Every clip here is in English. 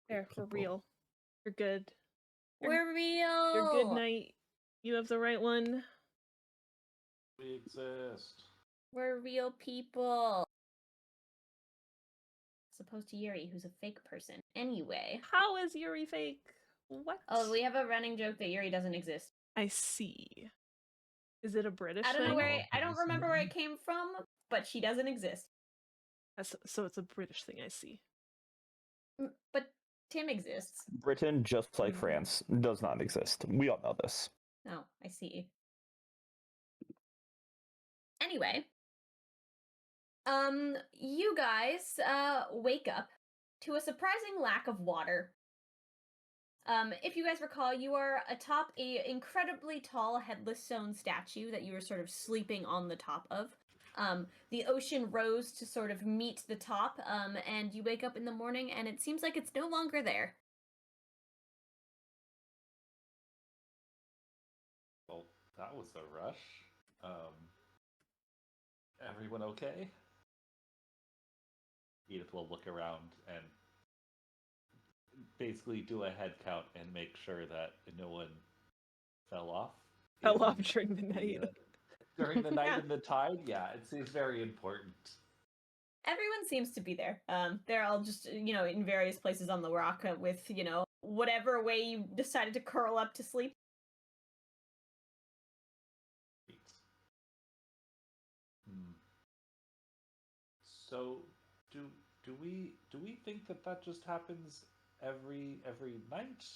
There, we're real. You're good. We're real. You're good, Knight. You have the right one. We exist. We're real people. As opposed to Yuri, who's a fake person. Anyway. How is Yuri fake? What? Oh, we have a running joke that Yuri doesn't exist. I see. Is it a British I don't thing? know where I don't remember where it came from, but she doesn't exist. So it's a British thing, I see. But Tim exists. Britain, just like France, does not exist. We all know this. Oh, I see. Anyway, you guys wake up to a surprising lack of water. If you guys recall, you are atop a incredibly tall headless stone statue that you were sort of sleeping on the top of. The ocean rose to sort of meet the top, and you wake up in the morning and it seems like it's no longer there. Well, that was a rush. Everyone okay? Edith will look around and basically do a head count and make sure that no one fell off. Fell off during the night. During the night and the tide? Yeah, it seems very important. Everyone seems to be there. They're all just, in various places on the rock with, whatever way you decided to curl up to sleep. So, do we think that just happens every night?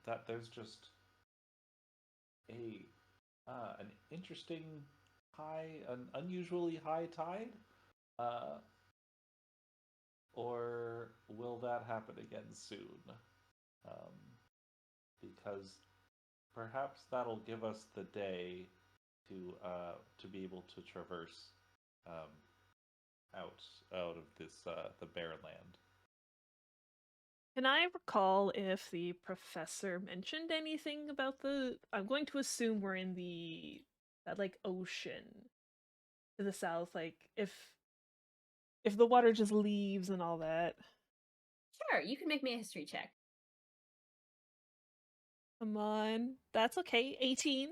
That there's just an interesting an unusually high tide? Or will that happen again soon? Because perhaps that'll give us the day to be able to traverse out of this the barren land. Can I recall if the professor mentioned anything about I'm going to assume we're in that ocean to the south, if the water just leaves and all that. Sure, you can make me a history check. Come on. That's okay. 18.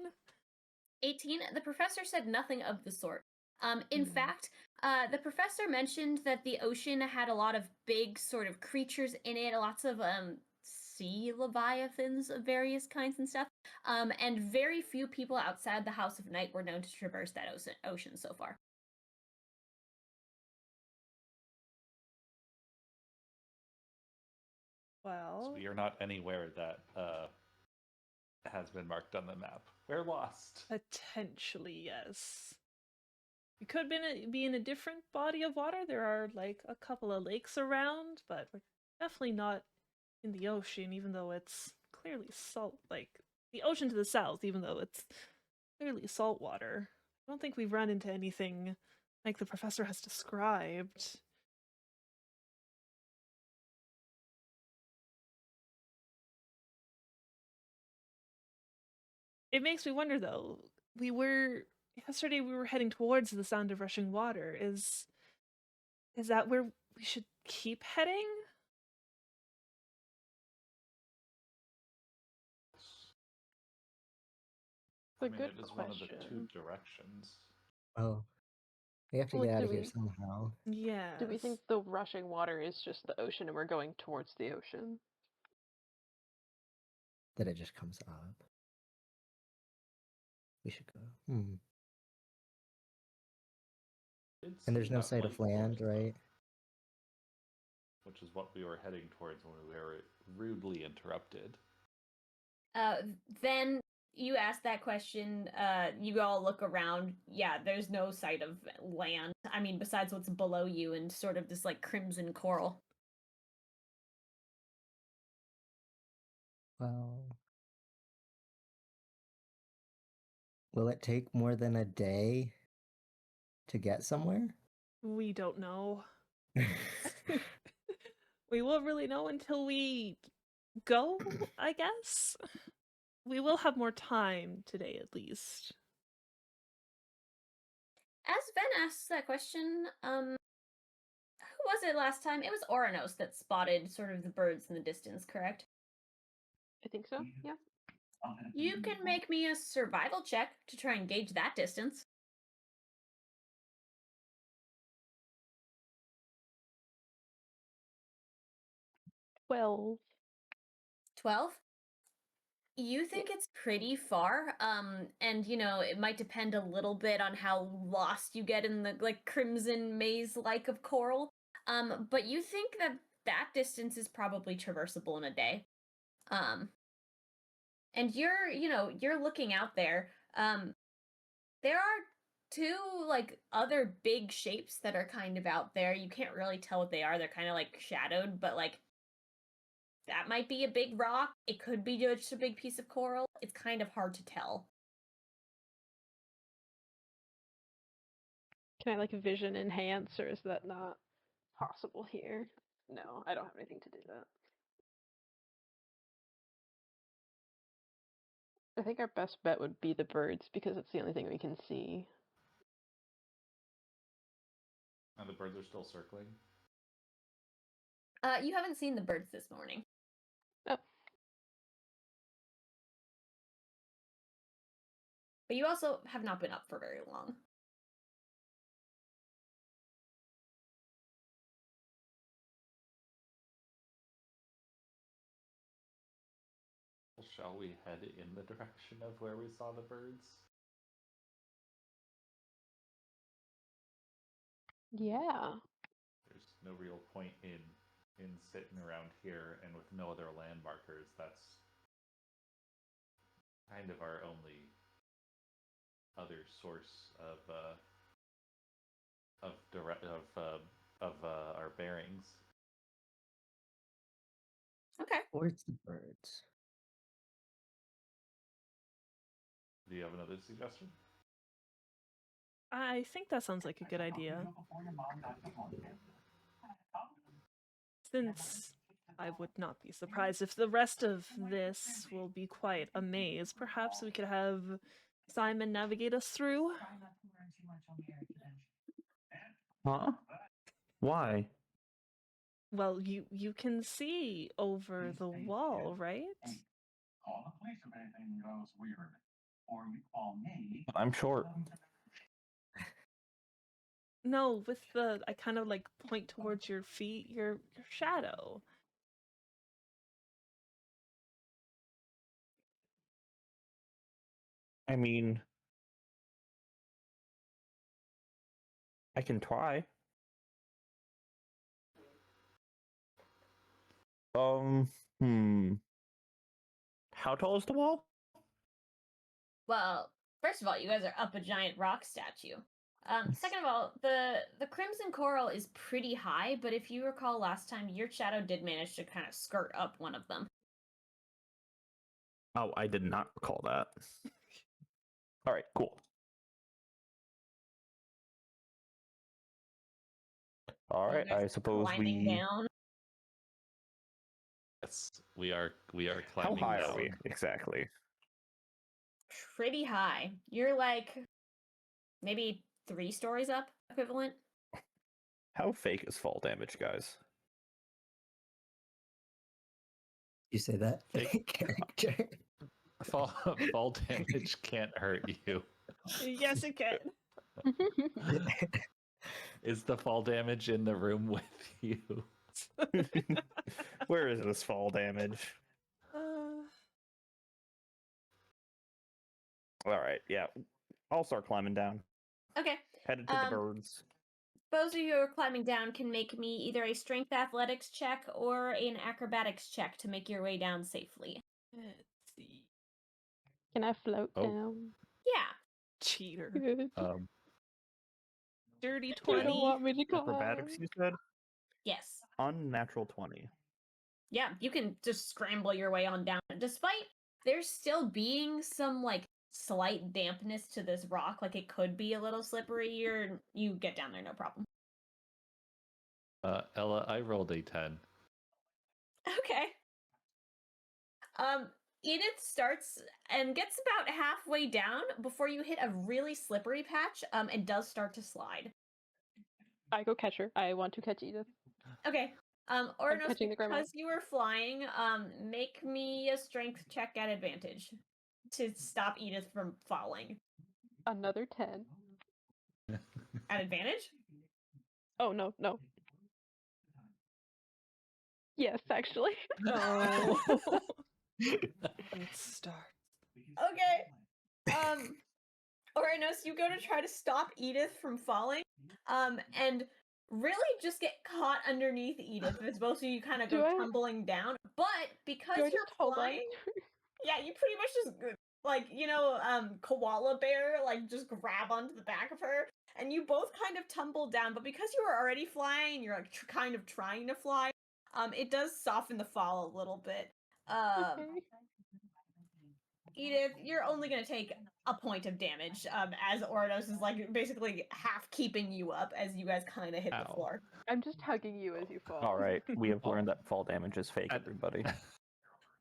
18? The professor said nothing of the sort. In fact, the professor mentioned that the ocean had a lot of big sort of creatures in it, lots of sea leviathans of various kinds and stuff, and very few people outside the House of Night were known to traverse that ocean so far. Well, so we are not anywhere that has been marked on the map. We're lost. Potentially, yes. We could be in a different body of water. There are a couple of lakes around, but we're definitely not in the ocean, even though it's clearly salt. The ocean to the south, even though it's clearly salt water. I don't think we've run into anything like the professor has described. It makes me wonder, though. Yesterday we were heading towards the sound of rushing water. Is that where we should keep heading? I mean, it is one of the two directions. Oh, we have to get out of here somehow. Yeah. Do we think the rushing water is just the ocean and we're going towards the ocean? That it just comes up. We should go. And there's no sight of land, right? Which is what we were heading towards when we were rudely interrupted. Then you ask that question, you all look around. Yeah, there's no sight of land. I mean, besides what's below you and sort of this crimson coral. Well, will it take more than a day to get somewhere? We don't know. We won't really know until we go, I guess. We will have more time today, at least. As Ben asks that question, who was it last time? It was Ouronos that spotted sort of the birds in the distance, correct? I think so. Yeah. You can make me a survival check to try and gauge that distance. 12. 12? You think it's pretty far, and it might depend a little bit on how lost you get in the like crimson maze-like of coral. But you think that that distance is probably traversable in a day. And you're looking out there. There are two like other big shapes that are kind of out there. You can't really tell what they are. They're kind of like shadowed, but like that might be a big rock. It could be just a big piece of coral. It's kind of hard to tell. Can I like vision enhance, or is that not possible here? No, I don't have anything to do that. I think our best bet would be the birds because it's the only thing we can see. And the birds are still circling. You haven't seen the birds this morning. Oh. But you also have not been up for very long. Shall we head in the direction of where we saw the birds? Yeah. There's no real point in sitting around here, and with no other land markers, that's kind of our only other source of our bearings. Okay. Towards the birds. Do you have another suggestion? I think that sounds like a good idea. Since I would not be surprised if the rest of this will be quite a maze, perhaps we could have Simon navigate us through? Huh? Why? Well, you can see over the wall, right? I'm short. No, with the I kind of like point towards your feet, your shadow. I mean, I can try. Hmm. How tall is the wall? Well, first of all, you guys are up a giant rock statue. Second of all, the crimson coral is pretty high, but if you recall last time, your shadow did manage to kind of skirt up one of them. Oh, I did not recall that. All right, cool. All You right, guys I suppose climbing we. down. Yes, we are How climbing high down. are we exactly? Pretty high. You're like maybe 3 stories up, equivalent. How fake is fall damage, guys? You say that character. Fall damage can't hurt you. Yes, it can. Is the fall damage in the room with you? Where is this fall damage? All right, yeah. I'll start climbing down. Okay. Headed to the birds. Those of you who are climbing down can make me either a strength athletics check or an acrobatics check to make your way down safely. Let's see. Can I float Oh. down? Yeah. Cheater. Good. Dirty You don't 20. want me to climb. Acrobatics, you said? Yes. Unnatural 20. Yeah, you can just scramble your way on down. Despite there's still being some like slight dampness to this rock, like it could be a little slippery, you get down there no problem. Ella, I rolled a 10. Okay. Edith starts and gets about halfway down before you hit a really slippery patch, and does start to slide. I go catch her. I want to catch Edith. Okay. Ouronos, catching the grandma. because you were flying, make me a strength check at advantage to stop Edith from falling. Another 10. At advantage? Oh, no. Yes, actually. No. Good start. Okay. Ouronos, you go to try to stop Edith from falling, and really just get caught underneath Edith as both of you kind of Do go I- tumbling down. But because Do I you're just hold on? flying, yeah, you pretty much just like, koala bear, like just grab onto the back of her, and you both kind of tumble down. But because you were already flying, you're like kind of trying to fly. It does soften the fall a little bit. Okay. Edith, you're only gonna take a point of damage, as Ouronos is like basically half keeping you up as you guys kind of hit the Ow. floor. I'm just hugging you as you fall. All right, we have learned that fall damage is fake, At- everybody.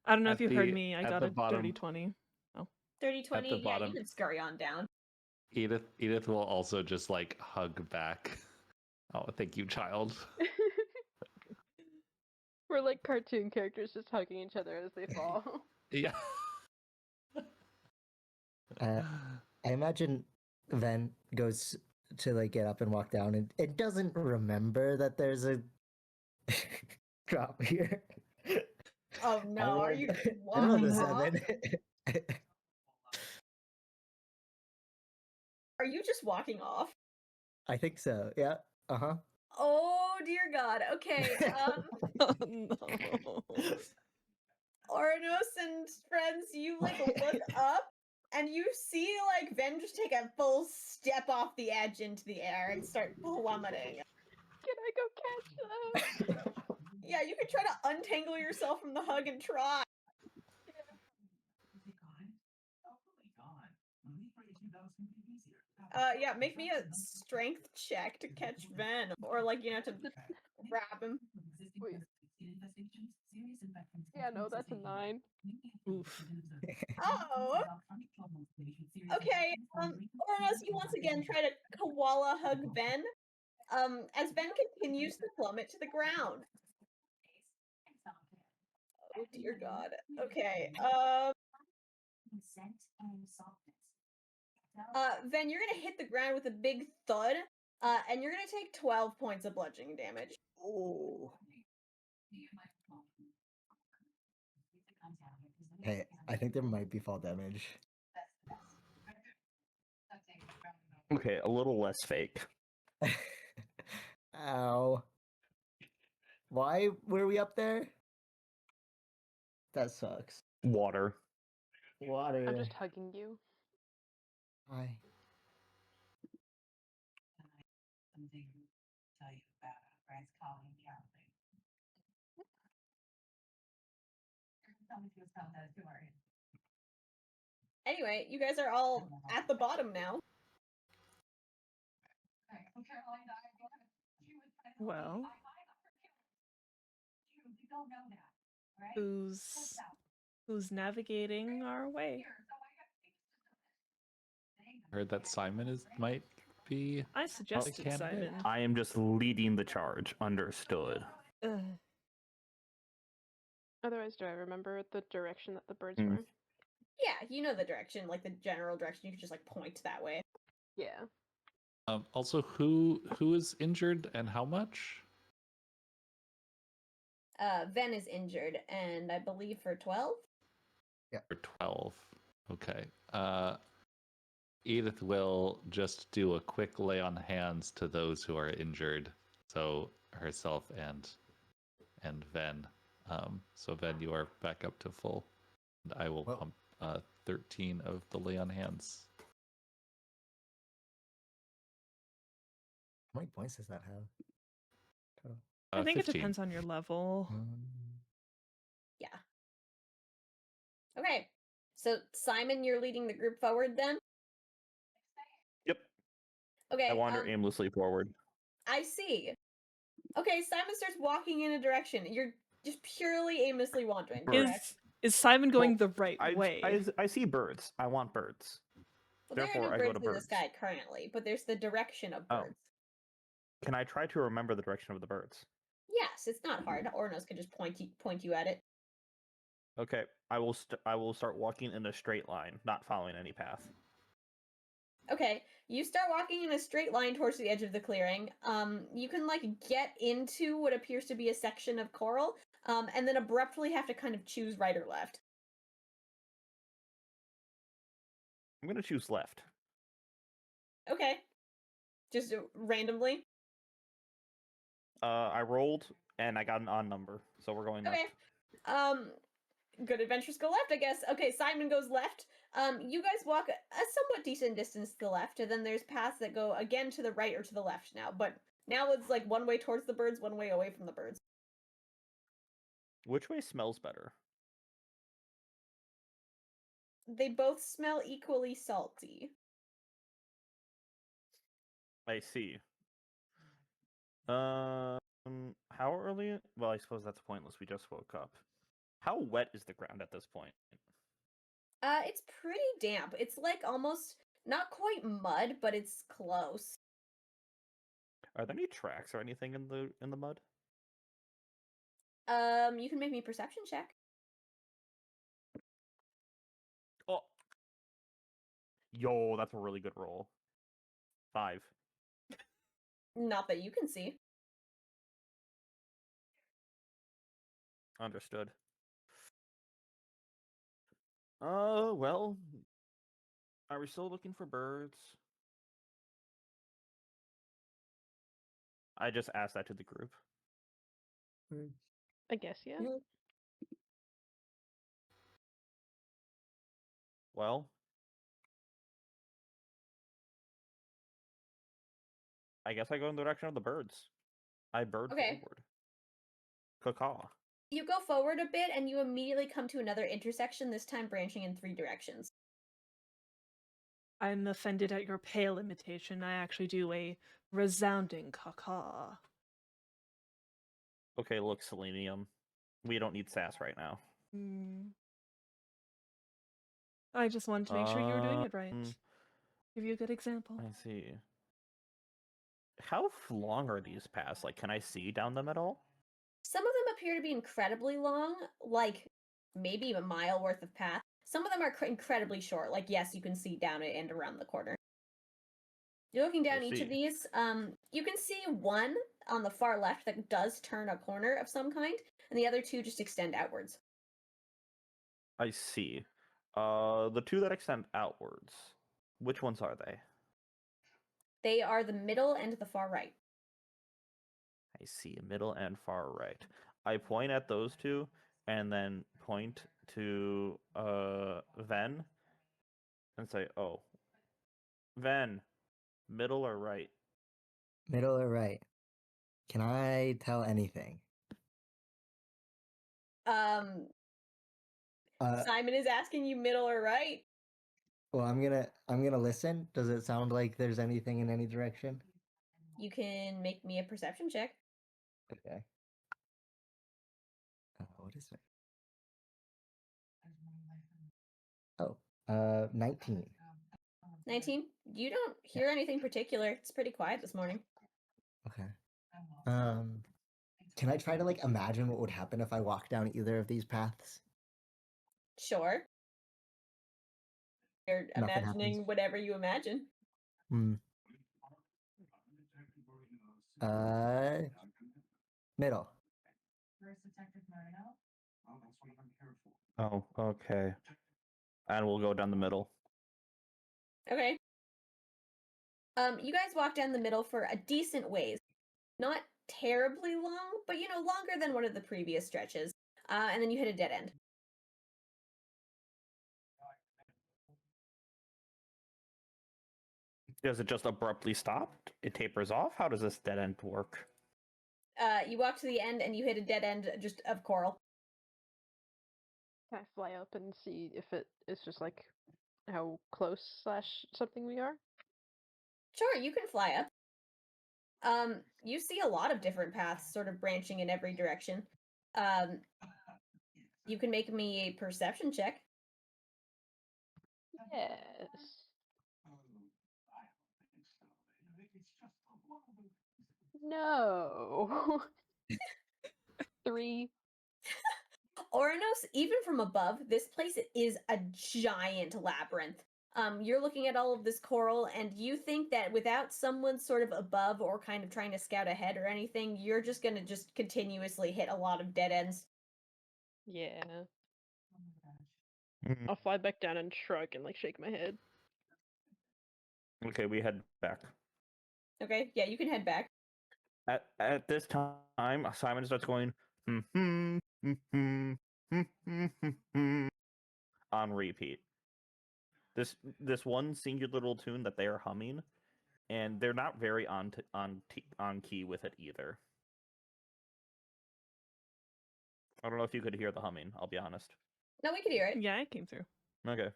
I don't know At if you heard the- me. I at got the a bottom- dirty 20. 30-20, the yeah, bottom- you can scurry on down. Edith will also just like hug back. Oh, thank you, child. We're like cartoon characters just hugging each other as they fall. Yeah. I imagine Ven goes to like get up and walk down and it doesn't remember that there's a drop here. Oh no, are you I rolled a walking off? 7. Are you just walking off? I think so. Yeah. Uh-huh. Oh dear God. Okay. Oh, no. Ouronos and friends, you like look up and you see like Ven just take a full step off the edge into the air and start plummeting. Can I go catch them? Yeah, you could try to untangle yourself from the hug and try. Yeah, make me a strength check to catch Ven, or like, to grab him. Wait. Yeah, no, that's a 9. Oof. Oh! Okay, Ouronos, you once again try to koala hug Ven, as Ven continues to plummet to the ground. Oh dear God. Okay, Ven, you're gonna hit the ground with a big thud, and you're gonna take 12 points of bludgeoning damage. Oh. Hey, I think there might be fall damage. Okay, a little less fake. Ow. Why were we up there? That sucks. Water. Water. I'm just hugging you. Hi. Anyway, you guys are all at the bottom now. Well, who's navigating our way? Heard that Simon might be. I suggested candidate? Simon. I am just leading the charge. Understood. Ugh. Otherwise, do I remember the direction that the birds Mm. were? Yeah, you know the direction, like the general direction. You could just like point that way. Yeah. Also, who is injured and how much? Ven is injured, and I believe for 12. For 12. Okay. Edith will just do a quick lay on hands to those who are injured. So herself and Ven. So Ven, you are back up to full. And I will Well- pump 13 of the lay on hands. How many points does that have? Total. I think 15. it depends on your level. Yeah. Okay. So Simon, you're leading the group forward then? Yep. Okay. I wander aimlessly forward. I see. Okay, Simon starts walking in a direction. You're just purely aimlessly wandering. Birds. Correct? Is Simon going Well, the right way? I see birds. I want birds. Well, there therefore, are I no go birds to in the birds. sky currently, but there's the direction of Oh. birds. Can I try to remember the direction of the birds? Yes, it's not hard. Ouronos could just point you at it. Okay, I will start walking in a straight line, not following any path. Okay, you start walking in a straight line towards the edge of the clearing. You can like get into what appears to be a section of coral, and then abruptly have to kind of choose right or left. I'm gonna choose left. Okay, just randomly. I rolled and I got an odd number, so we're going left. Okay. Good adventures go left, I guess. Okay, Simon goes left. You guys walk a somewhat decent distance to the left, and then there's paths that go again to the right or to the left now. But now it's like one way towards the birds, one way away from the birds. Which way smells better? They both smell equally salty. I see. How early? Well, I suppose that's pointless. We just woke up. How wet is the ground at this point? It's pretty damp. It's like almost not quite mud, but it's close. Are there any tracks or anything in the mud? You can make me a perception check. Oh, yo, that's a really good roll. 5. Not that you can see. Understood. Well, are we still looking for birds? I just asked that to the group. I guess, yeah. Well, I guess I go in the direction of the birds. I bird Okay. forward. Caw. You go forward a bit, and you immediately come to another intersection, this time branching in 3 directions. I'm offended at your pale imitation. I actually do a resounding caw. Okay, look, Selenium. We don't need sass right now. I just wanted to make sure you were doing it right. Um, Give you a good example. I see. How long are these paths? Like, can I see down them at all? Some of them appear to be incredibly long, like maybe a mile worth of path. Some of them are incredibly short, like yes, you can see down it and around the corner. You're looking down each of see. these. You can see one on the far left that does turn a corner of some kind, and the other 2 just extend outwards. I see. The 2 that extend outwards. Which ones are they? They are the middle and the far right. I see, middle and far right. I point at those 2 and then point to Ven and say, "Oh, Ven, middle or right?" Middle or right? Can I tell anything? Simon is asking you middle or right. Well, I'm gonna listen. Does it sound like there's anything in any direction? You can make me a perception check. Okay. What is it? Oh, 19. 19. You don't hear anything particular. It's pretty quiet this morning. Okay. Can I try to like imagine what would happen if I walk down either of these paths? Sure. You're Nothing imagining happens. whatever you imagine. Middle. Oh, okay. And we'll go down the middle. Okay. You guys walk down the middle for a decent ways. Not terribly long, but you know, longer than one of the previous stretches. And then you hit a dead end. Does it just abruptly stop? It tapers off? How does this dead end work? You walk to the end and you hit a dead end just of coral. Can I fly up and see if it is just like how close / something we are? Sure, you can fly up. You see a lot of different paths sort of branching in every direction. You can make me a perception check. Yes. No. 3. Ouronos, even from above, this place is a giant labyrinth. You're looking at all of this coral, and you think that without someone sort of above or kind of trying to scout ahead or anything, you're just gonna just continuously hit a lot of dead ends. Yeah. Mhm. I'll fly back down and shrug and like shake my head. Okay, we head back. Okay, yeah, you can head back. At this time, Simon starts going on repeat. This one singular little tune that they are humming, and they're not very on key with it either. I don't know if you could hear the humming. I'll be honest. No, we could hear it. Yeah, it came through. Okay,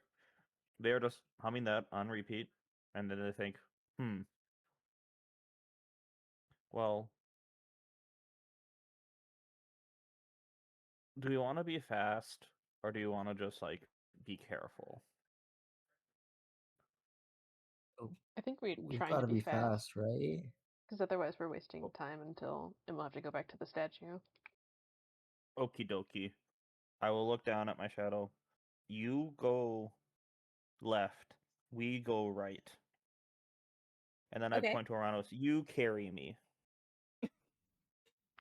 they're just humming that on repeat, and then they think, well, do you want to be fast, or do you want to just like be careful? I think we're We've trying got to to be be fast, fast, right? because otherwise we're wasting time and we'll have to go back to the statue. Okie dokie. I will look down at my shadow. You go left. We go right. And then I Okay. point to Ouronos. You carry me.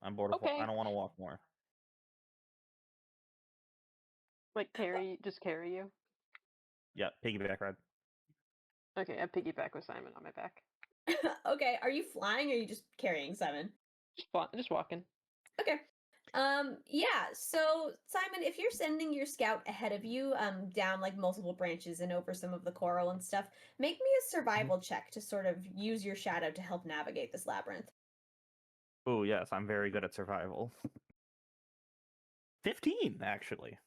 I'm bored of. Okay. I don't want to walk more. Like just carry you. Yeah, piggyback ride. Okay, I piggyback with Simon on my back. Okay, are you flying or are you just carrying Simon? Just walking. Okay. Yeah, so Simon, if you're sending your scout ahead of you, down like multiple branches and over some of the coral and stuff, make me a survival check to sort of use your shadow to help navigate this labyrinth. Oh yes, I'm very good at survival. 15, actually.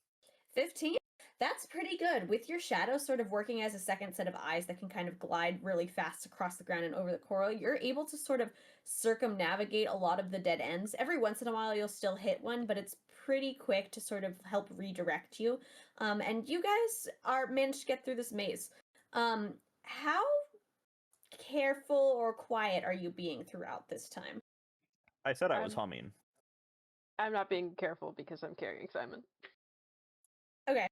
15? That's pretty good. With your shadow sort of working as a second set of eyes that can kind of glide really fast across the ground and over the coral, you're able to sort of circumnavigate a lot of the dead ends. Every once in a while, you'll still hit one, but it's pretty quick to sort of help redirect you. And you guys managed to get through this maze. How careful or quiet are you being throughout this time? I said I was humming. I'm not being careful because I'm carrying Simon. Okay.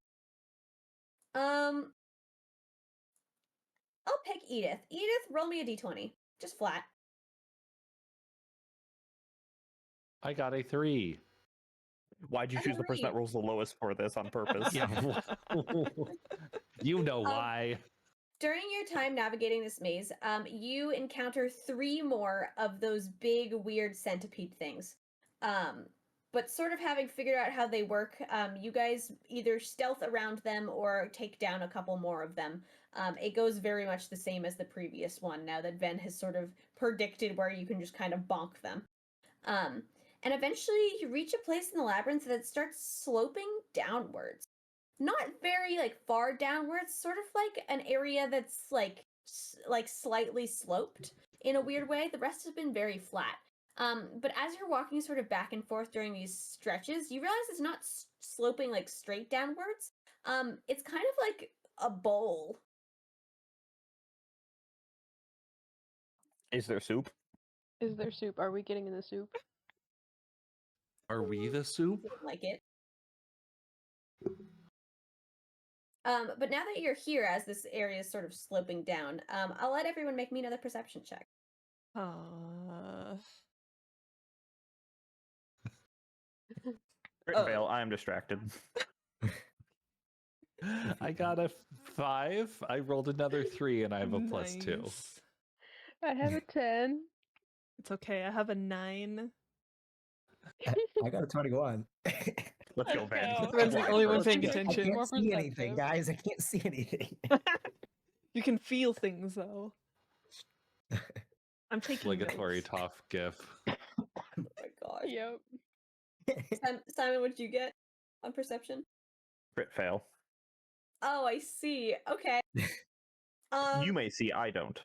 I'll pick Edith. Edith, roll me a d20. Just flat. I got a 3. Why'd you choose the person that rolls the lowest for this on purpose? Yeah. You know why. During your time navigating this maze, you encounter 3 more of those big, weird centipede things. But sort of having figured out how they work, you guys either stealth around them or take down a couple more of them. It goes very much the same as the previous one, now that Ven has sort of predicted where you can just kind of bonk them. And eventually you reach a place in the labyrinth that starts sloping downwards. Not very like far downwards, sort of like an area that's like slightly sloped in a weird way. The rest has been very flat. But as you're walking sort of back and forth during these stretches, you realize it's not sloping like straight downwards. It's kind of like a bowl. Is there soup? Is there soup? Are we getting in the soup? Are we the soup? Like it. But now that you're here, as this area is sort of sloping down, I'll let everyone make me another perception check. Crit fail. I am distracted. I got a 5. I rolled another 3 and I have a +2. Nice. I have a 10. It's okay. I have a 9. I got a 21. Let's go, Let's Ben. go. Ben's the only one paying I attention. More can't see anything, perceptive. guys. I can't see anything. You can feel things though. I'm taking Obligatory notes. tough gif. Oh my gosh. Yep. Simon, what'd you get on perception? Crit fail. Oh, I see. Okay. You may see, I don't.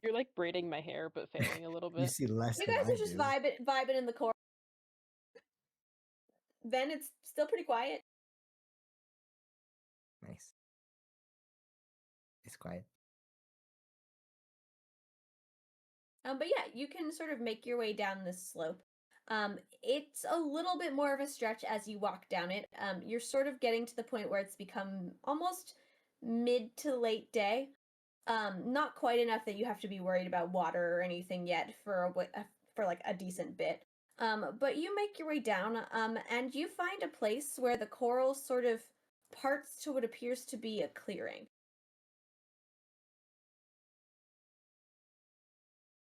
You're like braiding my hair, but failing a little You bit. see less You than guys I are just do. vibing in the core. Then it's still pretty quiet. Nice. It's quiet. But yeah, you can sort of make your way down this slope. It's a little bit more of a stretch as you walk down it. You're sort of getting to the point where it's become almost mid to late day. Not quite enough that you have to be worried about water or anything yet for like a decent bit. But you make your way down, and you find a place where the coral sort of parts to what appears to be a clearing.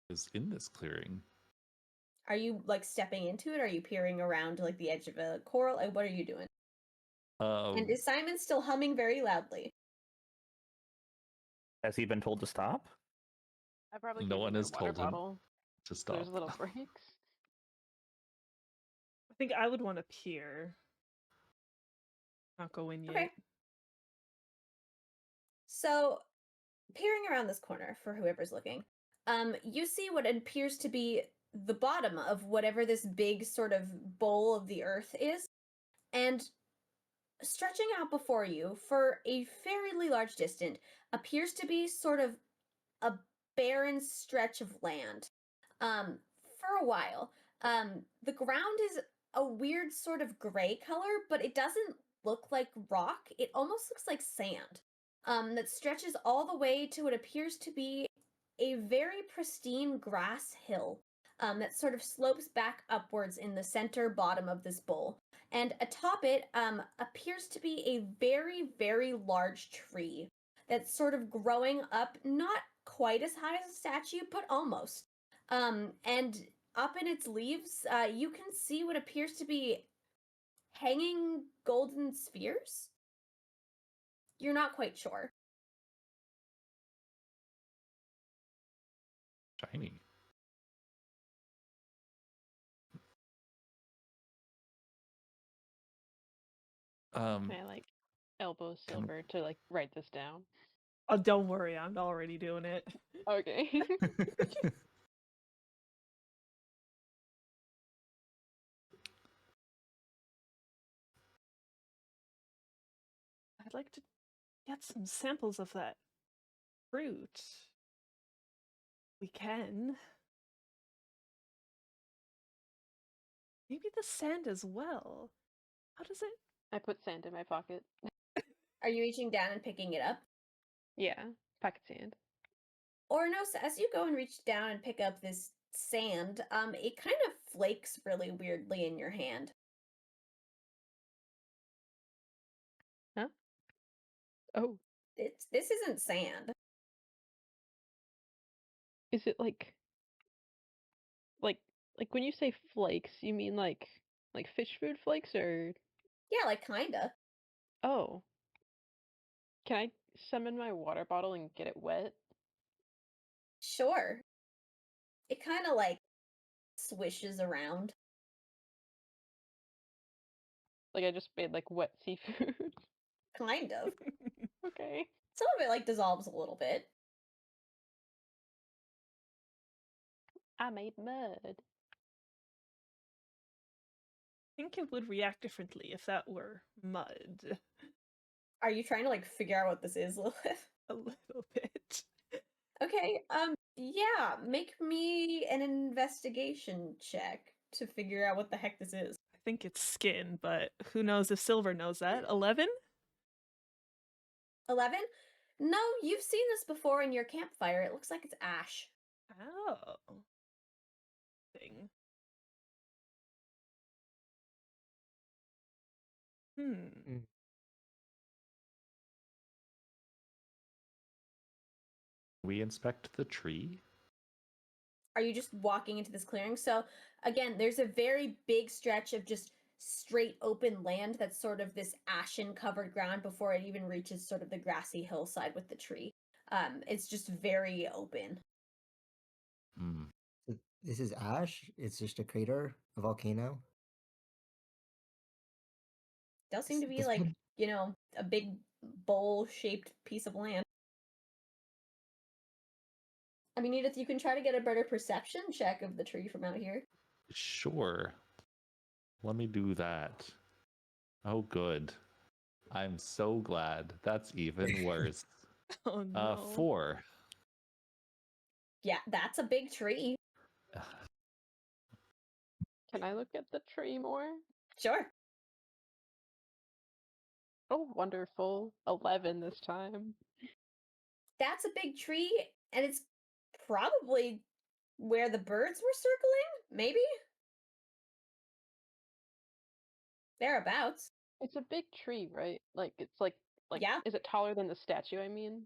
Is in this clearing. Are you like stepping into it? Are you peering around like the edge of a coral? Like, what are you doing? And is Simon still humming very loudly? Has he been told to stop? I probably No gave one him my has water told him bottle. to So stop. there's little breaks. I think I would want to peer. Not go in yet. Okay. So, peering around this corner for whoever's looking, you see what appears to be the bottom of whatever this big sort of bowl of the earth is, and stretching out before you for a fairly large distance appears to be sort of a barren stretch of land. For a while, the ground is a weird sort of gray color, but it doesn't look like rock. It almost looks like sand. That stretches all the way to what appears to be a very pristine grass hill. That sort of slopes back upwards in the center bottom of this bowl. And atop it appears to be a very, very large tree that's sort of growing up, not quite as high as a statue, but almost. And up in its leaves, you can see what appears to be hanging golden spheres. You're not quite sure. Shiny. Can I like elbow Silver to like write this down? Oh, don't worry, I'm already doing it. Okay. I'd like to get some samples of that fruit. We can. Maybe the sand as well. How does it? I put sand in my pocket. Are you reaching down and picking it up? Yeah, pocket sand. Ouronos, as you go and reach down and pick up this sand, it kind of flakes really weirdly in your hand. Huh? Oh, This isn't sand. is it like like when you say flakes, you mean like fish food flakes or Yeah, like kinda. oh. Can I summon my water bottle and get it wet? Sure. It kind of like swishes around. Like I just made like wet seafood. Kind of. Okay. Some of it like dissolves a little bit. I made mud. I think it would react differently if that were mud. Are you trying to like figure out what this is, Lilith? A little bit. Okay, yeah, make me an investigation check to figure out what the heck this is. I think it's skin, but who knows if Silver knows that. 11? 11? No, you've seen this before in your campfire. It looks like it's ash. Oh. Thing. We inspect the tree. Are you just walking into this clearing? So, again, there's a very big stretch of just straight open land that's sort of this ashen covered ground before it even reaches sort of the grassy hillside with the tree. It's just very open. Hmm. This is ash. It's just a crater, a volcano. Does seem to be This like, one- you know, a big bowl shaped piece of land. I mean, Edith, you can try to get a better perception check of the tree from out here. Sure. Let me do that. Oh, good. I'm so glad. That's even worse. Oh no. 4. Yeah, that's a big tree. Can I look at the tree more? Sure. Oh, wonderful. 11 this time. That's a big tree, and it's probably where the birds were circling, maybe? Thereabouts. It's a big tree, right? Like it's like Yeah. is it taller than the statue, I mean?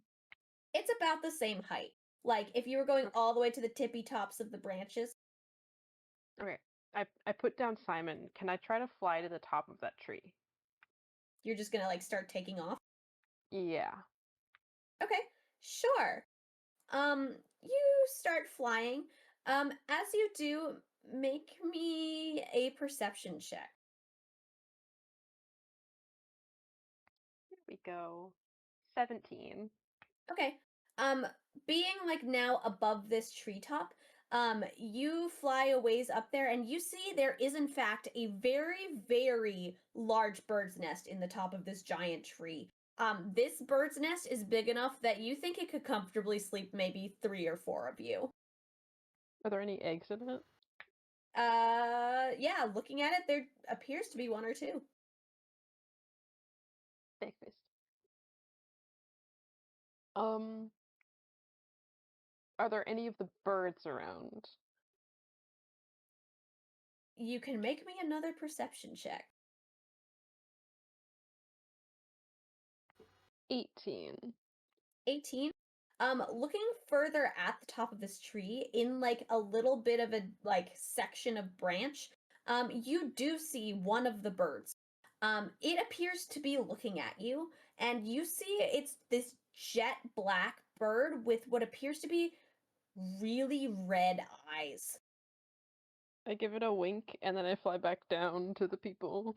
It's about the same height. Like, if you were going all the way to the tippy tops of the branches, Okay. I put down Simon. Can I try to fly to the top of that tree? you're just gonna, like, start taking off. Yeah. Okay, sure. You start flying. As you do, make me a perception check. Here we go. 17. Okay. Being like now above this treetop, you fly a ways up there and you see there is in fact a very, very large bird's nest in the top of this giant tree. This bird's nest is big enough that you think it could comfortably sleep maybe 3 or 4 of you. Are there any eggs in it? Yeah, looking at it, there appears to be 1 or 2. Egg-faced. Are there any of the birds around? You can make me another perception check. 18. 18. Looking further at the top of this tree, in like a little bit of a like section of branch, you do see one of the birds. It appears to be looking at you, and you see it's this jet black bird with what appears to be really red eyes. I give it a wink and then I fly back down to the people.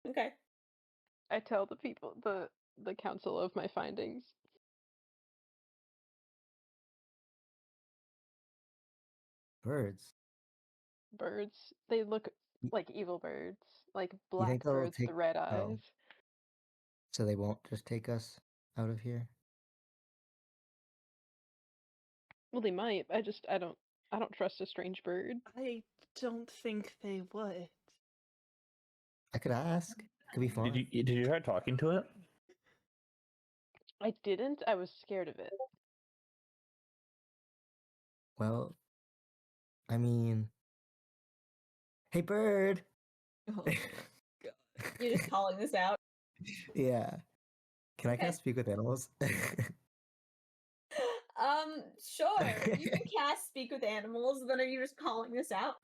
Okay. I tell the people the council of my findings. Birds. Birds, they look Y- like evil birds, like You black think they'll birds with take? the red Oh, eyes. so they won't just take us out of here? Well, they might. I don't trust a strange bird. I don't think they would. I could ask. Could be fun. Did you try talking to it? I didn't. I was scared of it. Well, I mean, hey, bird. Oh, you're just calling this out. Yeah. Can I Okay. cast speak with animals? Sure. You can cast Speak with Animals, but are you just calling this out?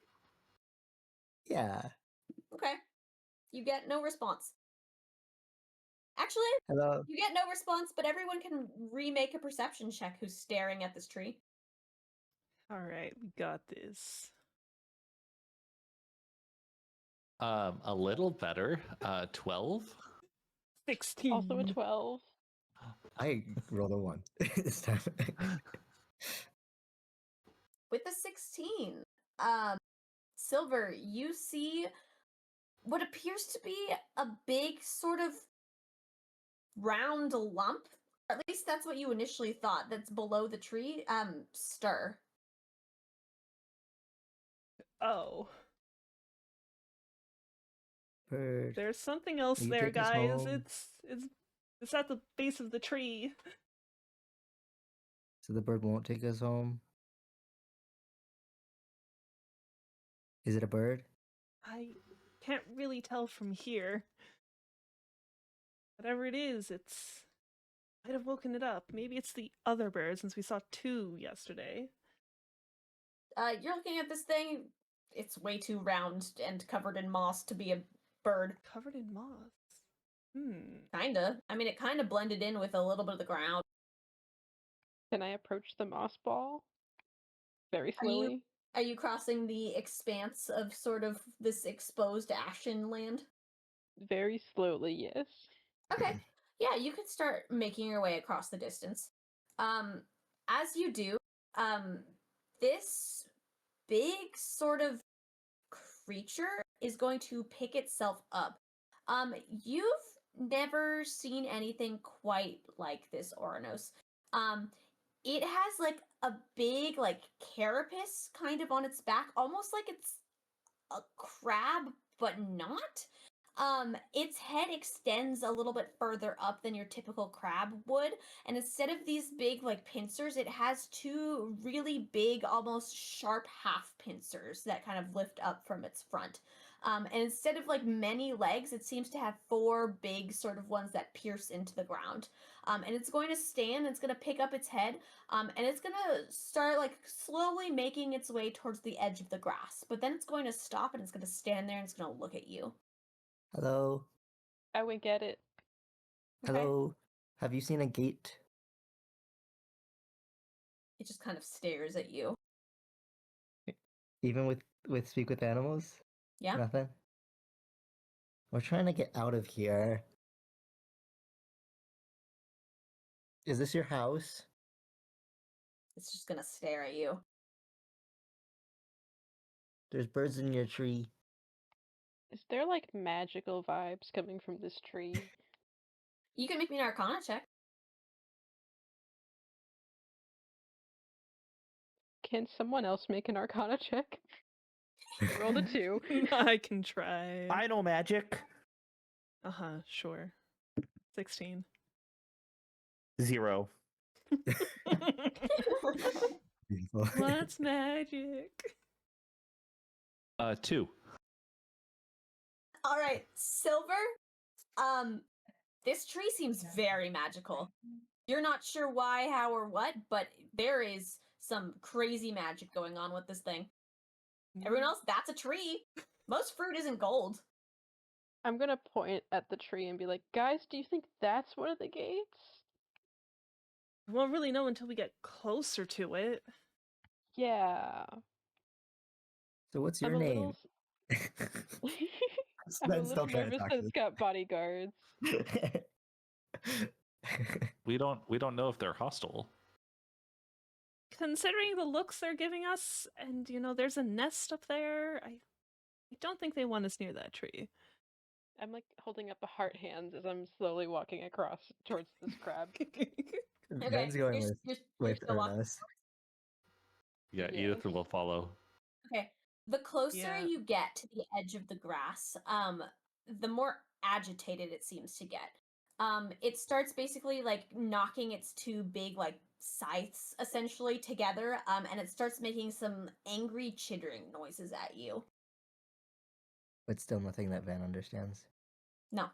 Yeah. Okay. You get no response. Actually, Hello. you get no response, but everyone can remake a perception check who's staring at this tree. Alright, we got this. A little better. 12. 16. Also a 12. I rolled a 1 this time. With the 16, Silver, you see what appears to be a big sort of round lump. Or at least that's what you initially thought, that's below the tree. Stir. Oh. Bird. There's something else Will you there, take us guys. home? It's at the base of the tree. So the bird won't take us home? Is it a bird? I can't really tell from here. Whatever it is, it's might have woken it up. Maybe it's the other bird since we saw 2 yesterday. You're looking at this thing. It's way too round and covered in moss to be a bird. Covered in moss. Kinda. I mean, it kind of blended in with a little bit of the ground. Can I approach the moss ball? Very Are you- slowly. Are you crossing the expanse of sort of this exposed ashen land? Very slowly, yes. Okay. Yeah, you can start making your way across the distance. As you do, this big sort of creature is going to pick itself up. You've never seen anything quite like this, Ouronos. it has like a big like carapace kind of on its back, almost like it's a crab, but not. Its head extends a little bit further up than your typical crab would, and instead of these big like pincers, it has two really big, almost sharp half pincers that kind of lift up from its front. And instead of like many legs, it seems to have four big sort of ones that pierce into the ground. And it's going to stand, it's going to pick up its head, and it's going to start like slowly making its way towards the edge of the grass. But then it's going to stop and it's going to stand there and it's going to look at you. Hello? I wink at it. Okay? Hello? Have you seen a gate? It just kind of stares at you. Even with speak with animals? Yeah? Nothing? We're trying to get out of here. Is this your house? It's just going to stare at you. There's birds in your tree. Is there like magical vibes coming from this tree? You can make me an Arcana check. Can someone else make an Arcana check? Roll a 2. I can try. I know magic. Sure. 16. 0. Beautiful. What's magic? 2. All right, Silver. This tree seems very magical. You're not sure why, how, or what, but there is some crazy magic going on with this thing. Everyone else, that's a tree. Most fruit isn't gold. I'm gonna point at the tree and be like, guys, do you think that's one of the gates? We won't really know until we get closer to it. Yeah. So what's I'm your a name? little... I'm a Ben's still little trying to nervous talk that to it's got bodyguards. We don't know if they're hostile. Considering the looks they're giving us, and there's a nest up there, I don't think they want us near that tree. I'm like holding up a heart hand as I'm slowly walking across towards this crab. Ben's going with still walking. Ouronos. Yeah, Yes. Edith will follow. Okay. The closer Yeah. you get to the edge of the grass, the more agitated it seems to get. It starts basically like knocking its two big like scythes essentially together, and it starts making some angry chittering noises at you. But still nothing that Van understands. No.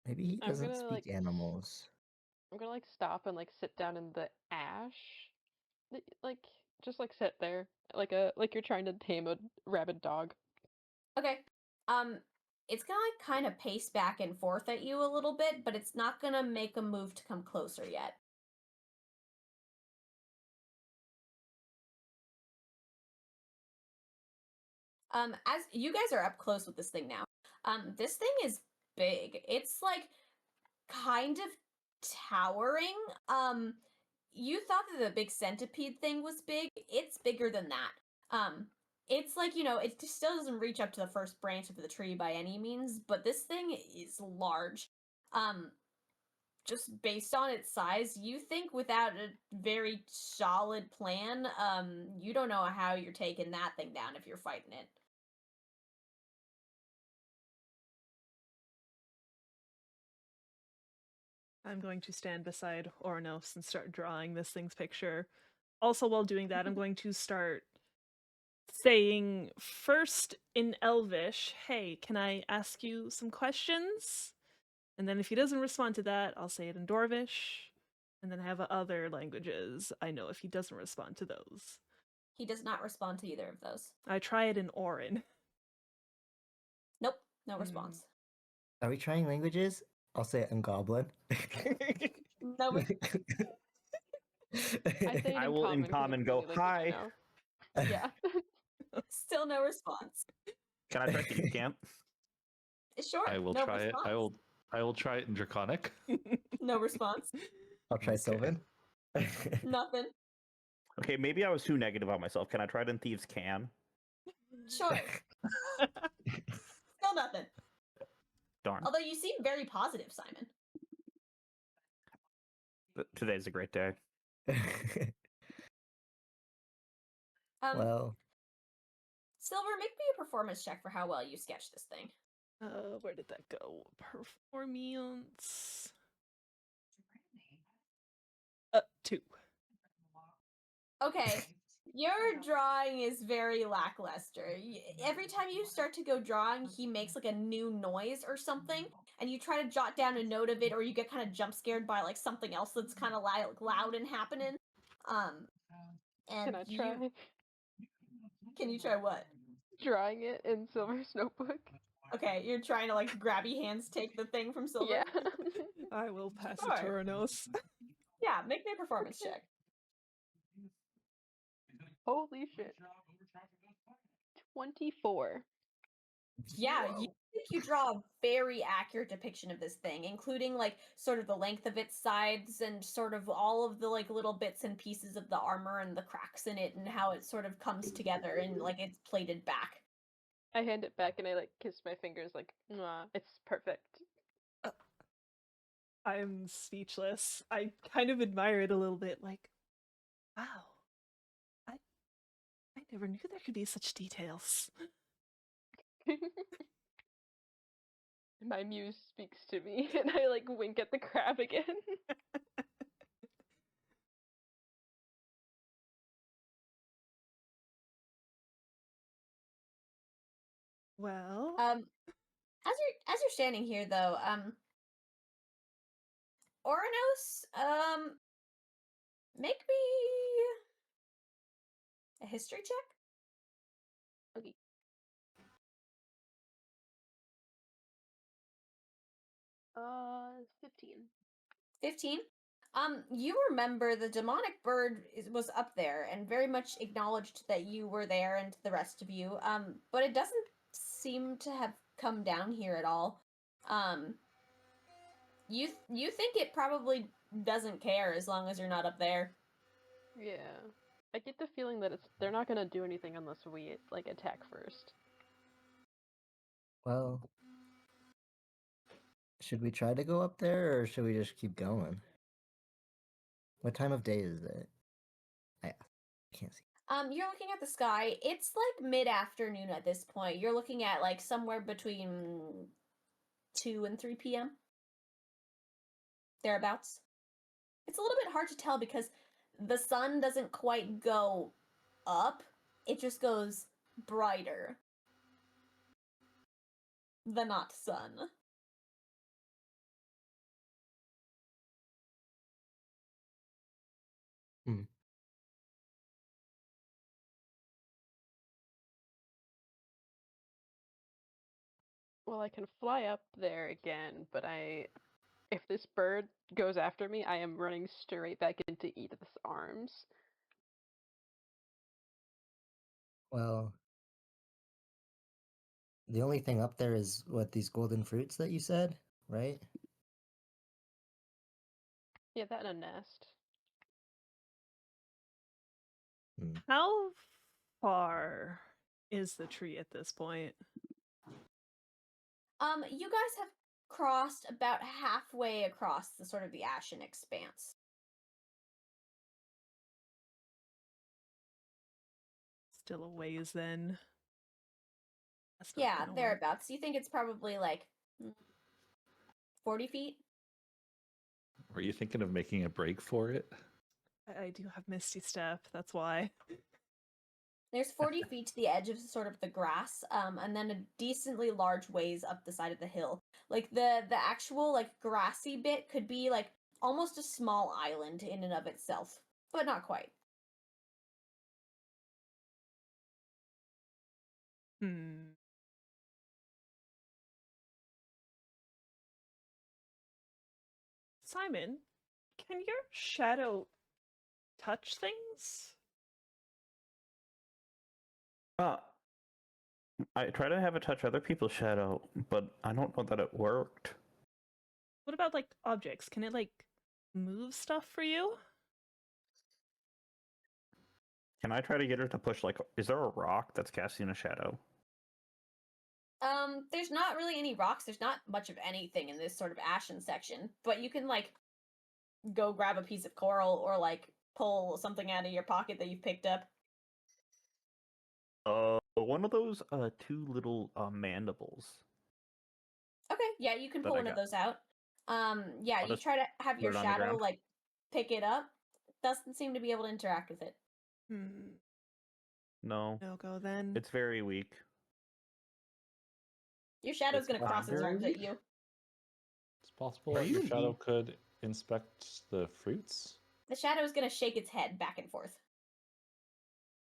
Maybe he I'm doesn't gonna, speak like, animals. I'm gonna like stop and like sit down in the ash. Like just like sit there. Like you're trying to tame a rabid dog. Okay. It's gonna like kind of pace back and forth at you a little bit, but it's not gonna make a move to come closer yet. As you guys are up close with this thing now, this thing is big. It's like kind of towering. You thought that the big centipede thing was big. It's bigger than that. It's like, it just still doesn't reach up to the first branch of the tree by any means, but this thing is large. Just based on its size, you think without a very solid plan, you don't know how you're taking that thing down if you're fighting it. I'm going to stand beside Ouronos and start drawing this thing's picture. Also, while doing that, I'm going to start saying first in Elvish, hey, can I ask you some questions? And then if he doesn't respond to that, I'll say it in Dwarvish. And then have other languages I know if he doesn't respond to those. He does not respond to either of those. I try it in Orin. Nope, no response. Are we trying languages? I'll say it in Goblin. No I say it I in will in common 'cause common it's go, the only language I "Hi." know. Yeah. Still no response. Can I try Thief Camp? Sure. I will no try response. it. I will try it in Draconic. No response. I'll try Okay. Sylvan. Nothing. Okay, maybe I was too negative on myself. Can I try it in Thieves Can? Sure. Still nothing. Darn. Although you seem very positive, Simon. today's a great day. Well, Silver, make me a performance check for how well you sketched this thing. Where did that go? Performance. 2. Okay, your drawing is very lackluster. Every time you start to go drawing, he makes like a new noise or something, and you try to jot down a note of it, or you get kind of jump scared by like something else that's kind of loud and happening. And Can I try can you try what? drawing it in Silver's notebook? Okay, you're trying to like grabby hands take the thing from Silver. Yeah. I will pass Sure. it to Ouronos. Yeah, make me a performance check. Holy shit. 24. Yeah, you think you draw a very accurate depiction of this thing, including like sort of the length of its sides and sort of all of the like little bits and pieces of the armor and the cracks in it and how it sort of comes together and like it's plated back. I hand it back and I like kiss my fingers like, mwah, it's perfect. I'm speechless. I kind of admire it a little bit, like, wow. I never knew there could be such details. My muse speaks to me and I like wink at the crab again. Well, As you're standing here though, Ouronos, make me a history check. Okay. Uh, 15. 15. You remember the demonic bird was up there and very much acknowledged that you were there and the rest of you. But it doesn't seem to have come down here at all. You think it probably doesn't care as long as you're not up there. Yeah. I get the feeling that they're not gonna do anything unless we like attack first. well, should we try to go up there or should we just keep going? What time of day is it? I can't see. You're looking at the sky. It's like mid-afternoon at this point. You're looking at like somewhere between 2 and 3 p.m. Thereabouts. It's a little bit hard to tell because the sun doesn't quite go up. It just goes brighter. The not sun. Well, I can fly up there again, but if this bird goes after me, I am running straight back into Edith's arms. Well, the only thing up there is what, these golden fruits that you said, right? Yeah, that and a nest. how far is the tree at this point? You guys have crossed about halfway across the sort of the ashen expanse. Still a ways then. That's not Yeah, gonna work. thereabouts. You think it's probably like 40 feet? Were you thinking of making a break for it? I do have Misty Step, that's why. There's 40 feet to the edge of sort of the grass, and then a decently large ways up the side of the hill. Like the actual like grassy bit could be like almost a small island in and of itself, but not quite. Simon, can your shadow touch things? I try to have it touch other people's shadow, but I don't know that it worked. What about like objects? Can it like move stuff for you? Can I try to get her to push, like, is there a rock that's casting a shadow? There's not really any rocks. There's not much of anything in this sort of ashen section, but you can like go grab a piece of coral or like pull something out of your pocket that you've picked up. One of those two little mandibles. Okay, yeah, you can That pull I one of got. those out. Yeah, I'll you just try to have put your it on the shadow ground. like pick it up. Doesn't seem to be able to interact with it. No, No go then. it's very weak. Your shadow's It's gonna not cross its very arms at weak? you. It's possible Are that your you shadow me? could inspect the fruits. The shadow's gonna shake its head back and forth.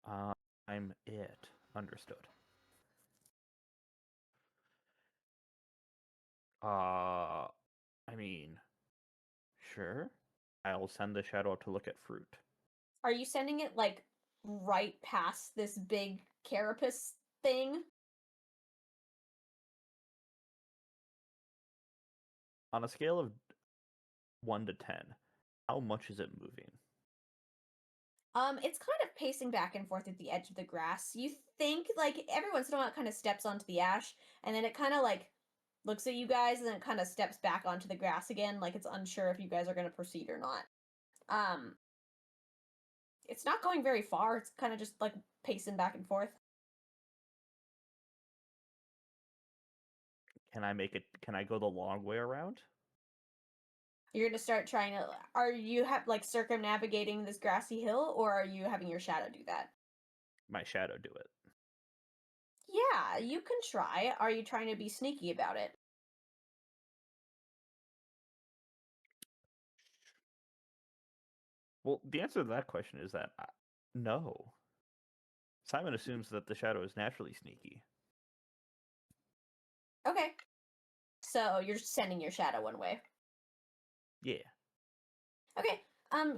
I'm it. Understood. I mean, sure. I'll send the shadow up to look at fruit. Are you sending it like right past this big carapace thing? On a scale of 1 to 10, how much is it moving? It's kind of pacing back and forth at the edge of the grass. You think like every once in a while it kind of steps onto the ash, and then it kind of like looks at you guys, and then it kind of steps back onto the grass again, like it's unsure if you guys are going to proceed or not. Um, it's not going very far. It's kind of just like pacing back and forth. Can I go the long way around? You're going to start trying to. Are you like circumnavigating this grassy hill, or are you having your shadow do that? My shadow do it. Yeah, you can try. Are you trying to be sneaky about it? Well, the answer to that question is that no. Simon assumes that the shadow is naturally sneaky. Okay. So you're just sending your shadow one way. Yeah. Okay.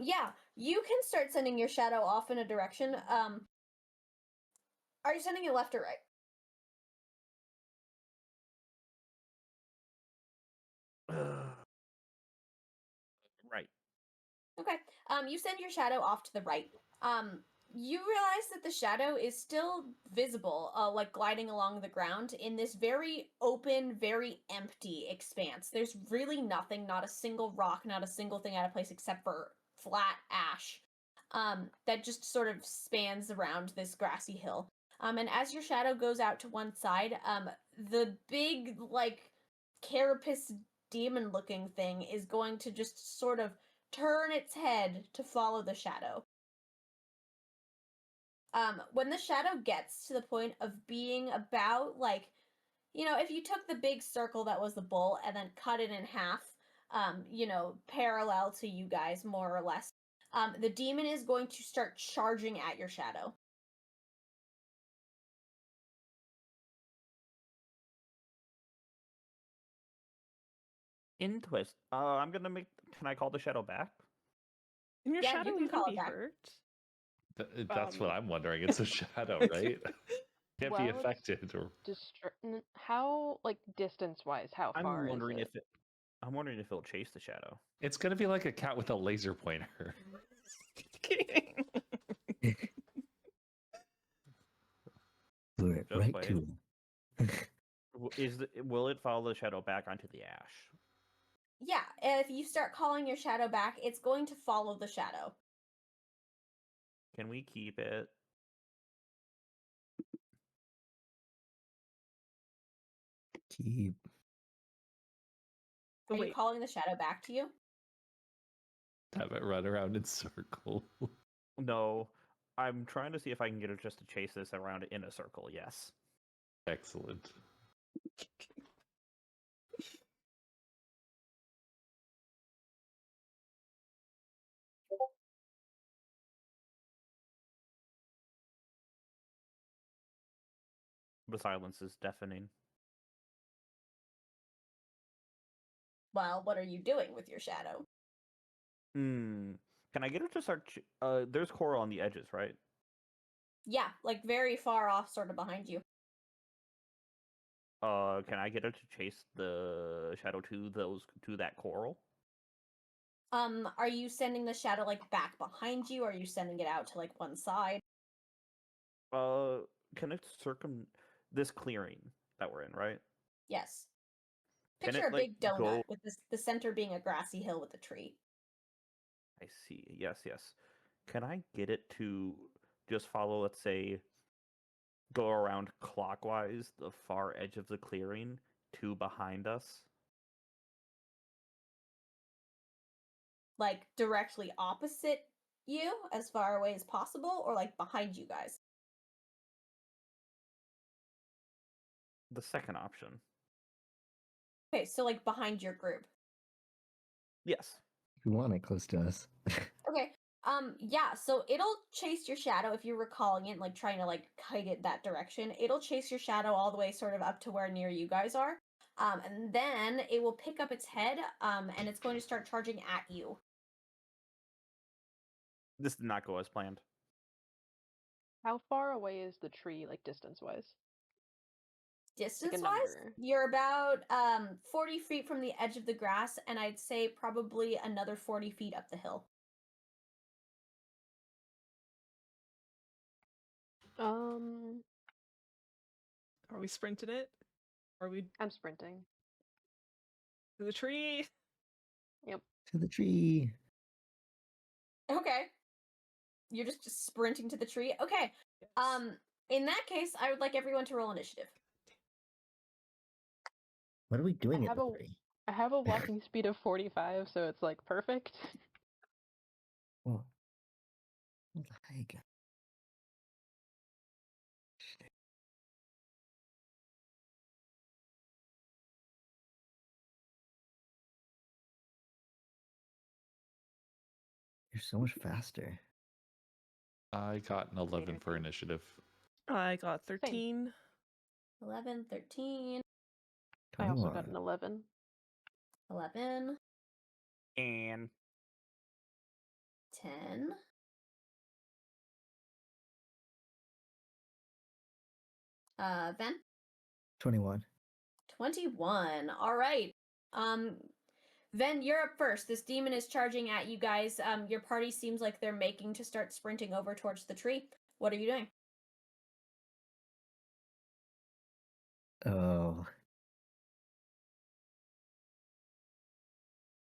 Yeah, you can start sending your shadow off in a direction. Are you sending it left or right? Right. Okay. You send your shadow off to the right. You realize that the shadow is still visible, like gliding along the ground in this very open, very empty expanse. There's really nothing, not a single rock, not a single thing out of place except for flat ash. That just sort of spans around this grassy hill. And as your shadow goes out to one side, the big, like, carapace demon looking thing is going to just sort of turn its head to follow the shadow. When the shadow gets to the point of being about like, if you took the big circle that was the bull and then cut it in half, parallel to you guys more or less, the demon is going to start charging at your shadow. In twist. I'm gonna make. Can I call the shadow back? Can your Yeah, shadow you can even call it be back. hurt? That's what I'm wondering. It's a shadow, right? Can't be Well, it's affected or how, like, distance-wise, how far I'm is wondering it? I'm wondering if it'll chase the shadow. it's gonna be like a cat with a laser pointer. Lure it Just right wait. to him. Will it follow the shadow back onto the ash? Yeah, if you start calling your shadow back, it's going to follow the shadow. Can we keep it? Keep. Are you Wait, calling the shadow back to you? Have it run around in circles. No. I'm trying to see if I can get it just to chase this around in a circle. Yes. Excellent. The silence is deafening. Well, what are you doing with your shadow? Can I get it to start? There's coral on the edges, right? Yeah, like very far off, sort of behind you. Can I get it to chase the shadow to that coral? Are you sending the shadow like back behind you? Or are you sending it out to like one side? Can it this clearing that we're in, right? Yes. Can Picture it a big donut go? with the center being a grassy hill with a tree. I see. Yes, yes. Can I get it to just follow, let's say, go around clockwise the far edge of the clearing to behind us? Like directly opposite you, as far away as possible, or like behind you guys? The second option. Okay, so like behind your group. Yes. If you want it close to us. Okay. Yeah, so it'll chase your shadow if you're recalling it, like trying to like kite it that direction. It'll chase your shadow all the way sort of up to where near you guys are. And then it will pick up its head, and it's going to start charging at you. This did not go as planned. How far away is the tree, like distance-wise? Distance wise, number. you're about 40 feet from the edge of the grass, and I'd say probably another 40 feet up the hill. Are we sprinting it? Are we I'm sprinting. to the tree? Yep. To the tree. Okay. You're just sprinting to the tree? Okay. Yes. In that case, I would like everyone to roll initiative. What are we doing at have the a- tree? I have a walking speed of 45, so it's like perfect. Oh. What the heck? You're so much faster. I got an 11 for initiative. I got 13. 11, 13, I also got 21. an 11. 11, And 10. Then 21. 21. All right. Ven, you're up first. This demon is charging at you guys. Your party seems like they're making to start sprinting over towards the tree. What are you doing? Oh.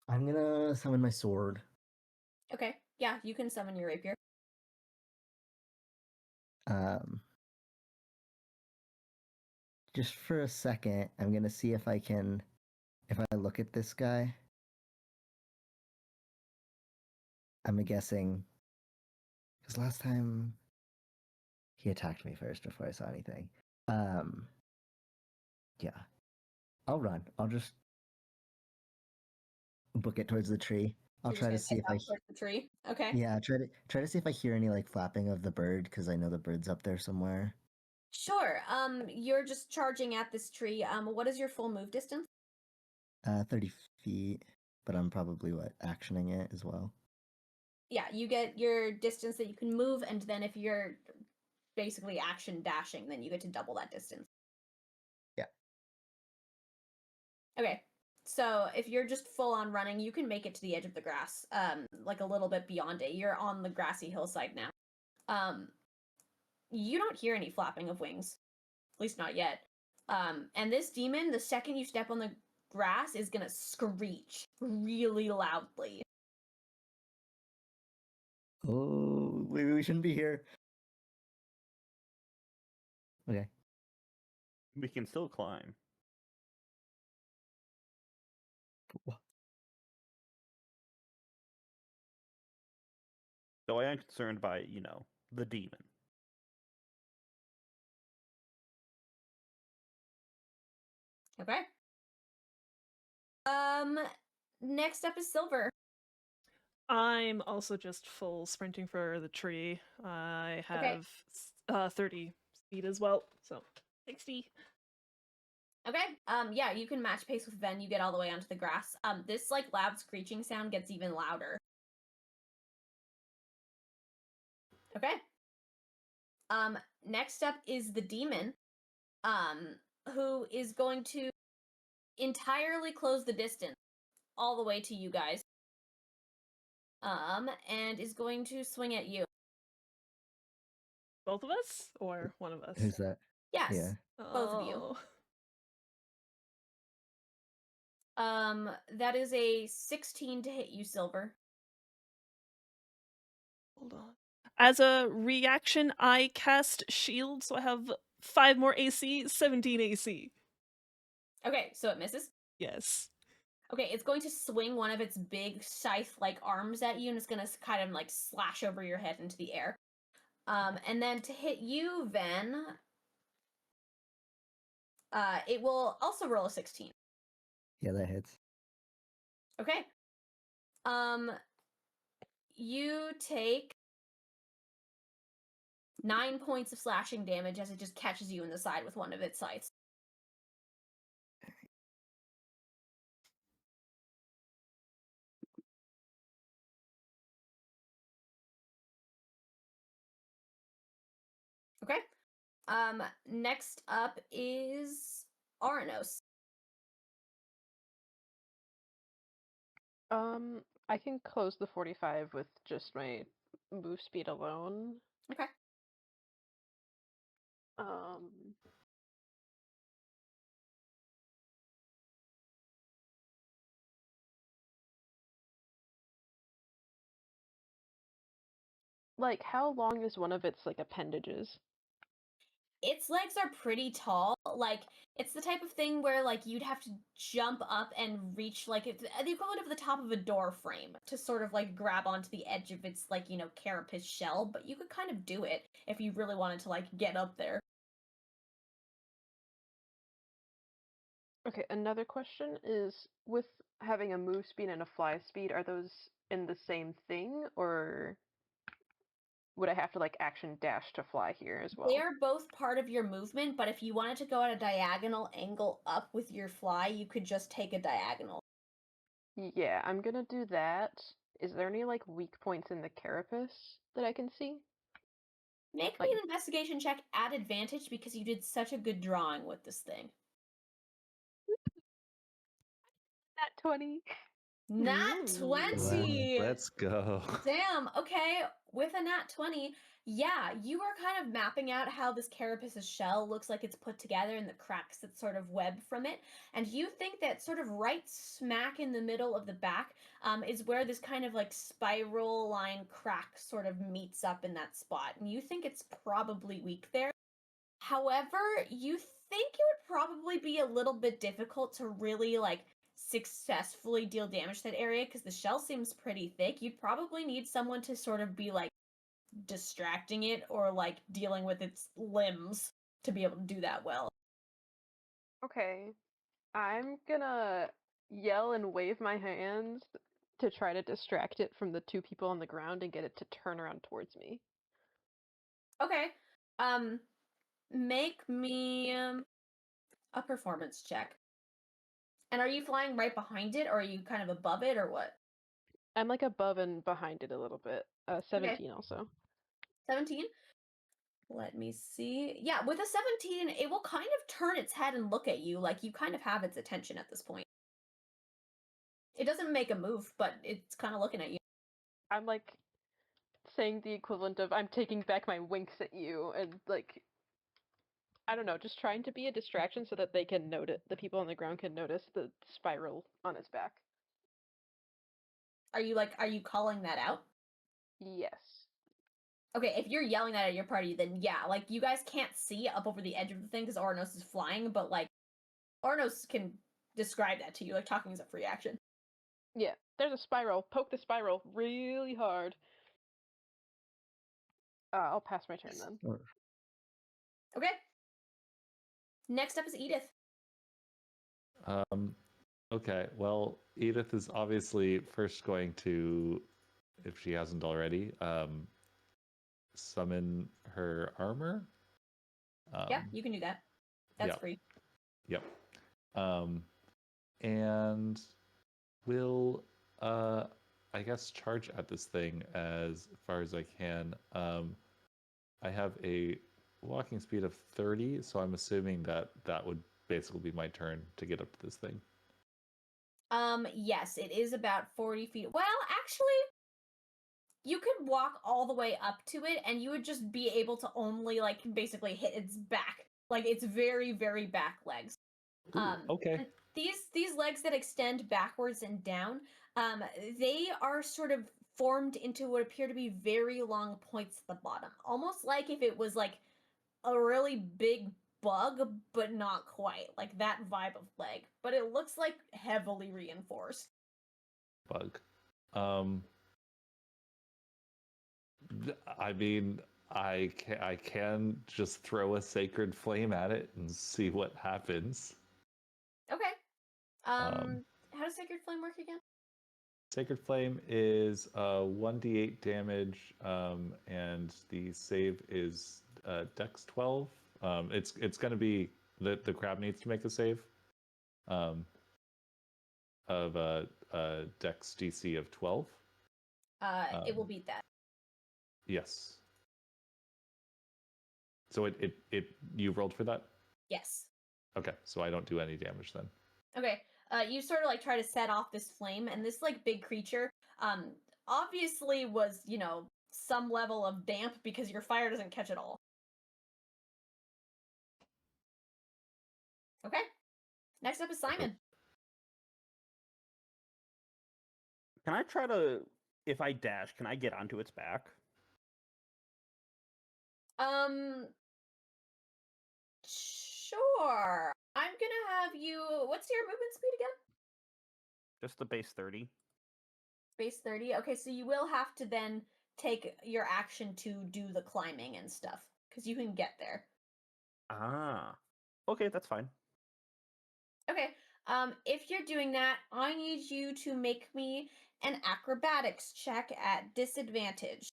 I'm gonna summon my sword. Okay. Yeah, you can summon your rapier. Just for a second, I'm gonna see if I can, if I look at this guy. I'm guessing, because last time he attacked me first before I saw anything. Yeah, I'll run. I'll just book it towards the tree. I'll You're try to just see gonna if I. head down towards the tree. Okay. Yeah, try to see if I hear any like flapping of the bird, because I know the bird's up there somewhere. Sure. You're just charging at this tree. What is your full move distance? 30 feet, but I'm probably actioning it as well. Yeah, you get your distance that you can move, and then if you're basically action dashing, then you get to double that distance. Yeah. Okay. So if you're just full on running, you can make it to the edge of the grass, like a little bit beyond it. You're on the grassy hillside now. You don't hear any flapping of wings, at least not yet. And this demon, the second you step on the grass, is gonna screech really loudly. Oh, maybe we shouldn't be here. Okay. we can still climb. Though I am concerned by, the demon. Okay. Next up is Silver. I'm also just full sprinting for the tree. I Okay. have 30 speed as well, so 60. Okay. Yeah, you can match pace with Ven. You get all the way onto the grass. This like loud screeching sound gets even louder. Okay. Next up is the demon, who is going to entirely close the distance all the way to you guys. And is going to swing at you. Both of us? Or one of us? Who's that? Yes. Yeah. Both of you. Oh. That is a 16 to hit you, Silver. hold on. As a reaction, I cast shield, so I have 5 more AC, 17 AC. Okay, so it misses. Yes. Okay, it's going to swing one of its big scythe-like arms at you, and it's going to kind of like slash over your head into the air. And then to hit you, Ven, it will also roll a 16. Yeah, that hits. Okay. You take 9 points of slashing damage as it just catches you in the side with one of its scythes. Okay. Next up is Ouronos. I can close the 45 with just my move speed alone. Okay. Um, like, how long is one of its, like, appendages? Its legs are pretty tall. Like, it's the type of thing where, like, you'd have to jump up and reach, like, it's the equivalent of the top of a door frame to sort of, like, grab onto the edge of its, like, you know, carapace shell. But you could kind of do it if you really wanted to, like, get up there. Okay, another question is, with having a move speed and a fly speed, are those in the same thing, or would I have to, like, action dash to fly here as well? They are both part of your movement, but if you wanted to go at a diagonal angle up with your fly, you could just take a diagonal. Yeah, I'm gonna do that. Is there any, like, weak points in the carapace that I can see? Make Like, me an investigation check at advantage because you did such a good drawing with this thing. that 20. Nat Ooh. 20! Let's go. Damn, okay. With a nat 20, yeah, you are kind of mapping out how this carapace's shell looks like it's put together and the cracks that sort of web from it. And you think that sort of right smack in the middle of the back is where this kind of like spiral line crack sort of meets up in that spot. And you think it's probably weak there. However, you think it would probably be a little bit difficult to really like successfully deal damage to that area because the shell seems pretty thick. You'd probably need someone to sort of be like distracting it or like dealing with its limbs to be able to do that well. Okay, I'm gonna yell and wave my hands to try to distract it from the 2 people on the ground and get it to turn around towards me. Okay. Make me a performance check. And are you flying right behind it or are you kind of above it or what? I'm, like, above and behind it a little bit. 17 also. 17? Let me see. Yeah, with a 17, it will kind of turn its head and look at you like you kind of have its attention at this point. It doesn't make a move, but it's kind of looking at you. I'm, like, saying the equivalent of, "I'm taking back my winks at you," and, like, I don't know, just trying to be a distraction so that they can notice, the people on the ground can notice the spiral on its back. Are you calling that out? Yes. Okay, if you're yelling that at your party, then yeah, like you guys can't see up over the edge of the thing because Ouronos is flying, but like Ouronos can describe that to you, like talking is a free action. Yeah, there's a spiral. Poke the spiral really hard. I'll pass my turn then. Okay. Next up is Edith. Okay, well, Edith is obviously first going to, if she hasn't already, summon her armor. Yeah, you can do that. That's yeah. free. Yep. And will, I guess, charge at this thing as far as I can. I have a walking speed of 30, so I'm assuming that that would basically be my turn to get up to this thing. Yes, it is about 40 feet. Well, actually, you could walk all the way up to it and you would just be able to only like basically hit its back. Like its very, very back legs. Okay. And these legs that extend backwards and down, they are sort of formed into what appear to be very long points at the bottom. Almost like if it was like a really big bug, but not quite. Like that vibe of leg. But it looks like heavily reinforced. Bug. I mean, I can just throw a sacred flame at it and see what happens. Okay. How does Sacred Flame work again? Sacred Flame is 1d8 damage, and the save is Dex 12. It's going to be the crab needs to make a save of a Dex DC of 12. It will beat that. Yes. So you rolled for that? Yes. Okay, so I don't do any damage then. Okay. You sort of like try to set off this flame, and this like big creature, obviously was, you know, some level of damp because your fire doesn't catch at all. Okay. Next up is Simon. Can I try to, if I dash, can I get onto its back? Sure. I'm gonna have you. What's your movement speed again? Just the base 30. Base 30. Okay, so you will have to then take your action to do the climbing and stuff because you can get there. Ah. Okay, that's fine. Okay. If you're doing that, I need you to make me an acrobatics check at disadvantage.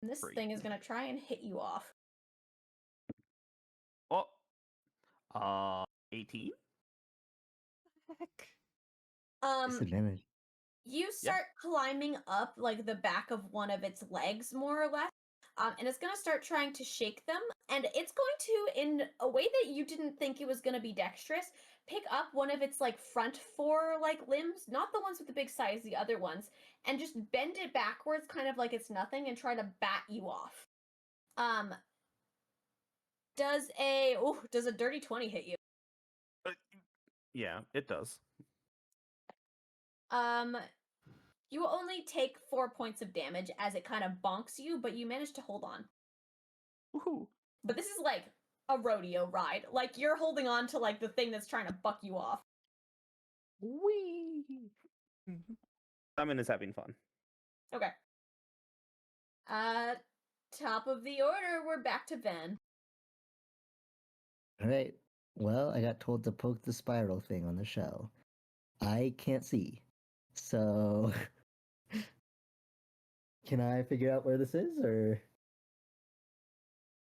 And this Great. thing is gonna try and hit you off. Oh. 18? Heck. Disadvantage. You start climbing up like the back of one of its legs, more or less. And it's gonna start trying to shake them, and it's going to, in a way that you didn't think it was gonna be dexterous, pick up one of its like front four like limbs, not the ones with the big size, the other ones, and just bend it backwards, kind of like it's nothing, and try to bat you off. Does a dirty 20 hit you? Yeah, it does. You will only take 4 points of damage as it kind of bonks you, but you manage to hold on. Woohoo. But this is like a rodeo ride. Like you're holding on to like the thing that's trying to buck you off. Whee! Simon is having fun. Okay. Top of the order, we're back to Ben. All right. Well, I got told to poke the spiral thing on the shell. I can't see. So can I figure out where this is, or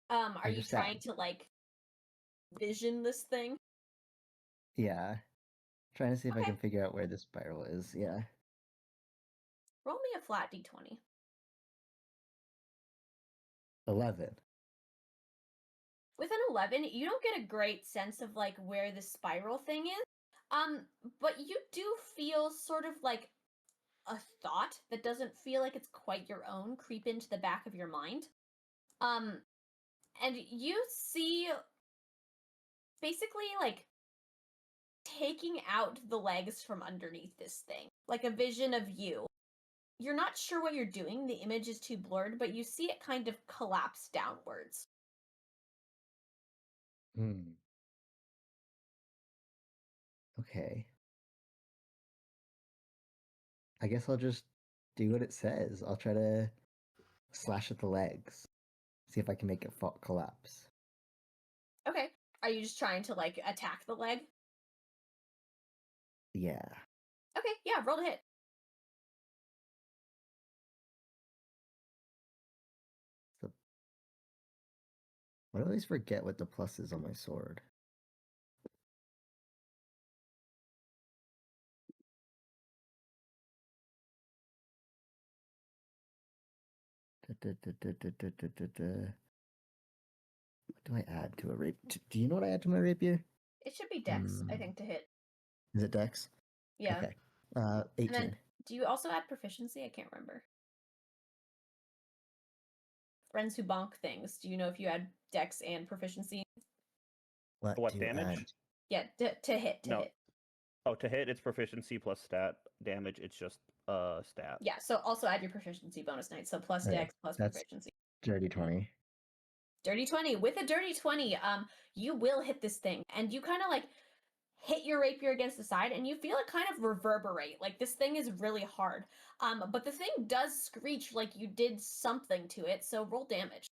Are you Understand. trying to like vision this thing? yeah. Trying to see if I Okay. can figure out where the spiral is. Yeah. Roll me a flat d20. 11. With an 11, you don't get a great sense of like where the spiral thing is. But you do feel sort of like a thought that doesn't feel like it's quite your own creep into the back of your mind. And you see basically like taking out the legs from underneath this thing, like a vision of you. You're not sure what you're doing, the image is too blurred, but you see it kind of collapse downwards. Okay. I guess I'll just do what it says. I'll try to slash at the legs. See if I can make it collapse. Okay. Are you just trying to like attack the leg? Yeah. Okay, yeah, roll to hit. So, I always forget what the plus is on my sword. What do I add to a rapier? Do you know what I add to my rapier? It should be dex, I think, to hit. Is it dex? Yeah. Okay. And 18. then, do you also add proficiency? I can't remember. Friends who bonk things. Do you know if you add dex and proficiency? What do you damage? add? Yeah, to hit. No. Hit. Oh, to hit, it's proficiency plus stat damage. It's just stat. Yeah, so also add your proficiency bonus knight, so plus Okay, dex plus that's- proficiency. Dirty 20. Dirty 20. With a dirty 20, you will hit this thing, and you kind of like hit your rapier against the side, and you feel it kind of reverberate. Like this thing is really hard. But the thing does screech like you did something to it, so roll damage.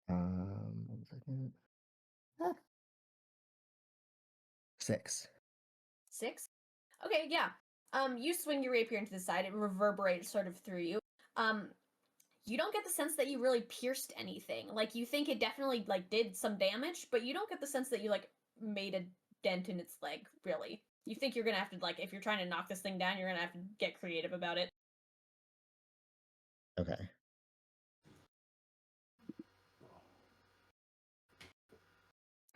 One second. 6. 6? Okay, yeah. You swing your rapier into the side, it reverberates sort of through you. You don't get the sense that you really pierced anything. Like you think it definitely like did some damage, but you don't get the sense that you like made a dent in its leg, really. You think you're gonna have to like if you're trying to knock this thing down, you're gonna have to get creative about it. Okay.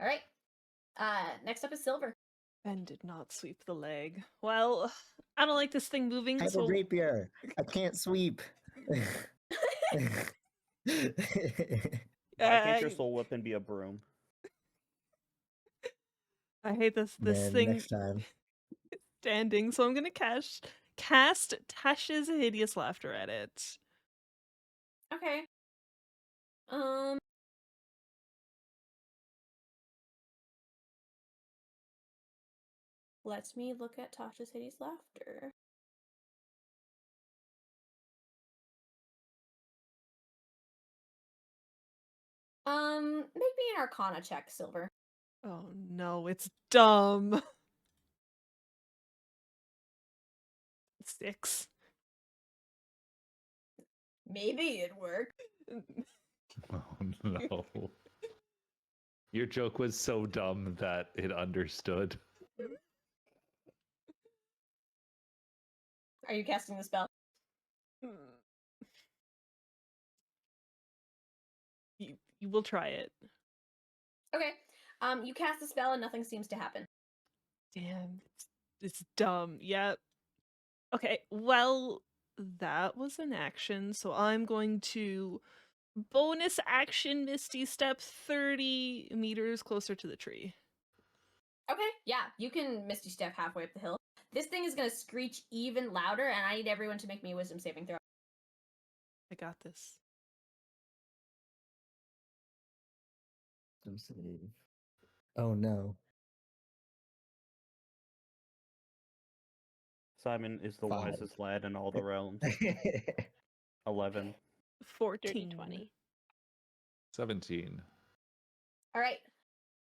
Alright. Next up is Silver. Ben did not sweep the leg. Well, I don't like this thing moving, I have a so rapier. I can't sweep. Why can't your soul weapon be a broom? I hate this Man, thing next time. standing, so I'm gonna cast Tash's Hideous Laughter at it. Okay. Let me look at Tasha's Hideous Laughter. Make me an Arcana check, Silver. Oh no, it's dumb. 6. Maybe it worked. Oh no. Your joke was so dumb that it understood. Are you casting the spell? You will try it. Okay. You cast the spell and nothing seems to happen. Damn, it's dumb. Yep. Okay, well, that was an action, so I'm going to bonus action Misty Step 30 meters closer to the tree. Okay, yeah, you can Misty Step halfway up the hill. This thing is gonna screech even louder, and I need everyone to make me a wisdom saving throw. I got this. Save. Oh no. Simon is the 5. wisest lad in all the realms. 11. 14. 20. 17. All right,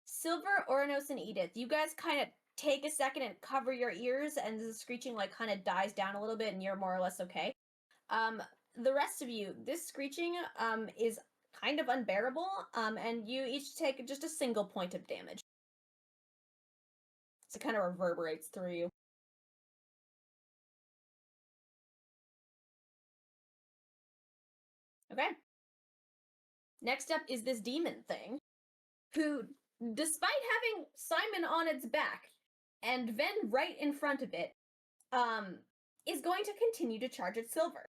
Silver, Ouronos, and Edith, you guys kind of take a second and cover your ears, and the screeching like kind of dies down a little bit, and you're more or less okay. The rest of you, this screeching is kind of unbearable, and you each take just a single point of damage. So it kind of reverberates through you. Okay. Next up is this demon thing, who, despite having Simon on its back and Ven right in front of it, is going to continue to charge at Silver.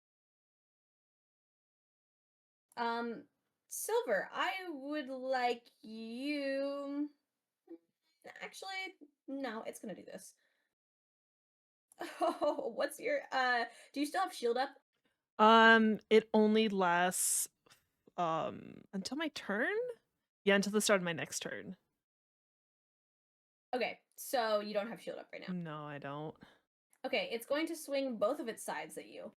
Silver, I would like you... Actually, no, it's gonna do this. Oh, what's your, do you still have shield up? It only lasts, until my turn? Yeah, until the start of my next turn. Okay, so you don't have shield up right now. No, I don't. Okay, it's going to swing both of its sides at you.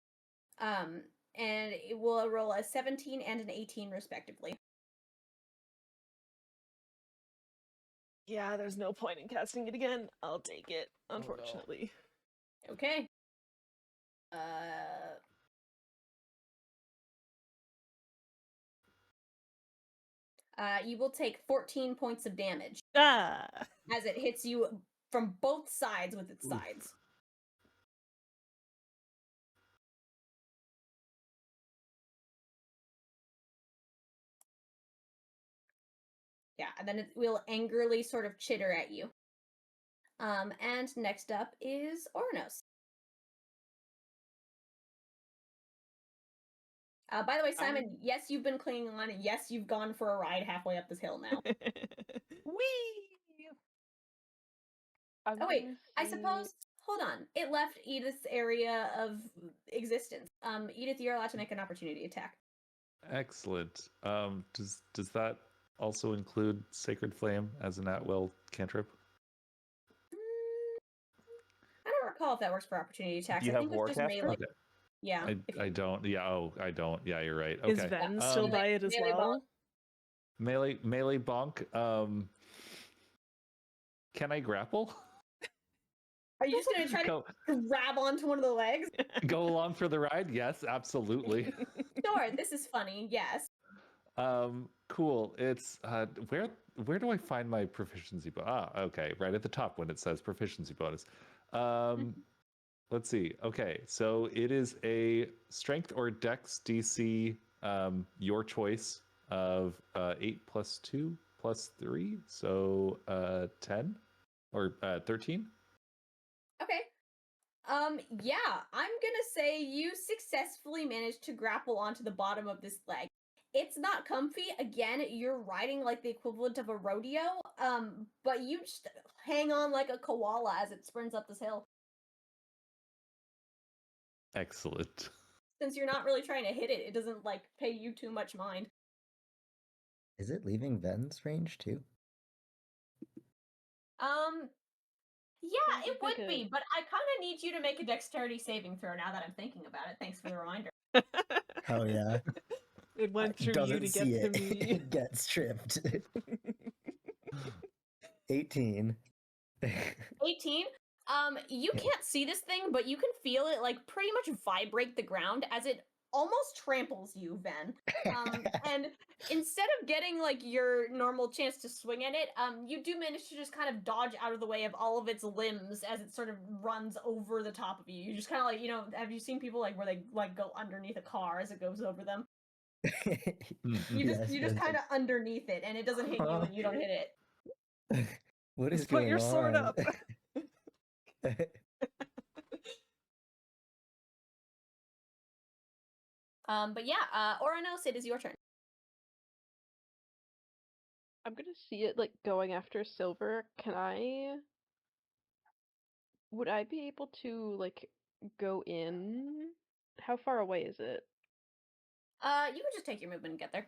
And it will roll a 17 and an 18 respectively. Yeah, there's no point in casting it again. I'll take it, no. unfortunately. Okay. You will take 14 points of damage Ah! as it hits you from both sides with its sides. Yeah, and then it will angrily sort of chitter at you. And next up is Ouronos. By the way, Simon, yes, you've been clinging on. Yes, you've gone for a ride halfway up this hill now. Whee! Oh wait, I suppose. Hold on. It left Edith's area of existence. Edith, you're allowed to make an opportunity attack. Excellent. Does that also include Sacred Flame as an at-will cantrip? I don't recall if that works for opportunity attacks. Do you I think have it's just Warcaster? melee. Okay. Yeah. I don't. Yeah. Oh, I don't. Yeah, you're right. Okay. Is Ven still Um, by it as melee well? melee bonk. Can I grapple? Are you just gonna try to grab onto one of the legs? Go along for the ride? Yes, absolutely. Sure, this is funny. Yes. Cool. It's where do I find my proficiency bonus? Okay, right at the top when it says proficiency bonus. Let's see. Okay, so it is a strength or dex DC, your choice of 8 plus 2 plus 3, so 10 or 13. Okay. Yeah, I'm gonna say you successfully managed to grapple onto the bottom of this leg. It's not comfy. Again, you're riding like the equivalent of a rodeo. But you just hang on like a koala as it sprints up this hill. Excellent. Since you're not really trying to hit it, it doesn't like pay you too much mind. Is it leaving Ven's range too? Yeah, Sounds it like would a- be, but I kind of need you to make a dexterity saving throw now that I'm thinking about it. Thanks for the reminder. Hell yeah. It went through you Doesn't to see get to it. me. It gets tripped. 18. 18. You can't see this thing, but you can feel it like pretty much vibrate the ground as it almost tramples you, Ven. And instead of getting like your normal chance to swing at it, you do manage to just kind of dodge out of the way of all of its limbs as it sort of runs over the top of you. You just kind of like, have you seen people like where they like go underneath a car as it goes over them? You just kind of underneath it, and it doesn't hit you, and you don't hit it. What is Just put going your sword on? up. But yeah, Ouronos, it is your turn. I'm gonna see it like going after Silver. Would I be able to like go in? How far away is it? You can just take your movement and get there.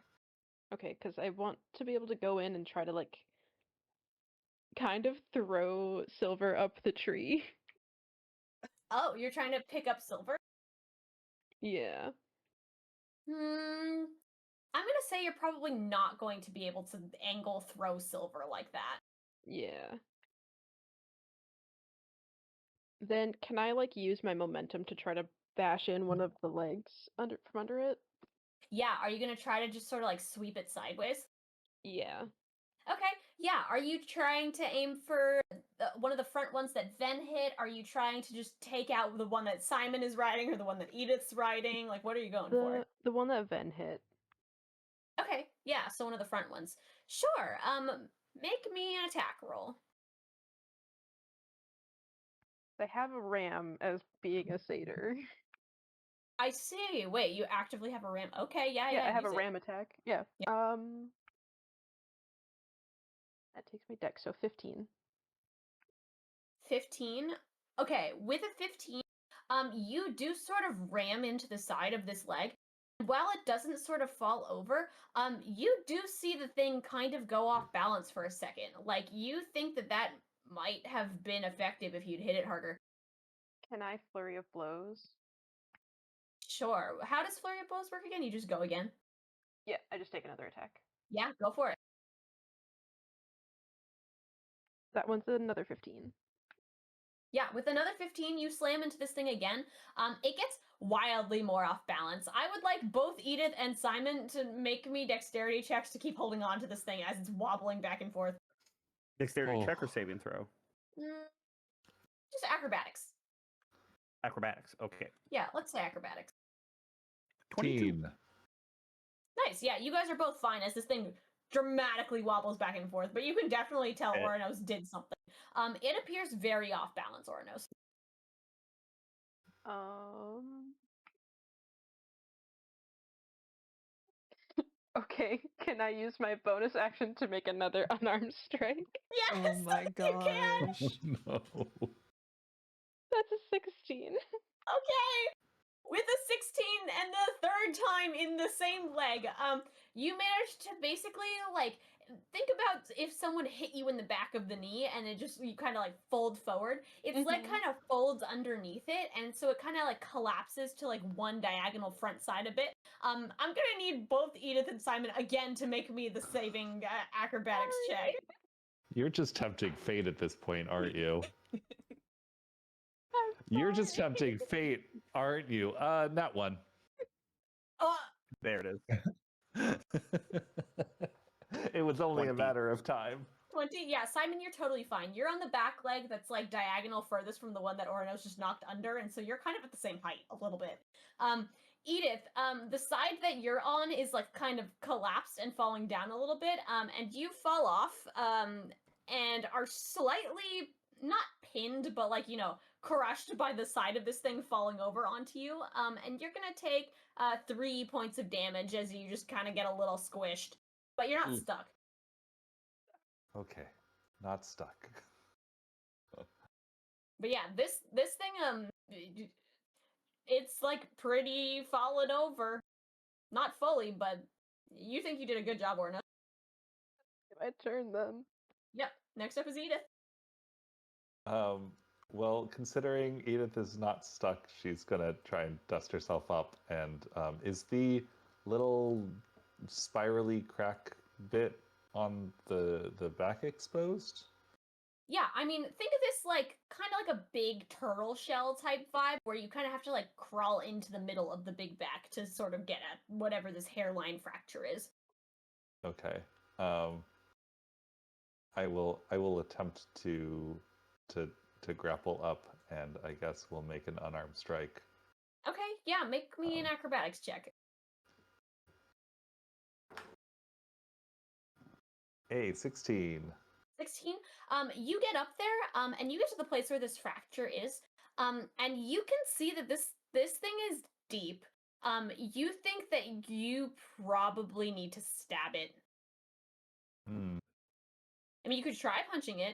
Okay, because I want to be able to go in and try to like kind of throw Silver up the tree. Oh, you're trying to pick up Silver? Yeah. I'm gonna say you're probably not going to be able to angle throw Silver like that. Yeah. Then can I like use my momentum to try to bash in one of the legs from under it? Yeah, are you gonna try to just sort of like sweep it sideways? Yeah. Okay, yeah. Are you trying to aim for one of the front ones that Ven hit? Are you trying to just take out the one that Simon is riding or the one that Edith's riding? Like, what are you going for? The one that Ven hit. Okay, yeah, so one of the front ones. Sure, make me an attack roll. They have a ram as being a satyr. I see. Wait, you actively have a ram? Okay, yeah. I have a use it. ram attack. Yeah. That takes my dex, so 15. 15. Okay, with a 15, you do sort of ram into the side of this leg. While it doesn't sort of fall over, you do see the thing kind of go off balance for a second. Like, you think that might have been effective if you'd hit it harder. Can I flurry of blows? Sure. How does Flurry of Blows work again? You just go again? Yeah, I just take another attack. Yeah, go for it. That one's another 15. Yeah, with another 15, you slam into this thing again. It gets wildly more off balance. I would like both Edith and Simon to make me dexterity checks to keep holding on to this thing as it's wobbling back and forth. Dexterity check or saving throw? Just acrobatics. Acrobatics. Okay. Yeah, let's say acrobatics. 22. Nice. Yeah, you guys are both fine as this thing dramatically wobbles back and forth, but you can definitely tell Okay. Ouronos did something. It appears very off balance, Ouronos. Okay, can I use my bonus action to make another unarmed strike? Oh Yes, my you can. gosh. No. That's a 16. Okay. With a 16 and the third time in the same leg, you managed to basically like think about if someone hit you in the back of the knee and it just you kind of like fold forward. It's like Mhm. kind of folds underneath it, and so it kind of like collapses to like one diagonal front side of it. I'm gonna need both Edith and Simon again to make me the saving acrobatics check. You're just tempting fate at this point, aren't you? I'm You're just sorry. tempting fate, aren't you? Not one. There it is. It was only a 20. matter of time. 20, yeah, Simon, you're totally fine. You're on the back leg that's like diagonal furthest from the one that Ouronos just knocked under, and so you're kind of at the same height a little bit. Edith, the side that you're on is like kind of collapsed and falling down a little bit, and you fall off, and are slightly not pinned, but like, crushed by the side of this thing falling over onto you. And you're gonna take 3 points of damage as you just kind of get a little squished. But you're not stuck. Okay, not stuck. But yeah, this thing it's like pretty fallen over. Not fully, but you think you did a good job, Orna. My turn then. Yep. Next up is Edith. Well, considering Edith is not stuck, she's gonna try and dust herself up. And is the little spirally crack bit on the back exposed? Yeah, I mean, think of this like kind of like a big turtle shell type vibe where you kind of have to like crawl into the middle of the big back to sort of get at whatever this hairline fracture is. Okay. I will attempt to grapple up, and I guess we'll make an unarmed strike. Okay, yeah, make me an acrobatics check. Hey, 16. 16. You get up there, and you get to the place where this fracture is, and you can see that this thing is deep. You think that you probably need to stab it. Hmm. I mean, you could try punching it.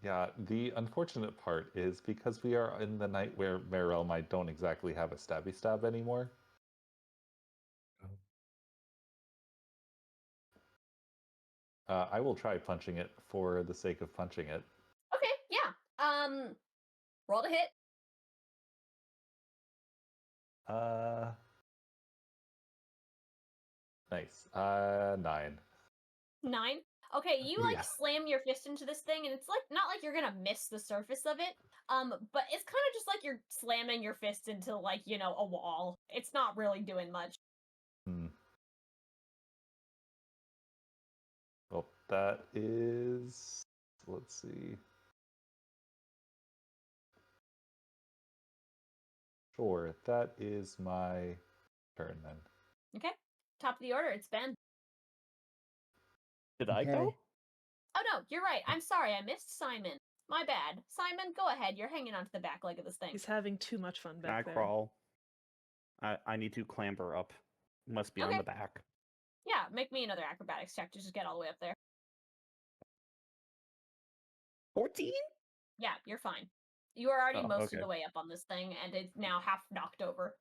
Yeah, the unfortunate part is because we are in the night where Realm, I don't exactly have a stabby stab anymore. I will try punching it for the sake of punching it. Okay, yeah. Roll to hit. Nice. 9. 9. Okay, you like Yeah. slam your fist into this thing, and it's like not like you're gonna miss the surface of it. But it's kind of just like you're slamming your fist into like, a wall. It's not really doing much. Hmm. Well, that is. Let's see. Sure, that is my turn then. Okay. Top of the order, it's Ben. Did I Okay. go? Oh no, you're right. I'm sorry, I missed Simon. My bad. Simon, go ahead. You're hanging onto the back leg of this thing. He's having too much fun Can I back there. crawl? I need to clamber up. Must be on Okay. the back. Yeah, make me another acrobatics check to just get all the way up there. 14? Yeah, you're fine. You are already Oh, most of okay. the way up on this thing, and it's now half knocked over.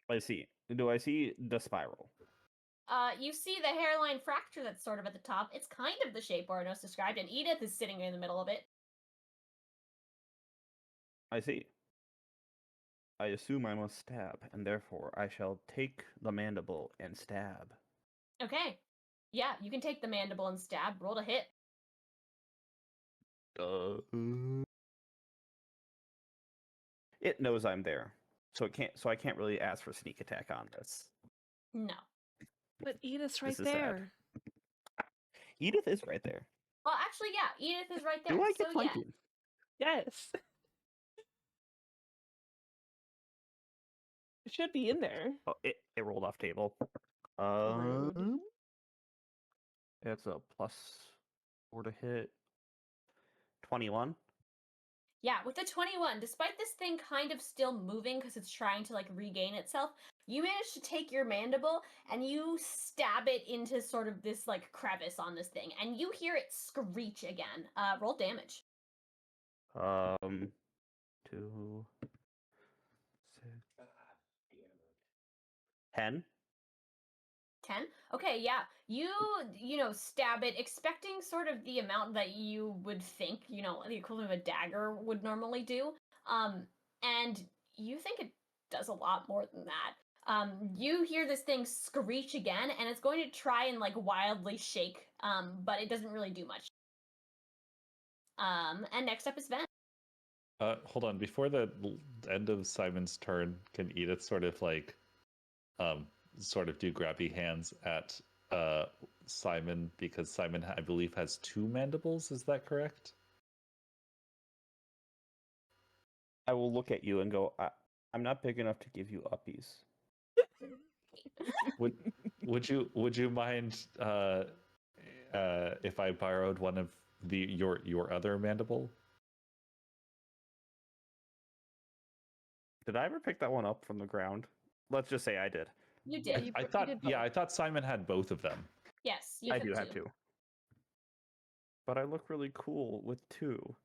I see. Do I see the spiral? You see the hairline fracture that's sort of at the top. It's kind of the shape Ouronos described, and Edith is sitting in the middle of it. I see. I assume I must stab, and therefore I shall take the mandible and stab. Okay. Yeah, you can take the mandible and stab. Roll to hit. It knows I'm there, so I can't really ask for sneak attack on this. No. But Edith's right This is sad. there. Edith is right there. Well, actually, yeah, Edith is right there. Do I get so flanking? Yes. It should be in there. Oh, it rolled off table. Rude. It's a +4 to hit. 21. Yeah, with the 21, despite this thing kind of still moving because it's trying to like regain itself, you manage to take your mandible and you stab it into sort of this like crevice on this thing, and you hear it screech again. Roll damage. 2, 6, 10. 10. Okay, yeah. You know, stab it, expecting sort of the amount that you would think, you know, the equivalent of a dagger would normally do. And you think it does a lot more than that. You hear this thing screech again, and it's going to try and like wildly shake, but it doesn't really do much. And next up is Ven. Hold on. Before the end of Simon's turn, can Edith sort of like, sort of do grabby hands at Simon, because Simon, I believe, has 2 mandibles. Is that correct? I will look at you and go, I'm not big enough to give you uppies. Would you mind if I borrowed one of your other mandible? Did I ever pick that one up from the ground? Let's just say I did. You did. I thought, yeah, I thought Simon had both of them. Yes, you I took do two. have 2. But I look really cool with 2.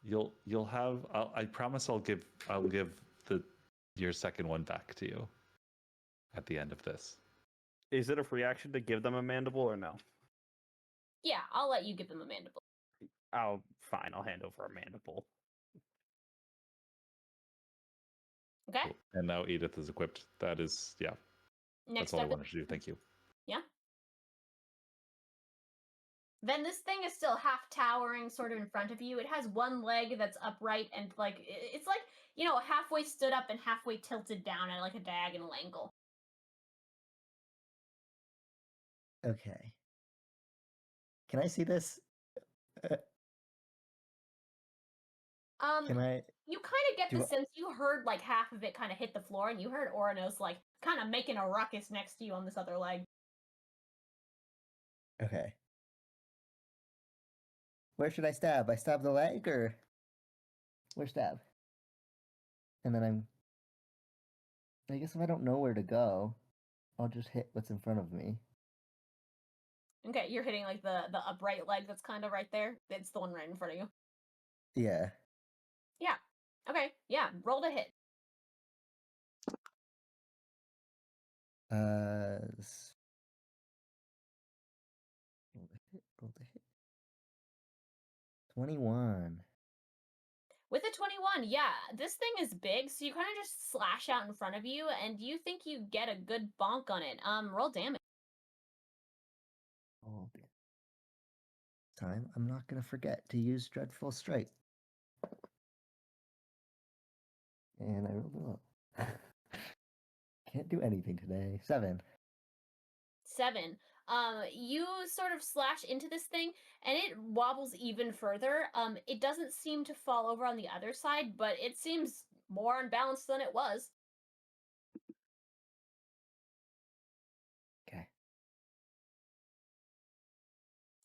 You'll have. I promise I'll give your second one back to you at the end of this. Is it a free action to give them a mandible or no? Yeah, I'll let you give them a mandible. Fine, I'll hand over a mandible. Okay? Cool. And now Edith is equipped. That is, yeah. Next That's all I up wanted to do. Thank you. Yeah. Then this thing is still half towering sort of in front of you. It has one leg that's upright and like it's like, you know, halfway stood up and halfway tilted down at like a diagonal angle. Okay. Can I see this? Can I? You kind of get Do the I- sense you heard like half of it kind of hit the floor, and you heard Ouronos like kind of making a ruckus next to you on this other leg. Okay. Where should I stab? I stab the leg or where stab? And then I guess if I don't know where to go, I'll just hit what's in front of me. Okay, you're hitting like the upright leg that's kind of right there. It's the one right in front of you. Yeah. Yeah. Okay. Yeah. Roll to hit. Roll the hit. 21. With a 21, yeah, this thing is big, so you kind of just slash out in front of you, and you think you get a good bonk on it. Roll damage. Oh, this time I'm not gonna forget to use Dreadful Strike. And I rolled it up. Can't do anything today. 7. 7. You sort of slash into this thing, and it wobbles even further. It doesn't seem to fall over on the other side, but it seems more unbalanced than it was. Okay.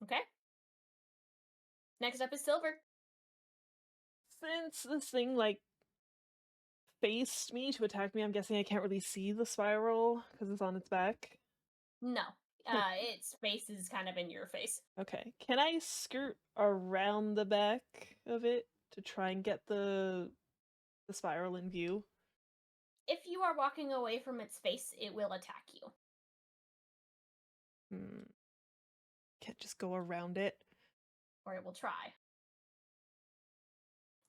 Okay. Next up is Silver. Since this thing like faced me to attack me, I'm guessing I can't really see the spiral because it's on its back. No. Its face is kind of in your face. Okay. Can I skirt around the back of it to try and get the spiral in view? If you are walking away from its face, it will attack you. Can't just go around it. Or it will try.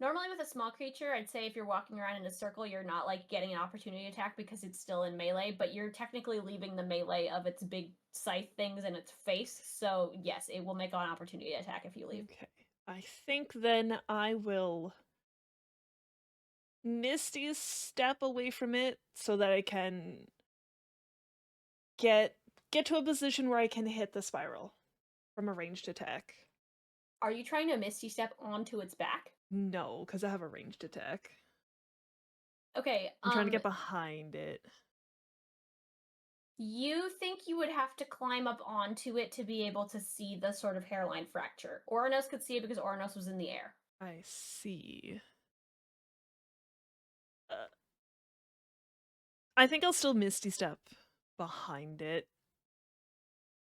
Normally with a small creature, I'd say if you're walking around in a circle, you're not like getting an opportunity attack because it's still in melee, but you're technically leaving the melee of its big scythe things in its face. So yes, it will make an opportunity attack if you leave. Okay. I think then I will Misty step away from it so that I can get to a position where I can hit the spiral from a ranged attack. Are you trying to Misty Step onto its back? No, because I have a ranged attack. Okay, I'm trying to get behind it. You think you would have to climb up onto it to be able to see the sort of hairline fracture. Ouronos could see it because Ouronos was in the air. I see. I think I'll still Misty Step behind it.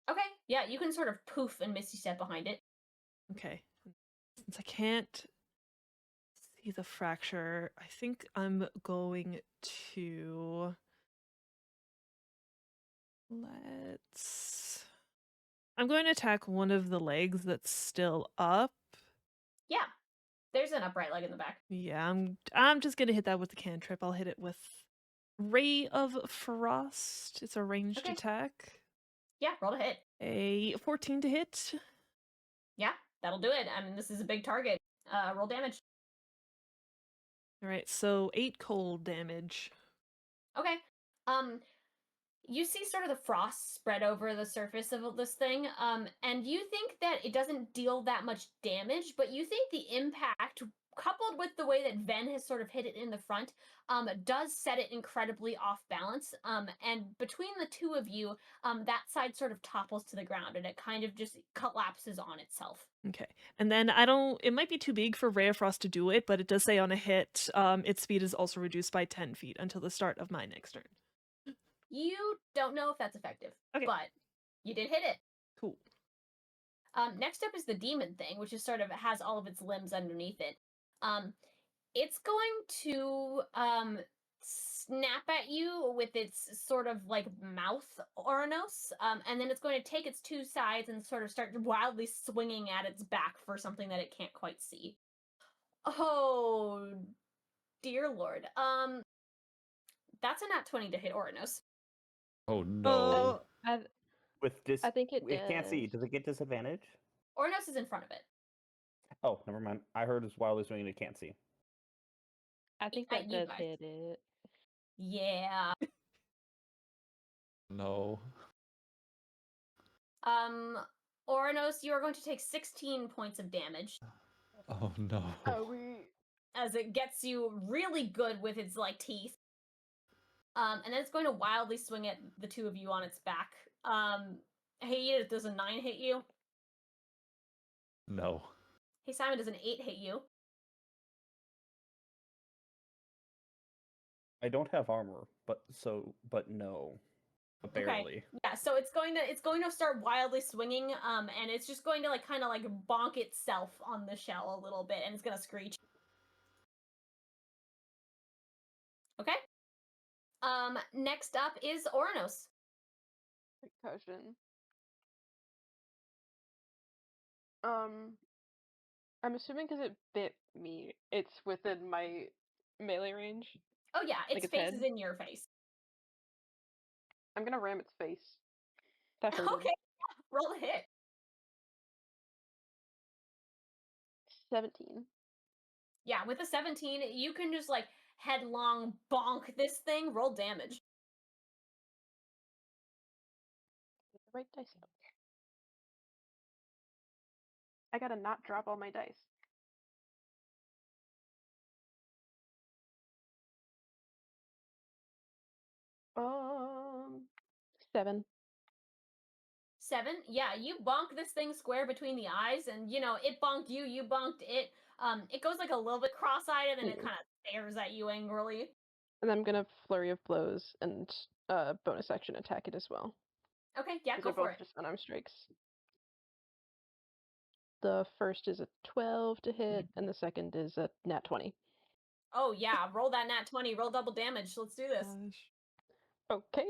Okay, yeah, you can sort of poof and Misty Step behind it. Okay. Since I can't see the fracture, I think I'm going to... I'm going to attack one of the legs that's still up. Yeah, there's an upright leg in the back. Yeah, I'm just gonna hit that with the cantrip. I'll hit it with Ray of Frost. It's a ranged Okay. attack. Yeah, roll to hit. A 14 to hit. Yeah, that'll do it. I mean, this is a big target. Roll damage. All right, so 8 cold damage. Okay. You see sort of the frost spread over the surface of this thing, and you think that it doesn't deal that much damage, but you think the impact, coupled with the way that Ven has sort of hit it in the front, does set it incredibly off balance. And between the two of you, that side sort of topples to the ground, and it kind of just collapses on itself. Okay, and then it might be too big for Ray of Frost to do it, but it does say on a hit, its speed is also reduced by 10 feet until the start of my next turn. You don't know if that's effective, Okay. but you did hit it. Cool. Next up is the demon thing, which is sort of has all of its limbs underneath it. It's going to snap at you with its sort of like mouth Ouronos, and then it's going to take its two sides and sort of start wildly swinging at its back for something that it can't quite see. Oh, dear lord. That's a nat 20 to hit Ouronos. Oh no. With I think it can't see. does. Does it get disadvantage? Ouronos is in front of it. Oh, never mind. I heard it's wildly swinging. It can't see. I think Yeah, that you does guys. hit it. Yeah. No. Ouronos, you are going to take 16 points of damage Oh no. as it gets you really good with its like teeth. And then it's going to wildly swing at the two of you on its back. Hey Edith, does a 9 hit you? No. Hey Simon, does an 8 hit you? I don't have armor, but no. But barely. Okay. Yeah, so it's going to start wildly swinging, and it's just going to like kind of like bonk itself on the shell a little bit, and it's gonna screech. Okay. Next up is Ouronos. Concussion. I'm assuming because it bit me, it's within my melee range. Oh yeah, its its face head? is in your face. I'm gonna ram its face. That hurted. Okay, roll a hit. 17. Yeah, with a 17, you can just like headlong bonk this thing. Roll damage. Get the right dice out. I gotta not drop all my dice. Um, 7. 7. Yeah, you bonk this thing square between the eyes, and you know it bonked you. You bonked it. It goes like a little bit cross-eyed, and then it Ooh. kind of stares at you angrily. And I'm gonna flurry of blows and bonus action attack it as well. Okay, yeah, 'Cause go they're for both it. just unarmed strikes. The first is a 12 to hit, and the second is a nat 20. Oh yeah, roll that nat 20. Roll double damage. Let's do this. Gosh. Okay.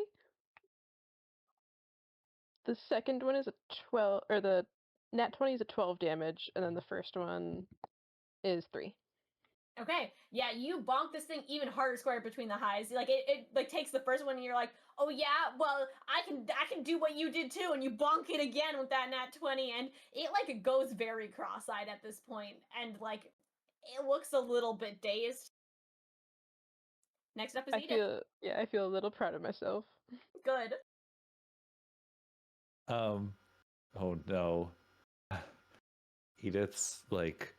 The second one is a 12, or the nat 20 is a 12 damage, and then the first one is 3. Okay, yeah, you bonk this thing even harder square between the eyes. Like it like takes the first one, and you're like, oh yeah, well I can do what you did too, and you bonk it again with that nat 20, and it like goes very cross-eyed at this point, and like it looks a little bit dazed. Next up is Edith. I feel a little proud of myself. Good. Oh no. Edith's like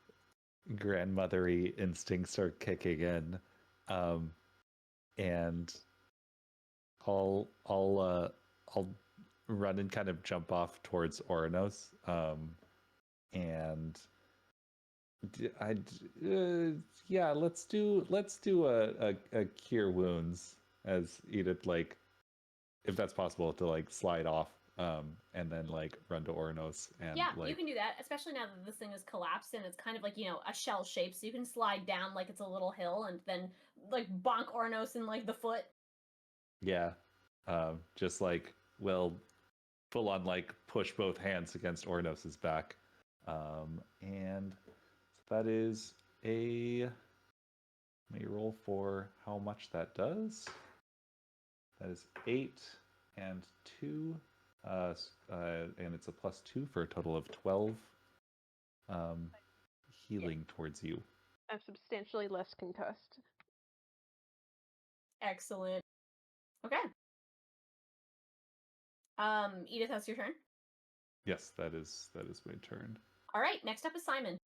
grandmothery instincts are kicking in. And I'll run and kind of jump off towards Ouronos. And Yeah, let's do a cure wounds as Edith, like, if that's possible, to like slide off, and then like run to Ouronos and Yeah, like you can do that, especially now that this thing is collapsed and it's kind of like, a shell shape, so you can slide down like it's a little hill and then like bonk Ouronos in like the foot. yeah, just like full on like push both hands against Ouronos's back, and that is a. Let me roll for how much that does. That is 8 and 2, and it's a +2 for a total of 12 healing towards you. I'm substantially less concussed. Excellent. Okay. Edith, that's your turn. Yes, that is my turn. All right, next up is Simon.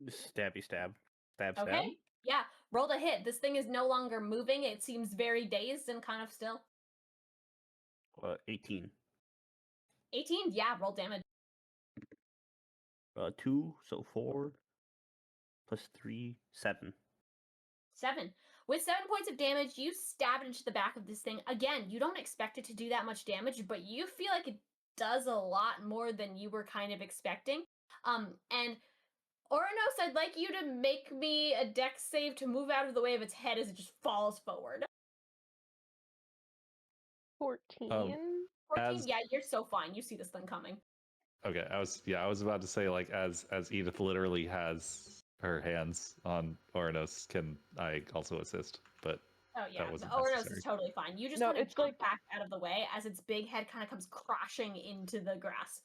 Stabby stab. Stab stab. Okay. Yeah, roll to hit. This thing is no longer moving. It seems very dazed and kind of still. 18. 18? Yeah, roll damage. 2, so 4. Plus 3, 7. 7. With 7 points of damage, you stab it into the back of this thing. Again, you don't expect it to do that much damage, but you feel like it does a lot more than you were kind of expecting. And Ouronos, I'd like you to make me a dex save to move out of the way of its head as it just falls forward. 14. 14? As- Yeah, you're so fine. You see this thing coming. Okay, I was about to say, like, as Edith literally has her hands on Ouronos, can I also assist? But Oh yeah, that wasn't Ouronos necessary. is totally fine. You just No, kind of it's jump like- back out of the way as its big head kind of comes crashing into the grass.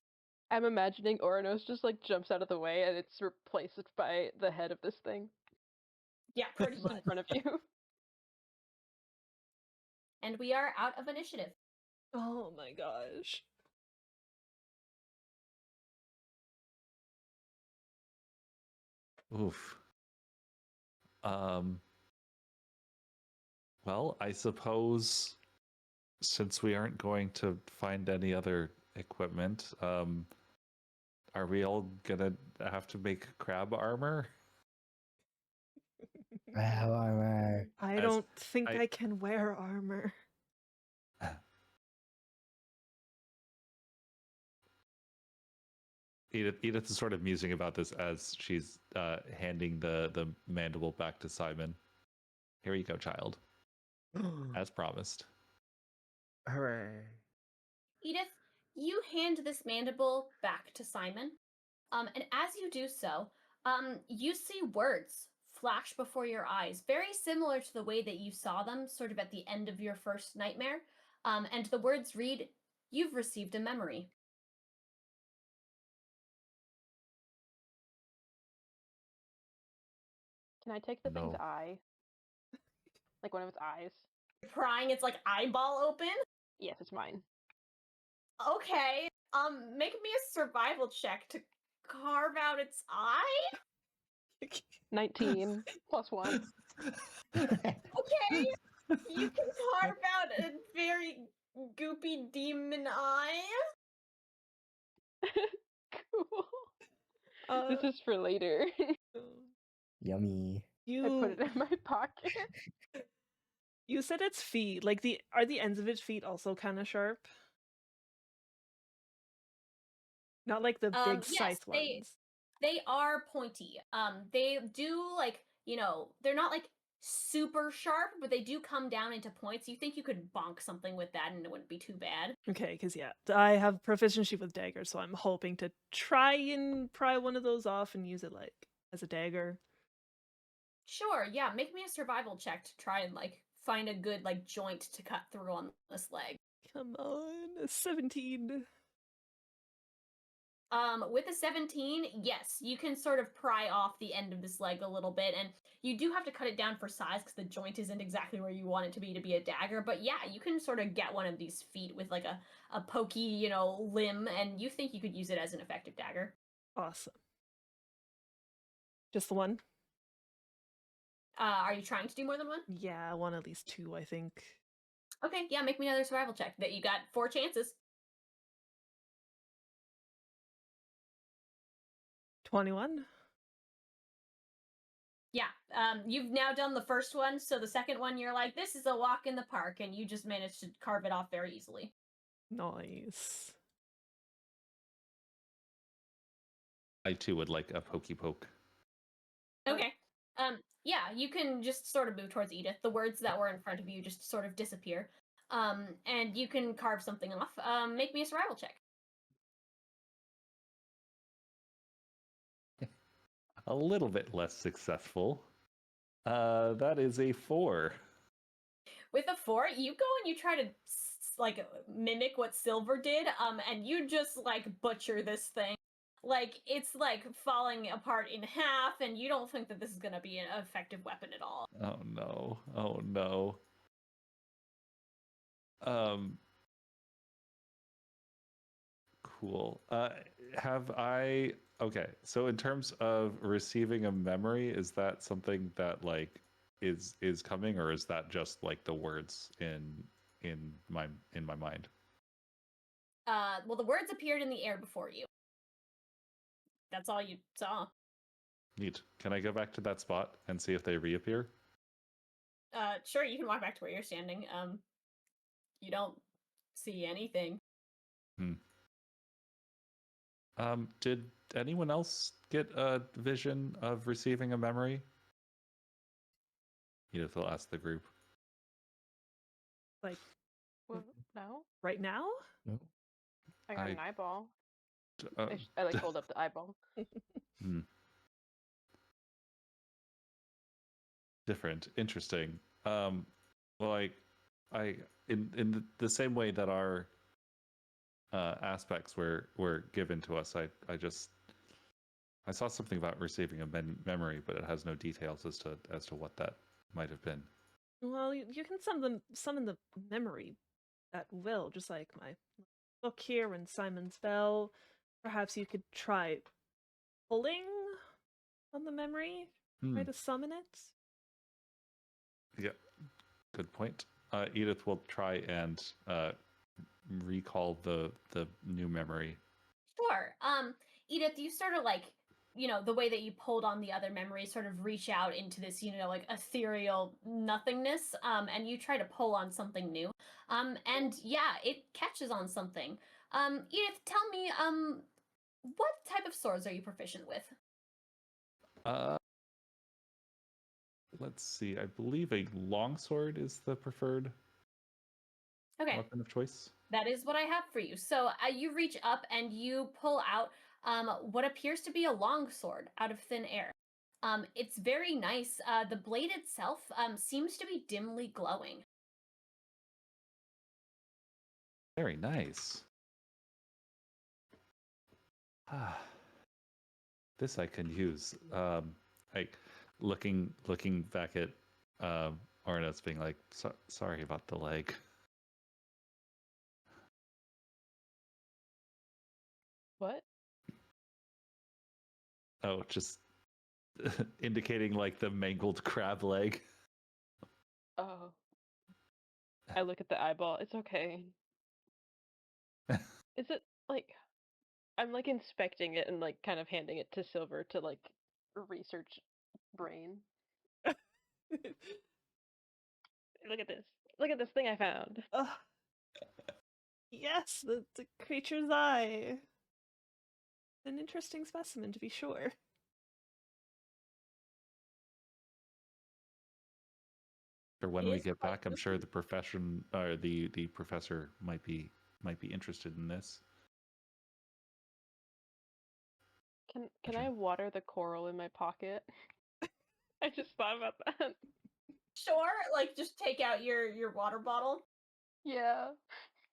I'm imagining Ouronos just like jumps out of the way and it's replaced by the head of this thing Yeah, pretty just in much. front of you. And we are out of initiative. Oh my gosh. Oof. Well, I suppose since we aren't going to find any other equipment, are we all gonna have to make crab armor? Armor. I As don't think I- I can wear armor. Edith is sort of musing about this as she's handing the mandible back to Simon. Here you go, child. As promised. Hooray. Edith, you hand this mandible back to Simon. And as you do so, you see words flash before your eyes, very similar to the way that you saw them sort of at the end of your first nightmare. And the words read, "You've received a memory." Can I take the thing's No. eye? Like one of its eyes? Prying its like eyeball open. Yes, it's mine. Okay. Make me a survival check to carve out its eye. 19 plus 1. Okay. You can carve out a very goopy demon eye. Cool. This is for later. Yummy. I put it in my pocket. You said its feet. Like are the ends of its feet also kind of sharp? Not like the big Yes, scythe ones. they are pointy. They do they're not like super sharp, but they do come down into points. You think you could bonk something with that and it wouldn't be too bad. Okay, because yeah, I have proficiency with daggers, so I'm hoping to try and pry one of those off and use it like as a dagger. Sure, yeah, make me a survival check to try and like find a good like joint to cut through on this leg. Come on, a 17. With a 17, yes, you can sort of pry off the end of this leg a little bit, and you do have to cut it down for size because the joint isn't exactly where you want it to be a dagger, but yeah, you can sort of get one of these feet with like a pokey, limb, and you think you could use it as an effective dagger. Awesome. Just the one? Are you trying to do more than one? Yeah, I want at least 2, I think. Okay, yeah, make me another survival check. That you got 4 chances. 21. Yeah, you've now done the first one, so the second one you're like, this is a walk in the park, and you just managed to carve it off very easily. Nice. I too would like a pokey poke. Okay. Yeah, you can just sort of move towards Edith. The words that were in front of you just sort of disappear. And you can carve something off. Make me a survival check. A little bit less successful. That is a 4. With a 4, you go and you try to like mimic what Silver did, and you just like butcher this thing. Like it's like falling apart in half, and you don't think that this is gonna be an effective weapon at all. Oh no. Oh no. Cool. Okay, so in terms of receiving a memory, is that something that like is coming, or is that just like the words in my mind? Well, the words appeared in the air before you. That's all you saw. Neat. Can I go back to that spot and see if they reappear? Sure, you can walk back to where you're standing. You don't see anything. Did anyone else get a vision of receiving a memory? Edith will ask the group. Like, Well, no. right now? No. I got an eyeball. Uh, I like hold up the eyeball. Different, interesting. Well, I in the same way that our aspects were given to us, I saw something about receiving a memory, but it has no details as to what that might have been. Well, you can summon the memory at will, just like my book here and Simon's bell. Perhaps you could try pulling on the memory, try to summon it. Yeah, good point. Edith will try and recall the new memory. Sure. Edith, you sort of like, the way that you pulled on the other memories sort of reach out into this, like ethereal nothingness, and you try to pull on something new. And yeah, it catches on something. Edith, tell me, what type of swords are you proficient with? Let's see. I believe a longsword is the preferred weapon of choice. That is what I have for you. So you reach up and you pull out what appears to be a longsword out of thin air. It's very nice. The blade itself seems to be dimly glowing. Very nice. This I can use. Like looking back at Ouronos, being like, sorry about the leg. What? Oh, just indicating like the mangled crab leg. Oh. I look at the eyeball. It's okay. Is it like I'm like inspecting it and like kind of handing it to Silver to like research brain. Look at this. Look at this thing I found. Yes, the creature's eye. An interesting specimen, to be sure. Or when we get back, I'm sure the profession or the professor might be interested in this. Can I water the coral in my pocket? I just thought about that. Sure, like just take out your water bottle. Yeah.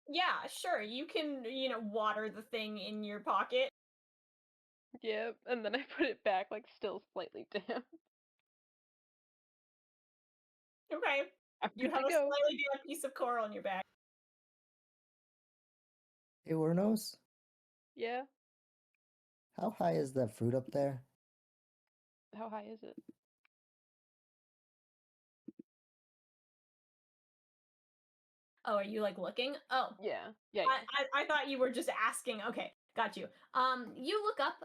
Yeah, sure. You can, water the thing in your pocket. Yep. And then I put it back, like still slightly damp. Okay. You have a slightly damp piece of coral in your bag. Hey, Ouronos, Yeah. how high is that fruit up there? How high is it? Oh, are you like looking? Oh. Yeah. Yeah. I thought you were just asking. Okay. Got you. You look up.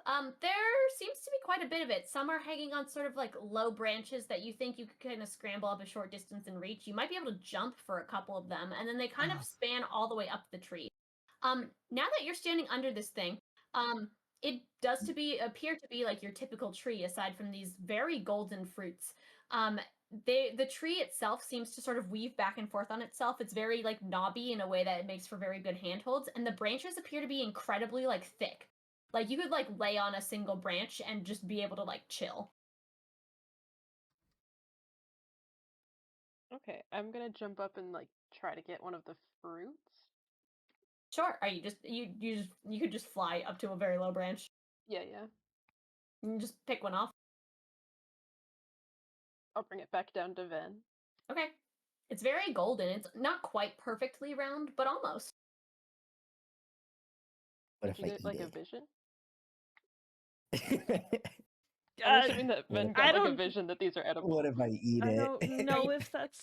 There seems to be quite a bit of it. Some are hanging on sort of like low branches that you think you could kind of scramble up a short distance and reach. You might be able to jump for a couple of them, and then they kind of span all the way up the tree. Now that you're standing under this thing, it does appear to be like your typical tree, aside from these very golden fruits. The tree itself seems to sort of weave back and forth on itself. It's very like knobby in a way that it makes for very good handholds, and the branches appear to be incredibly like thick. Like you could like lay on a single branch and just be able to like chill. Okay, I'm gonna jump up and like try to get one of the fruits. Sure. Are you just you could just fly up to a very low branch Yeah, yeah. and just pick one off. I'll bring it back down to Ven. Okay. It's very golden. It's not quite perfectly round, but almost. What Did if you I get eat like a it? vision? Uh, I'm assuming that What Ven if- got I like a don't- vision that these are edible. What if I eat I it? don't know if that's.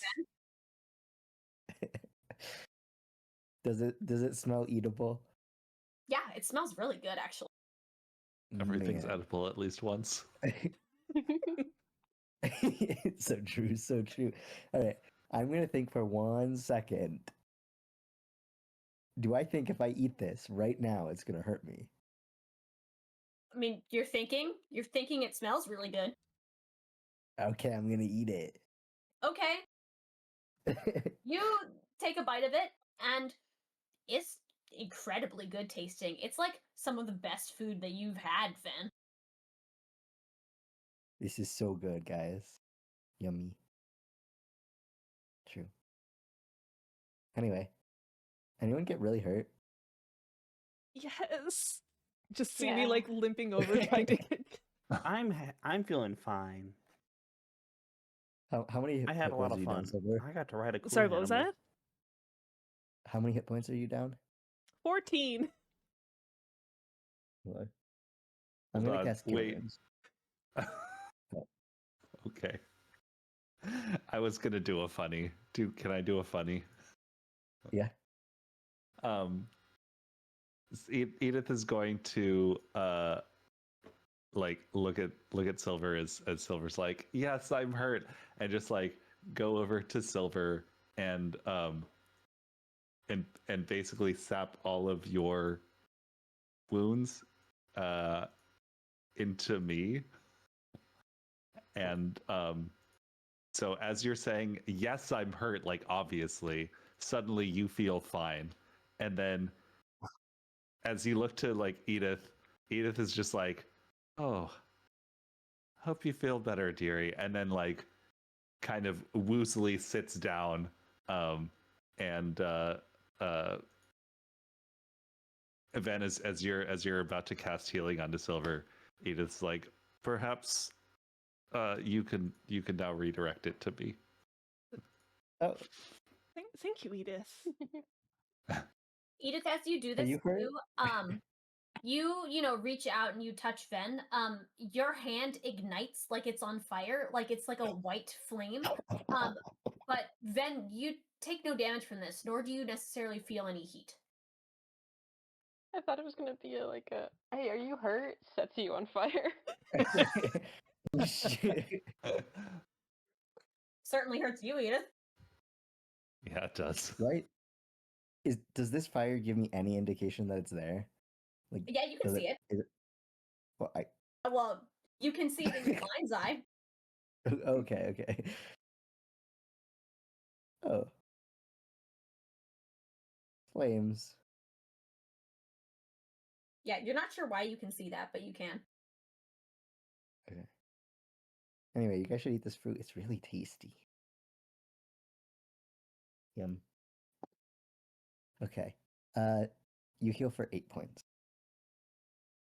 Does it smell eatable? Yeah, it smells really good actually. Everything's Man. edible at least once. So true, so true. All right, I'm gonna think for 1 second. Do I think if I eat this right now, it's gonna hurt me? I mean, you're thinking it smells really good. Okay, I'm gonna eat it. Okay. You take a bite of it, and it's incredibly good tasting. It's like some of the best food that you've had, Finn. This is so good, guys. Yummy. True. Anyway, anyone get really hurt? Yes. Just see me Yeah. like limping over trying to get. I'm feeling fine. How many hit I had a points lot are of you down, fun. Silver? I got to ride a cool Sorry, what was animal. that? How many hit points are you down? 14. What? I'm Hold gonna on, cast Cure wait. Wounds. Okay. I was gonna do a funny. Can I do a funny? Yeah. Edith is going to like look at Silver as Silver's like, yes, I'm hurt, and just like go over to Silver and basically sap all of your wounds into me. And so as you're saying, yes, I'm hurt, like obviously, suddenly you feel fine. And then as you look to like Edith is just like, oh, hope you feel better, dearie. And then like kind of woozily sits down and Evan, as you're about to cast healing onto Silver, Edith's like, perhaps you can now redirect it to me. Oh, Thank you, Edith. Edith, as you do Are this you hurt? too, you know, reach out and you touch Ven. Your hand ignites like it's on fire, like it's like a white flame. But Ven, you take no damage from this, nor do you necessarily feel any heat. I thought it was gonna be like a hey, are you hurt? Sets you on fire. Shit. Certainly hurts you, Edith. Yeah, it does. Right? Does this fire give me any indication that it's there? Like, Yeah, you can does see it. Is it? Well, Well, you can see it in your mind's eye. okay. Oh, flames. Yeah, you're not sure why you can see that, but you can. Okay. Anyway, you guys should eat this fruit. It's really tasty. Yum. Okay. You heal for 8 points.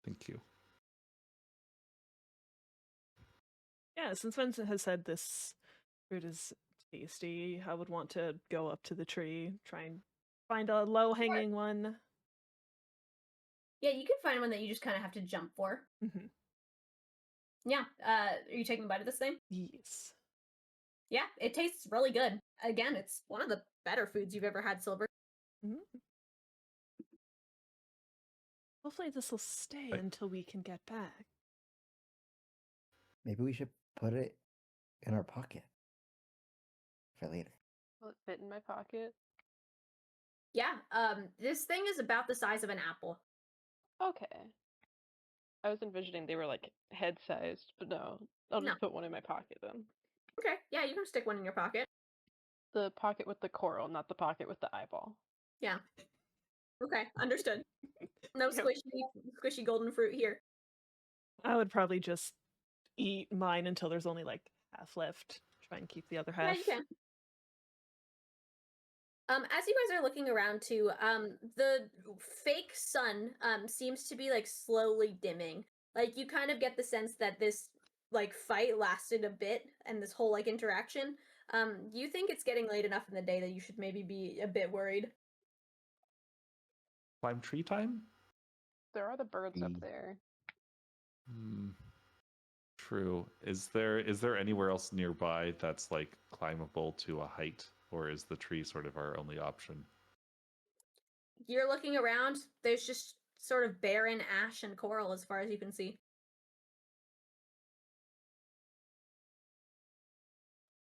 Thank you. Yeah, since Vincent has said this fruit is tasty, I would want to go up to the tree, try and find a low-hanging one. Yeah, you can find one that you just kind of have to jump for. Mhm. Yeah. Are you taking a bite of this thing? Yes. Yeah, it tastes really good. Again, it's one of the better foods you've ever had, Silver. Mhm. Hopefully this will stay Right. until we can get back. Maybe we should put it in our pocket for later. Will it fit in my pocket? Yeah, this thing is about the size of an apple. Okay. I was envisioning they were like head sized, but no. I'll No. just put one in my pocket then. Okay, yeah, you can stick one in your pocket. The pocket with the coral, not the pocket with the eyeball. Yeah. Okay, understood. No Yep. squishy golden fruit here. I would probably just eat mine until there's only like half left. Try and keep the other half. Yeah, you can. As you guys are looking around too, the fake sun seems to be like slowly dimming. Like you kind of get the sense that this like fight lasted a bit and this whole like interaction. You think it's getting late enough in the day that you should maybe be a bit worried. Climb tree time? There are the birds up Mm. there. Hmm. True. Is there anywhere else nearby that's like climbable to a height, or is the tree sort of our only option? You're looking around, there's just sort of barren ash and coral as far as you can see.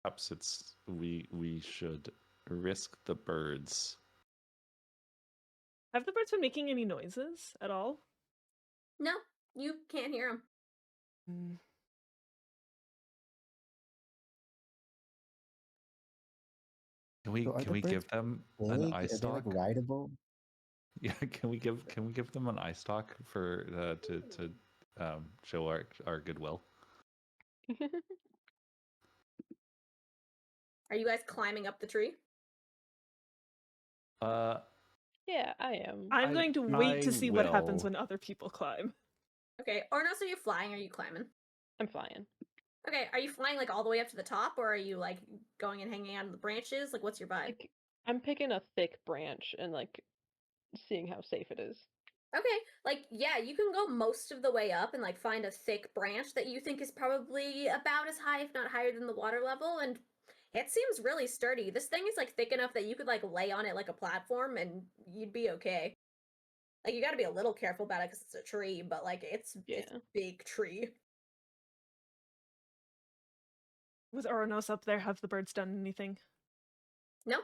Perhaps we should risk the birds. Have the birds been making any noises at all? No, you can't hear them. Mm. So are Can the we birds give them an big? eye Are they stalk? like rideable? Yeah, can we give them an eye stalk for to show our goodwill? Are you guys climbing up the tree? Yeah, I am. I'm going to wait to I see what happens will. when other people climb. Okay, Ouronos, are you flying or are you climbing? I'm flying. Okay, are you flying like all the way up to the top or are you like going and hanging out on the branches? Like what's your vibe? Like, I'm picking a thick branch and like seeing how safe it is. Okay, like yeah, you can go most of the way up and like find a thick branch that you think is probably about as high, if not higher than the water level, and it seems really sturdy. This thing is like thick enough that you could like lay on it like a platform and you'd be okay. Like you got to be a little careful about it because it's a tree, but like it's a Yeah. big tree. With Ouronos up there, have the birds done anything? No,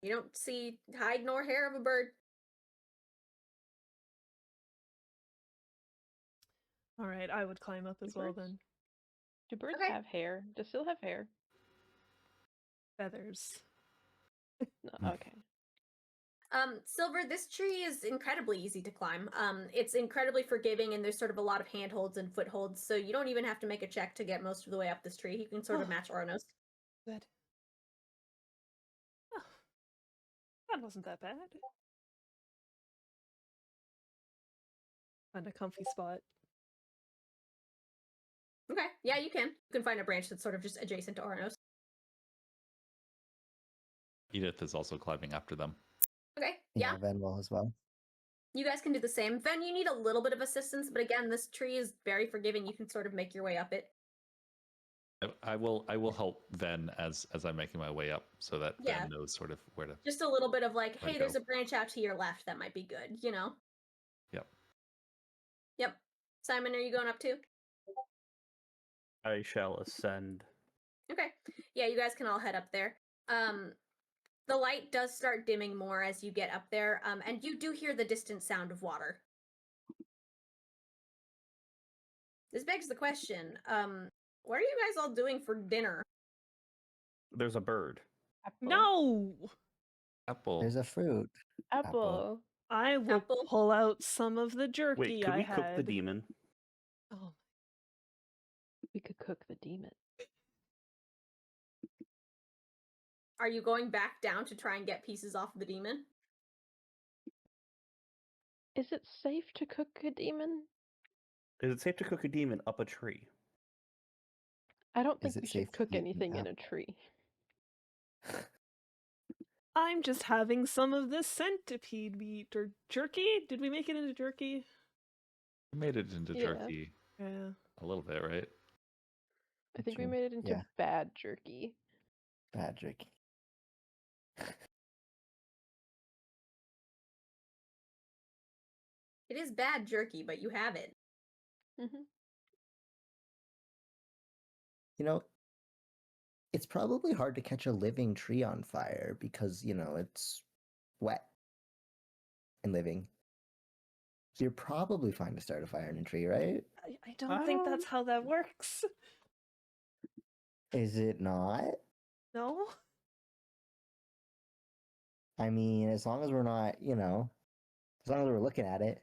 you don't see hide nor hair of a bird. All right, I would climb up as well Birds? then. Do birds Okay. have hair? Does Syl have hair? Feathers. No. Okay. Silver, this tree is incredibly easy to climb. It's incredibly forgiving, and there's sort of a lot of handholds and footholds, so you don't even have to make a check to get most of the way up this tree. You can sort of Oh. match Ouronos. Good. Oh, that wasn't that bad. Find a comfy spot. Okay, yeah, you can. You can find a branch that's sort of just adjacent to Ouronos. Edith is also climbing after them. Okay, yeah. Ven will as well. You guys can do the same. Ven, you need a little bit of assistance, but again, this tree is very forgiving. You can sort of make your way up it. I will help Ven as I'm making my way up, so that Yeah. Ven knows sort of where to. Just a little bit of like, Where'd hey, it there's go? a branch out to your left that might be good, you know? Yep. Yep. Simon, are you going up too? I shall ascend. Okay. Yeah, you guys can all head up there. The light does start dimming more as you get up there, and you do hear the distant sound of water. This begs the question, what are you guys all doing for dinner? There's a bird. Apple. No! Apple. There's a fruit. Apple. I will Apple? pull out some of the jerky Wait, could I we had. cook the demon? Oh, We could cook the demon. Are you going back down to try and get pieces off the demon? Is it safe to cook a demon? Is it safe to cook a demon up a tree? I don't Is think it we safe should to cook eat an anything in a apple? tree. I'm just having some of this centipede meat or jerky. Did we make it into jerky? We made it into Yeah. jerky Yeah. a little bit, right? I think we True. made it into Yeah. bad jerky. Bad jerky. It is bad jerky, but you have it. Hmm. You know, it's probably hard to catch a living tree on fire because, it's wet and living. So you're probably fine to start a fire in a tree, right? I don't think that's how that works. Is it not? No? I mean, as long as we're not, as long as we're looking at it.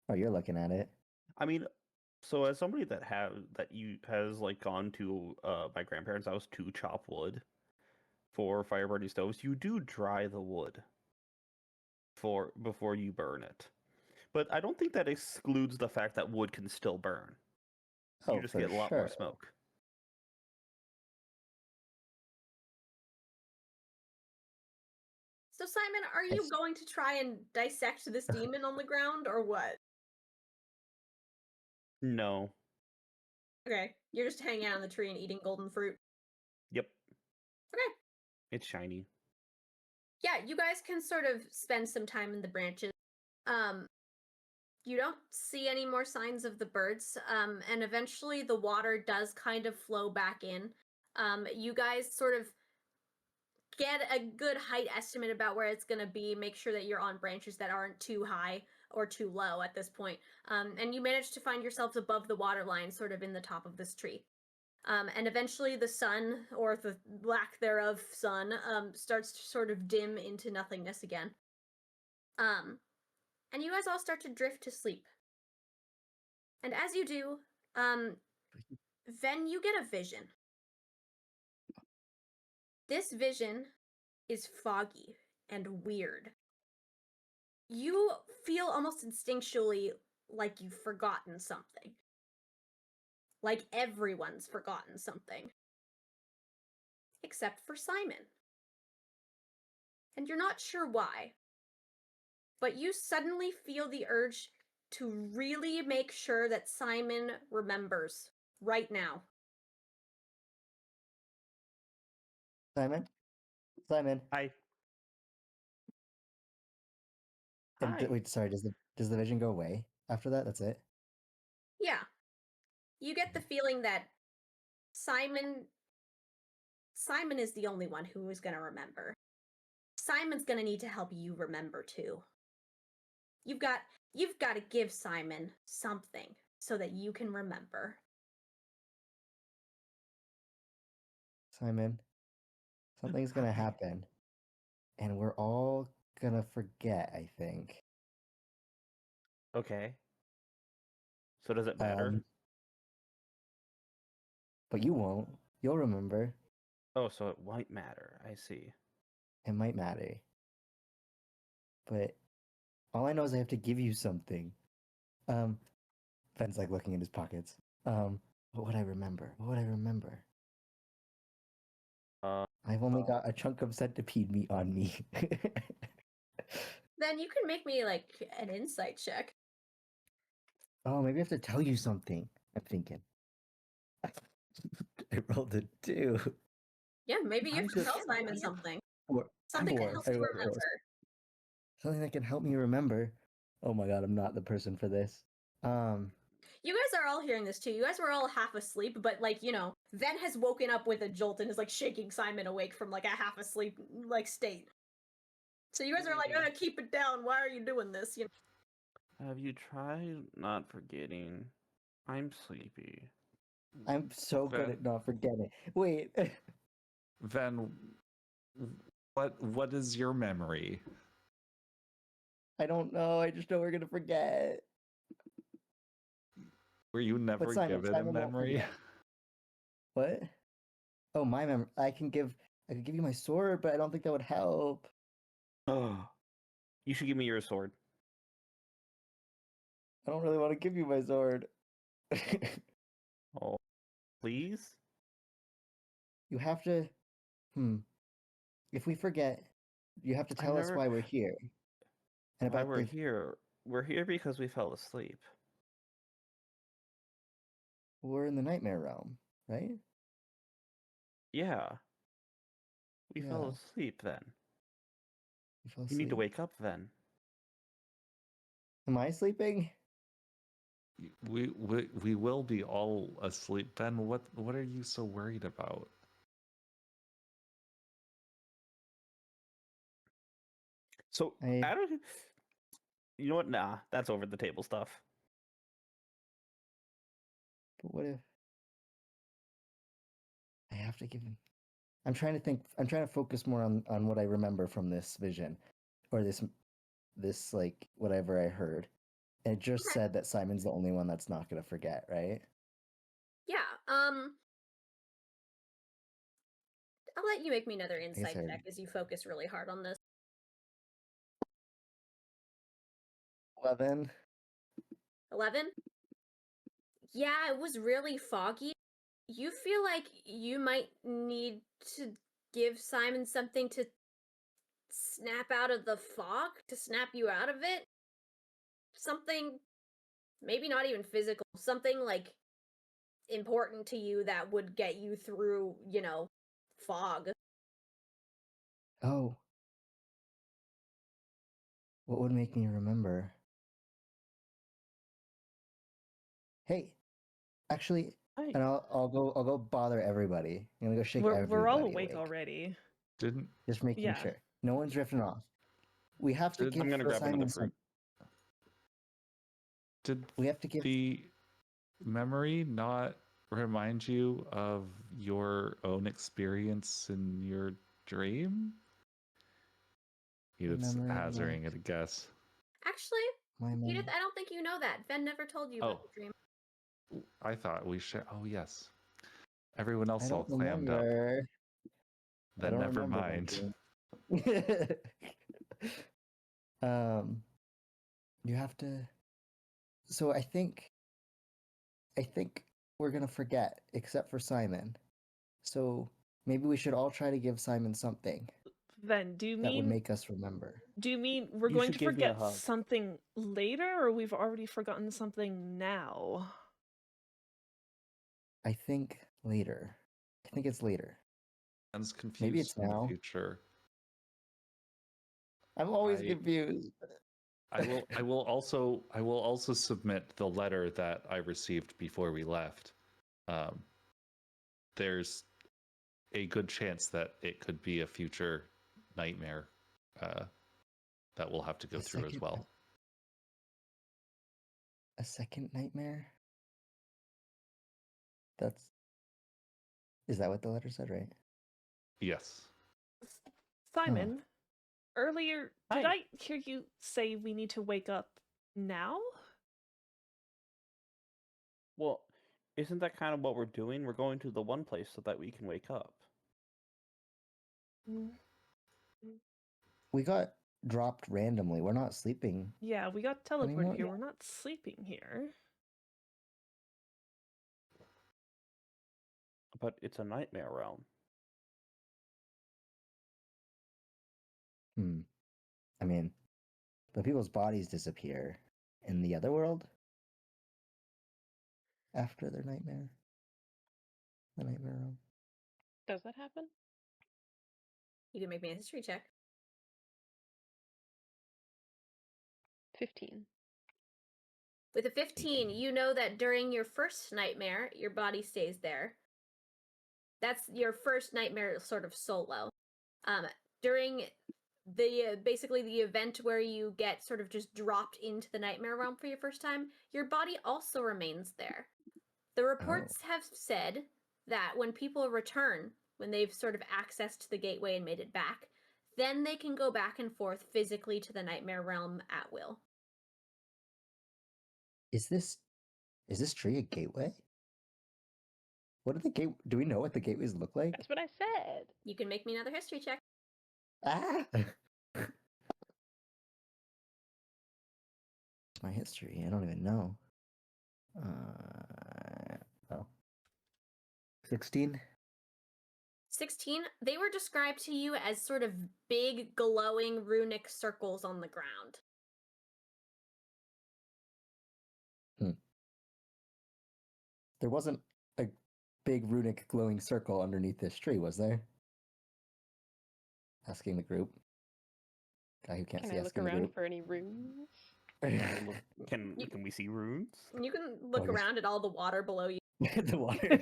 Oh, you're looking at it. I mean, so as somebody that has like gone to my grandparents' house to chop wood for fire burning stoves, you do dry the wood before you burn it. But I don't think that excludes the fact that wood can still burn. You Oh, just for get a lot more sure. smoke. So, Simon, are you going to try and dissect this demon on the ground, or what? No. Okay, you're just hanging out in the tree and eating golden fruit. Yep. Okay. It's shiny. Yeah, you guys can sort of spend some time in the branches. You don't see any more signs of the birds, and eventually the water does kind of flow back in. You guys sort of get a good height estimate about where it's going to be, make sure that you're on branches that aren't too high or too low at this point. And you manage to find yourselves above the water line, sort of in the top of this tree. And eventually the sun, or the lack thereof sun, starts to sort of dim into nothingness again. And you guys all start to drift to sleep. And as you do, Ven, you get a vision. This vision is foggy and weird. You feel almost instinctually like you've forgotten something. Like everyone's forgotten something. Except for Simon. And you're not sure why. But you suddenly feel the urge to really make sure that Simon remembers right now. Simon? Simon? Hi. And Hi. wait, sorry, does the vision go away after that? That's it? Yeah. You get the feeling that Simon is the only one who is going to remember. Simon's going to need to help you remember too. You've got to give Simon something so that you can remember. Simon, something's gonna happen. And we're all gonna forget, I think. Okay. So does it matter? But you won't. You'll remember. Oh, so it might matter. I see. It might matter. But all I know is I have to give you something. Ben's like looking in his pockets. What would I remember? What would I remember? I've only got a chunk of centipede meat on me. Then you can make me like an insight check. Oh, maybe I have to tell you something. I'm thinking. I rolled a 2. Yeah, maybe you I'm should tell just- Simon something. Four. Something to Four. help you remember. Something that can help me remember. Oh my god, I'm not the person for this. You guys are all hearing this too. You guys were all half asleep, but like, Ven has woken up with a jolt and is like shaking Simon awake from like a half asleep like state. So you guys are like, "Oh, keep it down. Why are you doing this?" Have you tried not forgetting? I'm sleepy. I'm so good Ven- at not forgetting. Wait. Ven, what is your memory? I don't know. I just know we're gonna forget. Were you never Simon given a won't memory? forget. What? Oh, my memory. I could give you my sword, but I don't think that would help. Oh, you should give me your sword. I don't really want to give you my sword. Oh, please? You have to. If we forget, you have to tell us never- why we're here. And Why about we're the. here? We're here because we fell asleep. We're in the nightmare realm, right? Yeah. We fell Yeah. asleep then. We fell You need to asleep. wake up then. Am I sleeping? We will be all asleep. Ben, what are you so worried about? So I- I don't. You know what? Nah, that's over the table stuff. But what if I have to give him? I'm trying to think. I'm trying to focus more on what I remember from this vision, or this like whatever I heard. And it just Okay. said that Simon's the only one that's not gonna forget, right? Yeah. I'll let you make me another insight I- check as you focus really hard on this. 11. 11? Yeah, it was really foggy. You feel like you might need to give Simon something to snap out of the fog, to snap you out of it. Something, maybe not even physical, something like important to you that would get you through, fog. Oh. What would make me remember? Hey, actually, Hi. and I'll go bother everybody. I'm gonna go shake everybody We're all awake already. Didn't Just making Yeah. sure. No one's drifting off. We have to Did- give I'm gonna grab Simon another fruit. did We have to give the memory not remind you of your own experience in your dream? Edith's memory of hazarding it a guess. Actually, my memory. Edith, I don't think you know that. Ben never told you about Oh. the dream. I thought we should. Oh yes, everyone I else all don't clammed up. remember. I Then don't never remember my mind. dream. You have to. So I think we're gonna forget, except for Simon. So maybe we should all try to give Simon something Then do you that would mean make us remember. we're You going should to give me a forget hug. something later, or we've already forgotten something now? I think later. I think it's later. Ben's confused Maybe it's in now. the future. I'm always I- confused. I will also submit the letter that I received before we left. There's a good chance that it could be a future nightmare that we'll have to go A through as second well. A second nightmare? Is that what the letter said, right? Yes. Simon, earlier, did Hi. I hear you say we need to wake up now? Well, isn't that kind of what we're doing? We're going to the one place so that we can wake up. We got dropped randomly. We're not sleeping. Yeah, we got teleported Anymore? here. We're not sleeping here. But it's a nightmare realm. I mean, the people's bodies disappear in the other world after their nightmare. The nightmare realm. Does that happen? You can make me a history check. 15. With a 15, you know that during your first nightmare, your body stays there. That's your first nightmare sort of solo. During the basically the event where you get sort of just dropped into the nightmare realm for your first time, your body also remains there. The reports have said that when people return, when they've sort of accessed the gateway and made it back, then they can go back and forth physically to the nightmare realm at will. Is this tree a gateway? What do do we know what the gateways look like? That's what I said. You can make me another history check. Ah! My history, I don't even know. 16? 16, they were described to you as sort of big, glowing runic circles on the ground. There wasn't a big runic glowing circle underneath this tree, was there? Asking the group. Guy who can't Can see I look asking the around group. for any runes? Can You- we see runes? You can look yes. around at all the water below you. The water.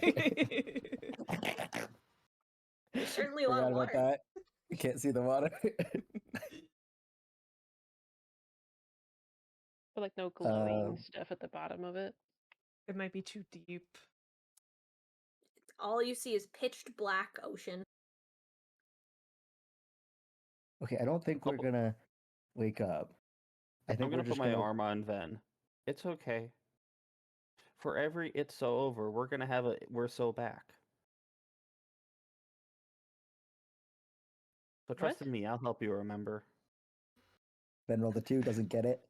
There's certainly a lot Forgot of about water. that. You can't see the water. But like no glowing stuff at the bottom of it. It might be too deep. All you see is pitched black ocean. Okay, I don't think we're gonna wake up. I I'm think gonna we're put just my gonna. arm on Ven. It's okay. For every it's so over, we're gonna have a we're so back. So trust What? in me, I'll help you remember. Ben roll the 2, doesn't get it.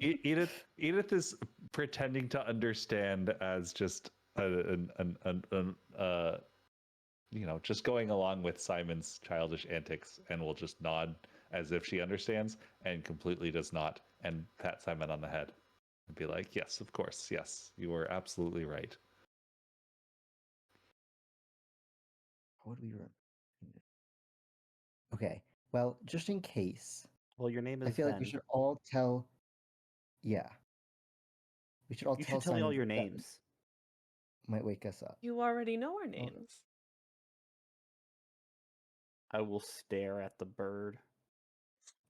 Edith is pretending to understand as just just going along with Simon's childish antics, and will just nod as if she understands, and completely does not, and pat Simon on the head and be like, "Yes, of course, yes, you are absolutely right." How would we run? Okay, well, just in case, Well, your name I is feel like we Ven. should all tell. Yeah, we should all You tell should tell me all Simon your that names. might wake us up. You already know our names. I will stare at the bird.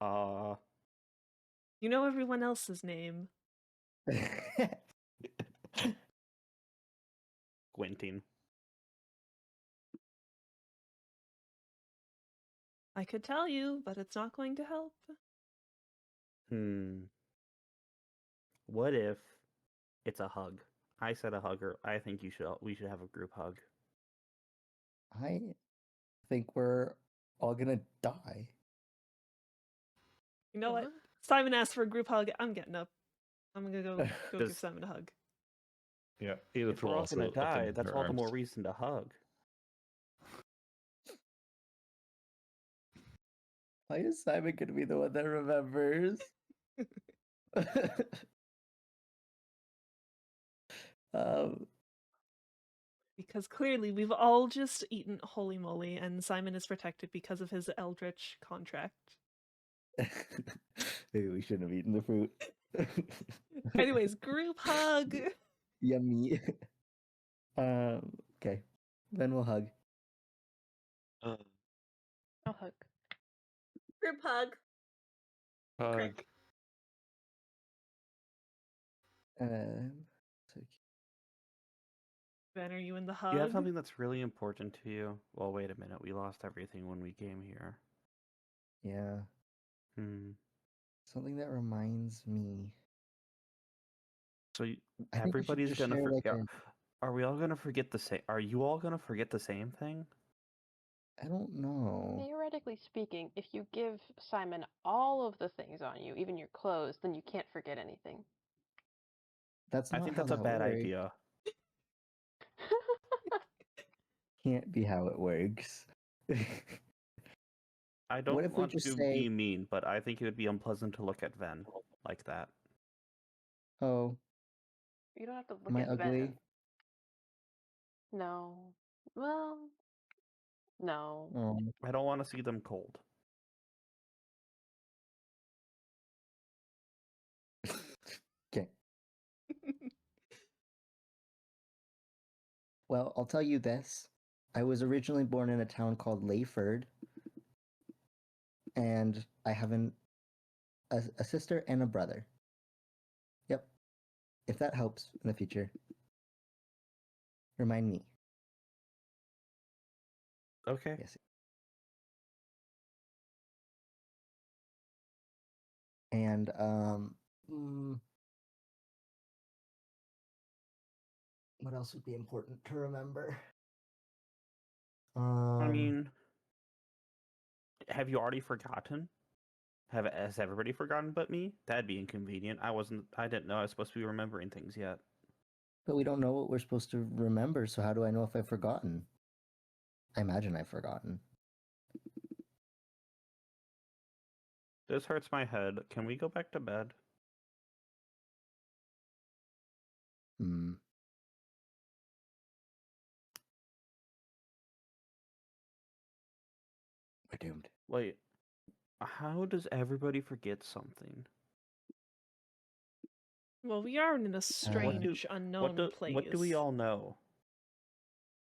You know everyone else's name. Gwentin. I could tell you, but it's not going to help. What if it's a hug? I said a hugger. I think we should have a group hug. I think we're all gonna die. You know what? What? Simon asked for a group hug. I'm getting up. I'm gonna go give Does- Simon a hug. Yeah, Edith If will we're all also gonna open die, that's her all the more arms. reason to hug. Why is Simon gonna be the one that remembers? um, Because clearly we've all just eaten holy moly, and Simon is protected because of his eldritch contract. maybe we shouldn't have eaten the fruit. Anyways, group hug. Yummy. Okay. Then we'll hug. I'll hug. Group hug. Hug. So Ben, are you in the Do hug? you have something that's really important to you? Well, wait a minute. We lost everything when we came here. yeah, something that reminds me. So I think we should everybody's just gonna share, like, forget. Are we all gonna forget the same? Are you all gonna forget the same thing? I don't know. Theoretically speaking, if you give Simon all of the things on you, even your clothes, then you can't forget anything. That's I not think how that's a that bad works. idea. Can't be how it works. I don't if we want just to say- be mean, but I think it would be unpleasant to look at Ven like that. Oh, You don't have to look am I at ugly? Ven. No. Well, no. Oh, I don't want to see them cold. okay. Well, I'll tell you this. I was originally born in a town called Layford, and I have a sister and a brother. Yep. If that helps in the future, remind me. Okay. Yes. And what else would be important to remember? I mean, have you already forgotten? Has everybody forgotten but me? That'd be inconvenient. I didn't know I was supposed to be remembering things yet. but we don't know what we're supposed to remember, so how do I know if I've forgotten? I imagine I've forgotten. This hurts my head. Can we go back to bed? Hmm. We're doomed. Wait. How does everybody forget something? Well, we are in a strange, unknown place. What do we all know?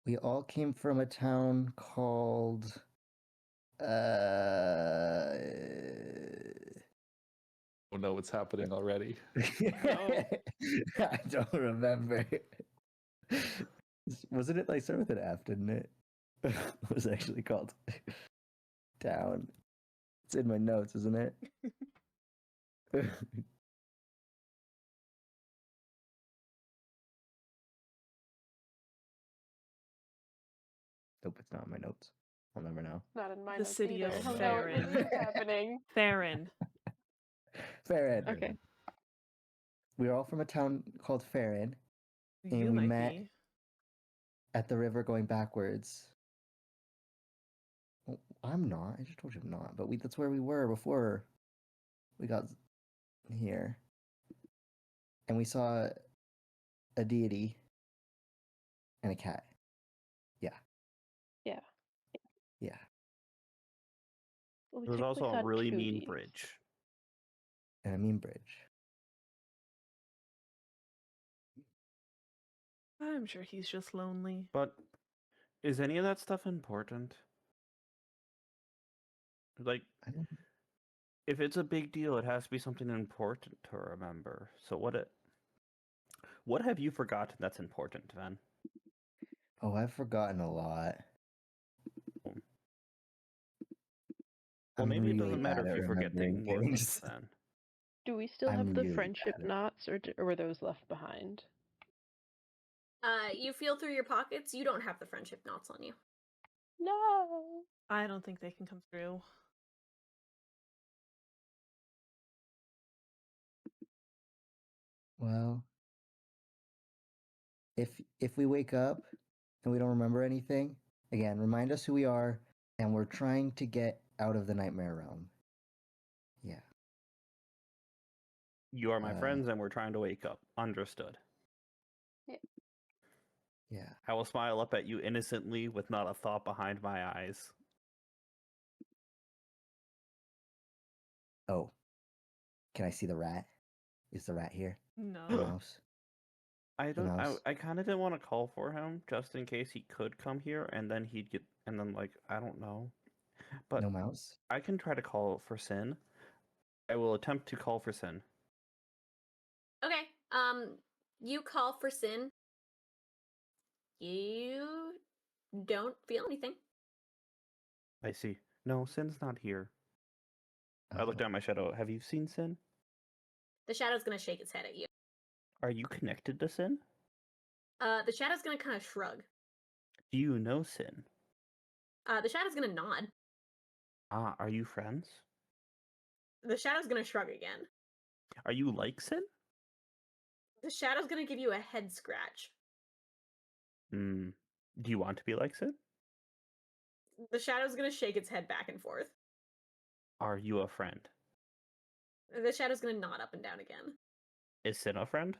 We all came from a town called. Oh no, what's happening already? I don't remember. Wasn't it like start with an F, didn't it? It was actually called Town. It's in my notes, isn't it? Nope, it's not in my notes. I'll never know. Not in my The notes city of either. Oh no, Farron. what is happening? Farron. Farron. Okay. We were all from a town called Farron You we might met- be. at the river going backwards. Well, I'm not. I just told you I'm not. But that's where we were before we got here. And we saw a deity and a cat. Yeah. Yeah. Yeah. Well, we There was technically also saw a really two mean deities. bridge. And a mean bridge. I'm sure he's just lonely. But is any of that stuff important? Like, I don't if it's a big deal, it has to be something important to remember. So what have you forgotten that's important, Van? Oh, I've forgotten a lot. Well, I'm maybe it really doesn't matter bad if at you forget remembering things worthless things. then. Do we still I'm have the really friendship bad at- knots, or were those left behind? You feel through your pockets. You don't have the friendship knots on you. No. I don't think they can come through. Well, if we wake up and we don't remember anything, again, remind us who we are, and we're trying to get out of the nightmare realm. Yeah. You are my Uh, friends, and we're trying to wake up. Understood. Yeah. I will smile up at you innocently with not a thought behind my eyes. Oh. Can I see the rat? Is the rat here? The No. mouse? I don't. mouse. I kind of didn't want to call for him just in case he could come here, and then he'd get. And then like I don't know, but No mouse? I can try to call for Sin. I will attempt to call for Sin. Okay. You call for Sin. You don't feel anything. I see. No, Sin's not here. I looked Oh. at my shadow. Have you seen Sin? The shadow's gonna shake its head at you. Are you connected to Sin? The shadow's gonna kind of shrug. Do you know Sin? The shadow's gonna nod. Ah, are you friends? The shadow's gonna shrug again. Are you like Sin? The shadow's gonna give you a head scratch. Hmm. Do you want to be like Sin? The shadow's gonna shake its head back and forth. Are you a friend? The shadow's gonna nod up and down again. Is Sin a friend?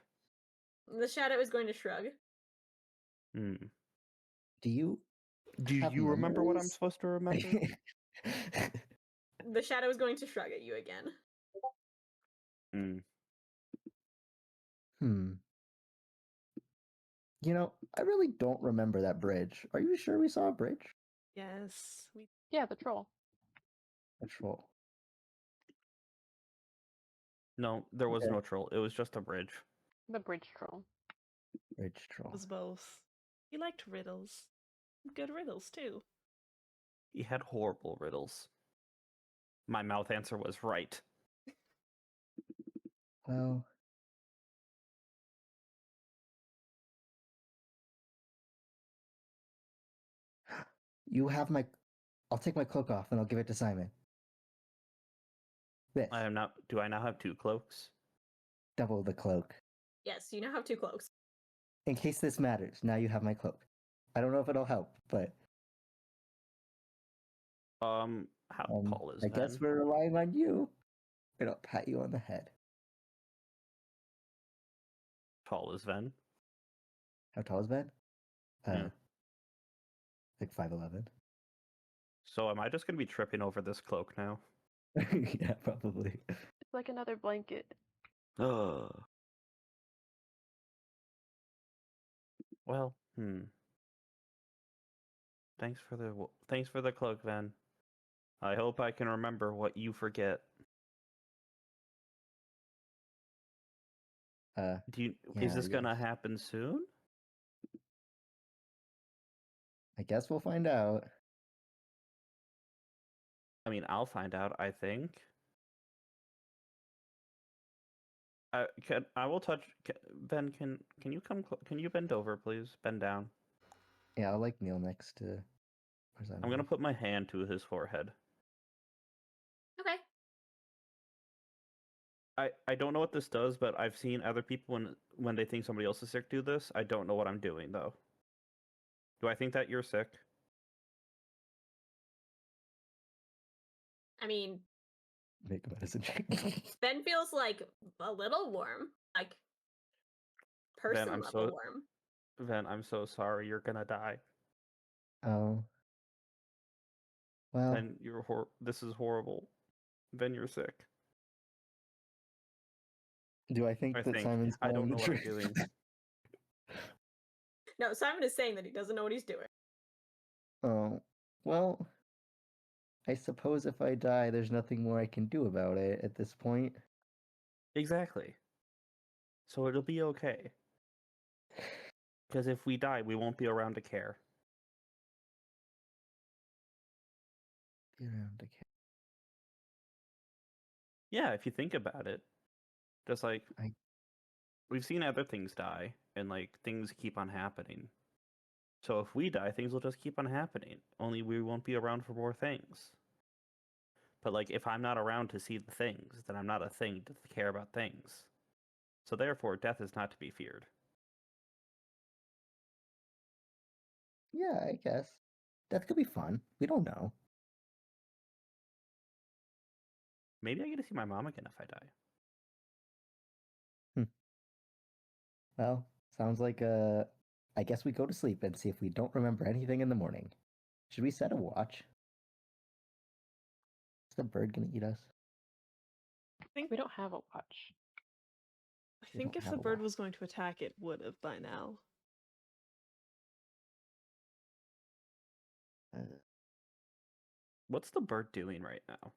The shadow is going to shrug. Hmm. Do you Do have you remember what I'm memories? supposed to remember? The shadow is going to shrug at you again. Hmm. Hmm. You know, I really don't remember that bridge. Are you sure we saw a bridge? Yes. We Yeah, the troll. A troll. No, there was Okay. no troll. It was just a bridge. The bridge troll. Bridge troll. was both. He liked riddles. Good riddles too. He had horrible riddles. My mouth answer was right. Well, you have my. I'll take my cloak off and I'll give it to Simon. This. I am not. Do I now have two cloaks? Double the cloak. Yes, you now have two cloaks. In case this matters, now you have my cloak. I don't know if it'll help, but How tall is I guess Ven? we're relying on you. And I'll pat you on the head. Tall is Ven? How tall is Ben? Yeah. Like 5'11". So am I just gonna be tripping over this cloak now? Yeah, probably. It's like another blanket. Well, Thanks for the cloak, Ven. I hope I can remember what you forget. Yeah, Is this gonna yes. happen soon? I guess we'll find out. I mean, I'll find out, I think. I will touch Ben, can you can you bend over, please? Bend down. Yeah, I'll like kneel next to. Where's that? I'm gonna put my hand to his forehead. Okay. I don't know what this does, but I've seen other people when they think somebody else is sick do this. I don't know what I'm doing though. Do I think that you're sick? I mean, Make a medicine check. Ben feels like a little warm, like person I'm level so- warm. Ven, I'm so sorry. You're gonna die. Oh. Well, Ven, this is horrible. Ven, you're sick. do I think that Simon's I don't telling know the what I'm truth? doing. No, Simon is saying that he doesn't know what he's doing. Oh. Well, I suppose if I die, there's nothing more I can do about it at this point. Exactly. So it'll be okay. Because if we die, we won't be around to care. Be around again. Yeah, if you think about it. Just like I- we've seen other things die, and like things keep on happening. So if we die, things will just keep on happening. Only we won't be around for more things. But like if I'm not around to see the things, then I'm not a thing to care about things. So therefore, death is not to be feared. Yeah, I guess. That could be fun. We don't know. Maybe I get to see my mom again if I die. Well, sounds like I guess we go to sleep and see if we don't remember anything in the morning. Should we set a watch? Is the bird gonna eat us? I think We don't have a watch. I We think don't if have the a bird watch. was going to attack, it would have by now. Uh, What's the bird doing right now?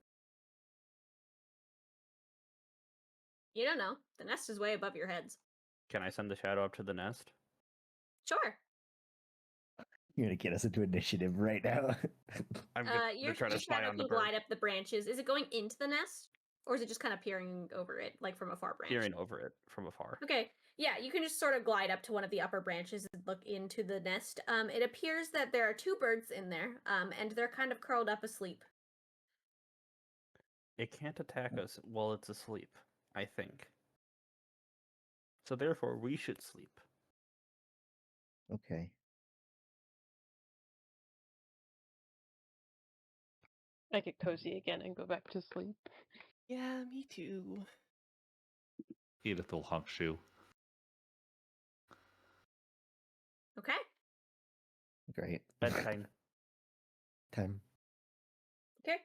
You don't know. The nest is way above your heads. Can I send the shadow up to the nest? Sure. you're gonna get us into initiative right now. I'm Your gonna try to your spy shadow on the can bird. glide up the branches. Is it going into the nest? Or is it just kind of peering over it, like from a far branch? Peering over it from afar. Okay, yeah, you can just sort of glide up to one of the upper branches and look into the nest. It appears that there are two birds in there, and they're kind of curled up asleep. It can't attack us while it's asleep, I think. So therefore, we should sleep. Okay. I get cozy again and go back to sleep. Yeah, me too. Edith will honk shoe. Okay. Great. Bedtime. Time. Okay.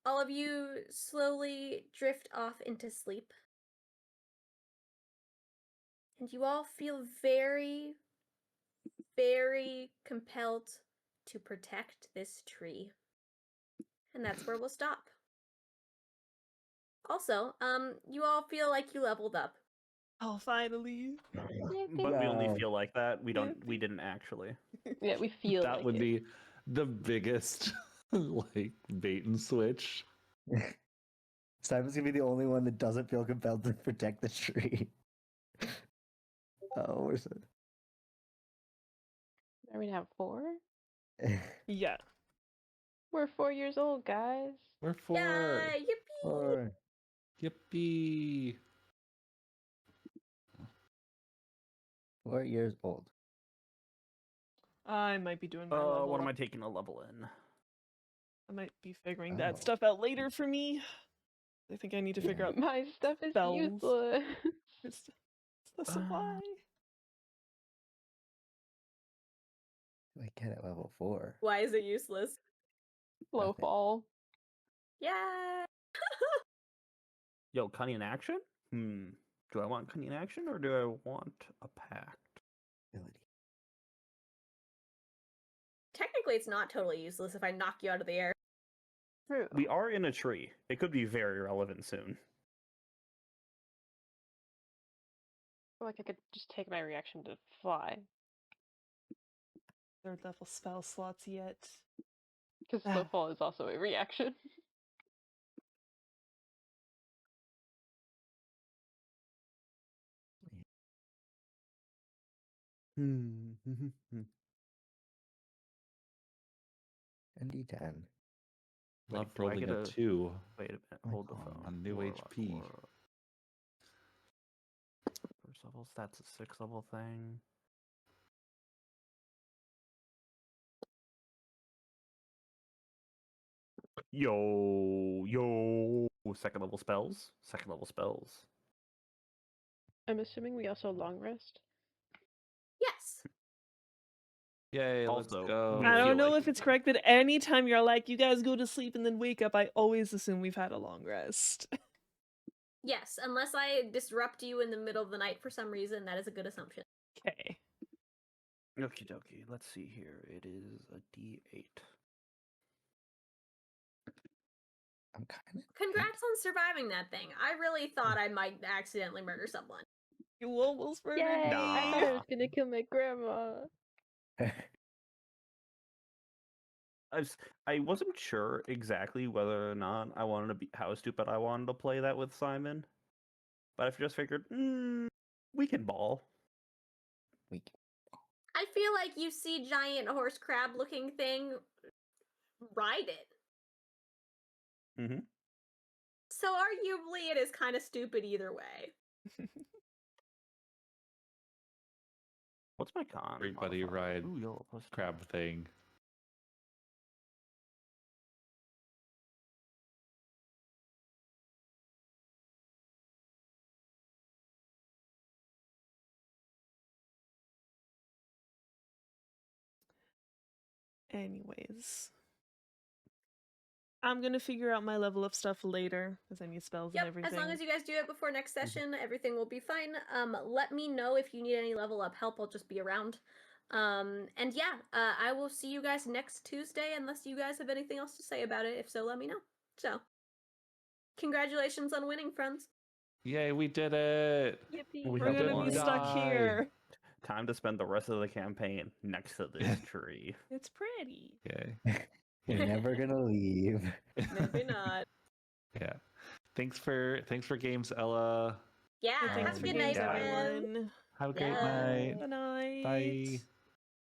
All of you slowly drift off into sleep. And you all feel very, very compelled to protect this tree. And that's where we'll stop. Also, you all feel like you leveled up. Oh, finally. But we only Wow. feel like that. We Yippee. didn't actually. Yeah, we feel That like would it. be the biggest like bait and switch. Simon's gonna be the only one that doesn't feel compelled to protect the tree. Oh, where's Are we now 4? it? Yeah. We're 4 years old, guys. We're four. Yeah, yippee! Or Yippee. 4 years old. I might be doing my level What am up. I taking a level in? I might be figuring Oh. that stuff out later for me. I think I need to figure out My stuff is spells. useless. It's the supply. Do I get at level 4? Why is it useless? Low Nothing. fall. Yeah. Yo, cunning in action? Do I want cunning in action or do I want a pact? Ability. Technically, it's not totally useless if I knock you out of the air. True. We are in a tree. It could be very relevant soon. Or, like I could just take my reaction to fly. Third level spell slots yet. Because slow fall is also a reaction. And D10. Love do I rolling get a a- 2 Wait a minute. my Hold the God. phone. on new Warlock, HP. Warlock. First level, that's a 6th level thing. Yo. Second level spells. Second level spells. I'm assuming we also long rest. Yes. Yay, let's Also, go. I feel don't know like- if it's correct, but anytime you're like, you guys go to sleep and then wake up, I always assume we've had a long rest. Yes, unless I disrupt you in the middle of the night for some reason, that is a good assumption. Okay. Okie dokie. Let's see here. It is a D8. I'm kind of. Congrats on surviving that thing. I really thought I might accidentally murder someone. You almost murdered Yay! me. I thought I was gonna kill my grandma. I wasn't sure exactly whether or not I wanted to be how stupid I wanted to play that with Simon, but I just figured, we can ball. We I feel like you see giant horse crab looking thing, ride it. Mm-hmm. So arguably it is kind of stupid either way. What's my con? Everybody modifier? ride Ooh, yellow plus 2. Crab thing. Anyways. I'm gonna figure out my level of stuff later, because I need spells and Yep, everything. as long as you guys do it before next session, everything will be fine. Let me know if you need any level up help. I'll just be around. And yeah, I will see you guys next Tuesday unless you guys have anything else to say about it. If so, let me know. So, congratulations on winning, friends. Yay, we did it! Yippee! We We're have gonna won. be stuck Die. here. Time to spend the rest of the campaign next to this tree. It's pretty. Yay. You're never gonna leave. Maybe not. Yeah. Thanks for games, Ella. Yeah, Thanks have a for good games, night, guys. everyone. everyone. Have a great Yeah. night. Good night. Bye.